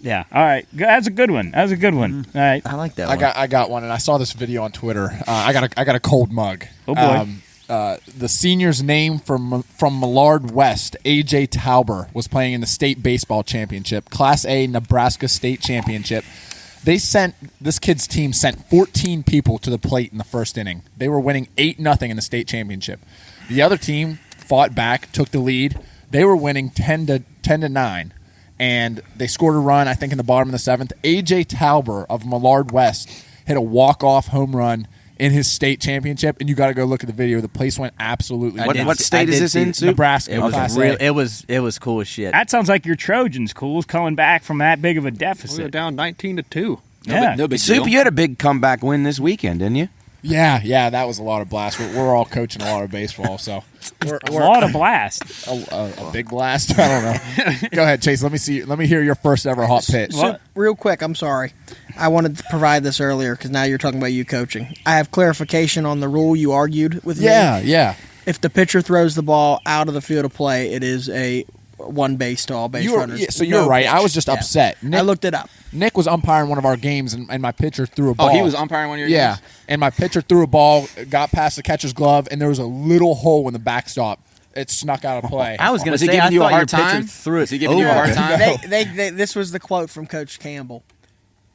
Yeah. All right. That's a good one. That's a good one. All right. I like that I one. got one, and I saw this video on Twitter. I got a cold mug. Oh, boy. The senior's name from Millard West, AJ Tauber, was playing in the state baseball championship, Class A Nebraska State Championship. This kid's team sent 14 people to the plate in the first inning. They were winning 8-0 in the state championship. The other team fought back, took the lead. They were winning 10-9. And they scored a run, I think, in the bottom of the 7th. A.J. Tauber of Millard West hit a walk-off home run in his state championship, and you got to go look at the video. The place went absolutely What nuts. state is this in? Sue? Nebraska. It was Class real. A. It was cool as shit. That sounds like your Trojans, Cool, coming back from that big of a We were deficit. down 19-2. Yeah. no big Soup, deal. you had a big comeback win this weekend, didn't you? Yeah, that was a lot of blast. We're all coaching a lot of baseball, so A lot of blast. a big blast. I don't know. Go ahead, Chase. Let me hear your first ever hot pitch. What? Real quick, I'm sorry. I wanted to provide this earlier because now you're talking about you coaching. I have clarification on the rule you argued with me. Yeah. If the pitcher throws the ball out of the field of play, it is a one base to all base You were, runners. yeah, so you're No right. pitch. I was just Yeah. upset. I looked it up. Nick was umpiring one of our games, and my pitcher threw a ball. Oh, he was umpiring one of your Yeah, games? and my pitcher threw a ball, got past the catcher's glove, and there was a little hole in the backstop. It snuck out of play. I was going to Was he say, giving I you a thought hard your pitcher time? threw it. Is he giving you a over. hard time? They this was the quote from Coach Campbell.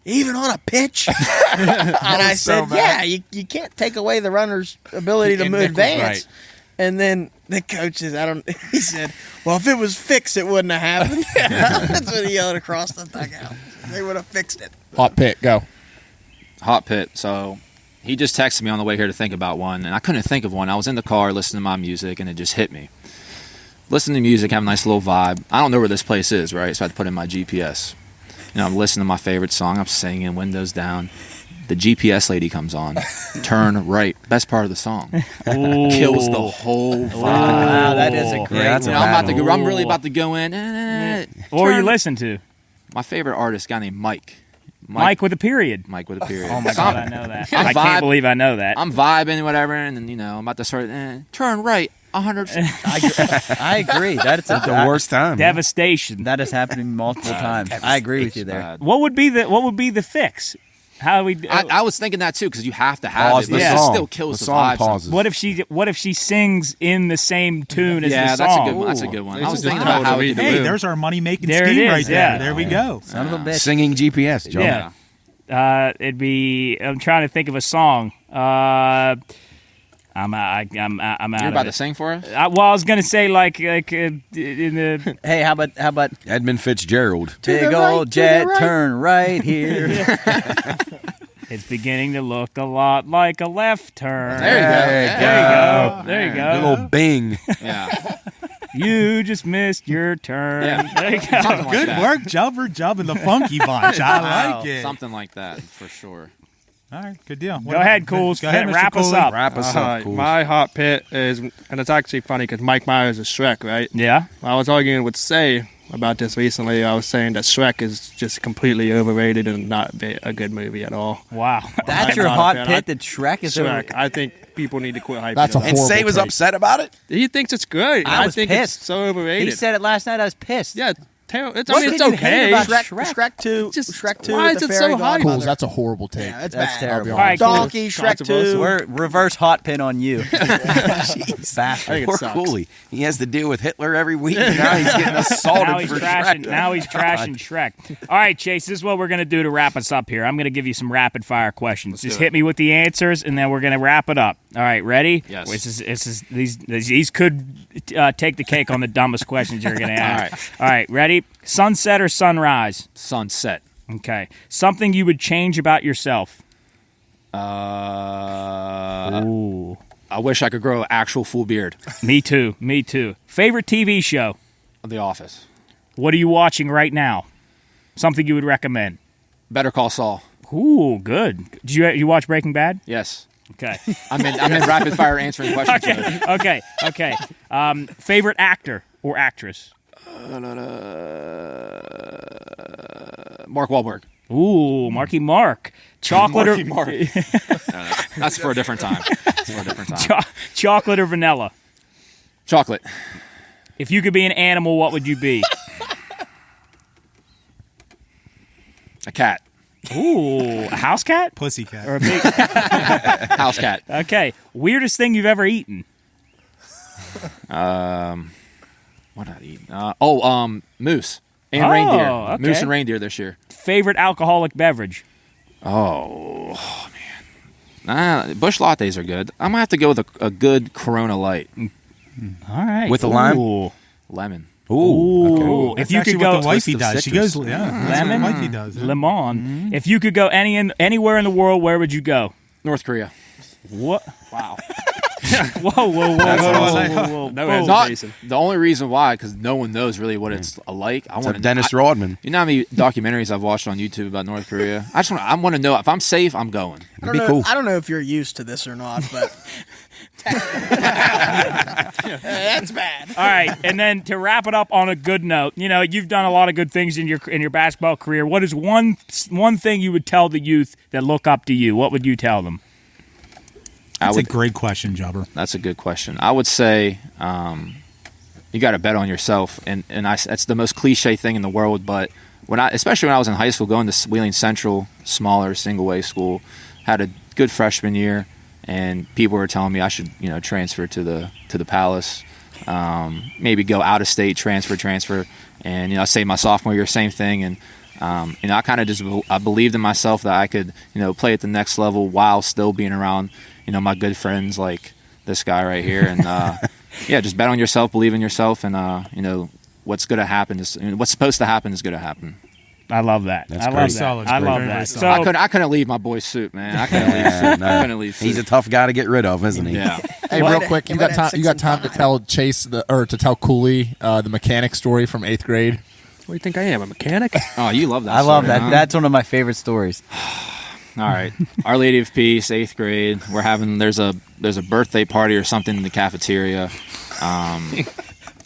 Even on a pitch, and I so said, mad. "Yeah, you can't take away the runner's ability to And move Nick was advance." right. And then the coach says, He said, "Well, if it was fixed, it wouldn't have happened." That's what he yelled across the dugout. They would have fixed it. Hot pit, go. Hot pit. So he just texted me on the way here to think about one, and I couldn't think of one. I was in the car listening to my music, and it just hit me. Listening to music, have a nice little vibe. I don't know where this place is, right? So I had to put in my GPS. You know, I'm listening to my favorite song. I'm singing, windows down. The GPS lady comes on. Turn right. Best part of the song. Kills the whole vibe. Wow, that is a great that's a one. You know, I'm really about to go in. Or you Turn- listen to. My favorite artist, a guy named Mike. Mike with a period. Mike with a period. Oh my God, I know that. I can't believe I know that. I'm vibing, whatever, and then I'm about to start. Turn right, 100. I agree. That's the worst time. Devastation. That has happened multiple times. I agree with you there. Bad. What would be the fix? How we? I was thinking that too because you have to have Pause it. the It song. still kills the the song vibe. pauses. What if she sings in the same tune as the That's a song? good one. That's a good one. I was just thinking about how how we to could read do Hey, it. there's our money-making There it scheme is, right yeah. there. There we go. Son of a bitch. Singing GPS, Joe. Yeah. It'd be. I'm trying to think of a song. I'm out. You're about to sing for us? I was gonna say like in the. Hey, how about Edmund Fitzgerald. big old jet turn right here? It's beginning to look a lot like a left turn. There you go. There you go. A little bing. Yeah. You just missed your turn. Yeah. There you go. Something like Good that. work, Jubber and the Funky Bunch. I like it. Something like that for sure. All right, good deal. Go ahead, Cools. Go ahead, Mr. Wrap us Cooley. up. Wrap us up, Cool. My hot pit is, and it's actually funny because Mike Myers is Shrek, right? Yeah. I was arguing with Say about this recently. I was saying that Shrek is just completely overrated and not a good movie at all. Wow. That's I'm your not a hot fan. pit that Shrek is Shrek. I think people need to quit hyping That's a it up. And horrible Say was take. upset about it? He thinks it's great. I was think pissed. it's so overrated. He said it last night. I was pissed. Yeah, I What mean, it's did you hate okay. about Shrek 2. Just- Shrek 2. why with is the it so fairy hyped? godmother. Cools, that's a horrible take. Yeah, it's That's bad. terrible. I'll All be right, honest. Donkey, Shrek 2. We're reverse hot pin on you. Jeez. Bastard. think it Poor sucks. Cooley. He has to deal with Hitler every week, and now he's getting assaulted Now he's for trashing. Shrek. Now he's trashing Shrek. All right, Chase. This is what we're gonna do to wrap us up here. I'm gonna give you some rapid fire questions. Just hit me with the answers, and then we're gonna wrap it up. All right, ready? Yes. These could take the cake on the dumbest questions you're gonna ask. All right, ready? Sunset or sunrise? Sunset. Okay. Something you would change about yourself? Ooh. I wish I could grow an actual full beard. Me too. Me too. Favorite TV show? The Office. What are you watching right now? Something you would recommend? Better Call Saul. Ooh, good. Did you watch Breaking Bad? Yes. Okay. I'm in rapid fire answering questions. mode. Okay. Favorite actor or actress? Mark Wahlberg. Ooh, Marky Mark. Chocolate or Mark. That's for a different time. That's for a different time. chocolate or vanilla? Chocolate. If you could be an animal, what would you be? A cat. Ooh, a house cat? Pussycat. Or a big... House cat. Okay. Weirdest thing you've ever eaten? What did I eat? Moose and reindeer. Okay. Moose and reindeer this year. Favorite alcoholic beverage? Oh man. Busch lattes are good. I'm gonna have to go with a good Corona Light. All right. With a lime? Ooh. Lemon. Ooh. If That's you actually could what go the wifey Twist of does. She citrus. goes, that's Lemon? what wifey does. Yeah. Lemon. If you could go anywhere in the world, where would you go? North Korea. What? Wow. Whoa. No Whoa. Not hesitation. the only reason why, because no one knows really what it's like. I It's want like Dennis Rodman. You know how many documentaries I've watched on YouTube about North Korea? I want to know if I'm safe. I'm going. I be don't know, cool. I don't know if you're used to this or not, but that's bad. All right, and then to wrap it up on a good note, you've done a lot of good things in your basketball career. What is one thing you would tell the youth that look up to you? What would you tell them? That's a great question, Jubber. That's a good question. I would say you got to bet on yourself, and that's the most cliche thing in the world. But especially when I was in high school, going to Wheeling Central, smaller single A school, had a good freshman year, and people were telling me I should transfer to the Palace, maybe go out of state, transfer, and I say my sophomore year, same thing, and I kind of I believed in myself that I could play at the next level while still being around my good friends like this guy right here, and just bet on yourself, believe in yourself, and what's going to happen is what's supposed to happen is going to happen. I love that. That's I great. love Solid. that. I Very, love very that. solid. So I couldn't leave my boy Suit, man. I couldn't leave Suit. no. I couldn't leave Suit. He's a tough guy to get rid of, isn't he? Yeah. Hey, What? real quick, you He got might time? have You got 6 time and to tell Chase to tell Cooley the mechanic story from 8th grade? What do you think I am, a mechanic? Oh, you love that. I love story, that. huh? That's one of my favorite stories. All right. Our Lady of Peace, 8th grade. We're having there's a birthday party or something in the cafeteria.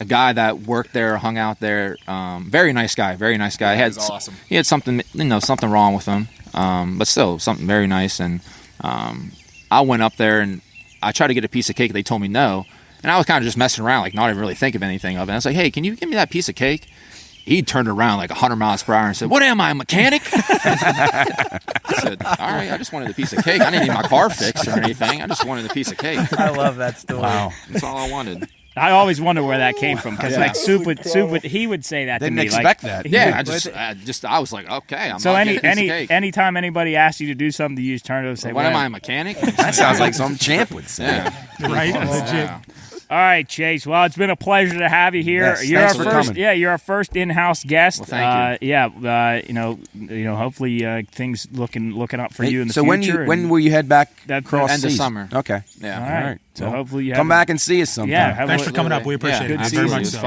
a guy that worked there, hung out there. Very nice guy. Very nice guy. Awesome. He had something, something wrong with him, but still something very nice. And I went up there and I tried to get a piece of cake. They told me no, and I was kind of just messing around, like not even really think of anything of it. I was like, "Hey, can you give me that piece of cake?" He turned around like 100 miles per hour and said, "What am I, a mechanic?" I said, "All right, I just wanted a piece of cake. I didn't need my car fixed or anything. I just wanted a piece of cake." I love that story. Wow. That's all I wanted. I always wonder where that came from because Soup would he would say that Didn't to me. expect that. he Yeah, would- I was like, okay, I'm So not getting a piece of cake. anytime anybody asks you to do something, you just turn to them and say, What well, am I, a mechanic? That sounds like some champ would say. Yeah. Right? Legit. Yeah. All right, Chase. Well, it's been a pleasure to have you here. Yes, You're thanks our for first. coming. Yeah, you're our first in-house guest. Well, thank you. Hopefully things looking up for you in the so future. when will you head back That- across End of seas? summer. Okay. Yeah. All right. So Well, hopefully you come have back and see us sometime. Yeah, have Thanks a- for coming up. We appreciate Yeah, it. Good Very season. much so.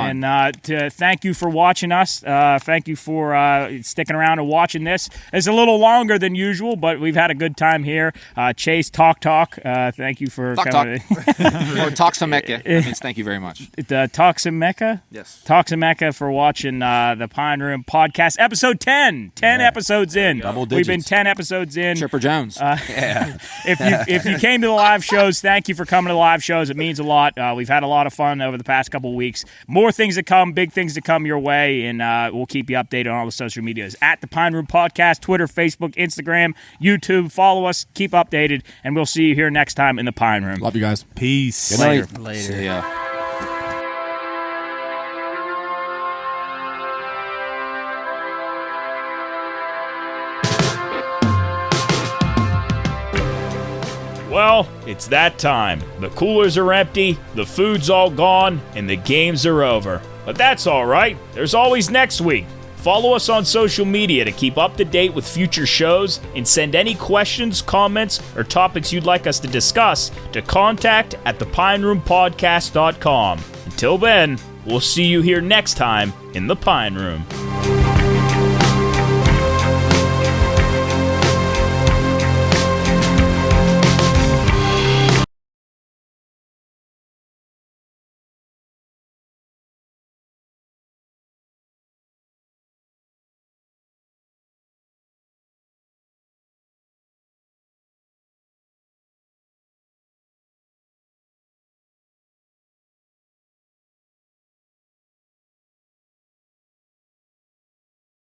And thank you for watching us. Thank you for sticking around and watching this. It's a little longer than usual, but we've had a good time here. Chase, Talk. Thank you for coming. Or Toxameka. Means thank you very much. Toxameka? Yes. Toxameka for watching the Pine Room podcast. Episode 10. 10 episodes in. Double We've been digits. 10 episodes in. Chipper Jones. If you came to the live shows, thank you for coming to the live shows. It means a lot. We've had a lot of fun over the past couple of weeks. More things to come, big things to come your way, and we'll keep you updated on all the social medias. At the Pine Room Podcast, Twitter, Facebook, Instagram, YouTube. Follow us, keep updated, and we'll see you here next time in the Pine Room. Love you guys. Peace. Good night. Later. See ya. Well, it's that time. The coolers are empty, the food's all gone, and the games are over. But that's all right. There's always next week. Follow us on social media to keep up to date with future shows and send any questions, comments, or topics you'd like us to discuss to contact@thepineroompodcast.com. Until then, we'll see you here next time in the Pine Room.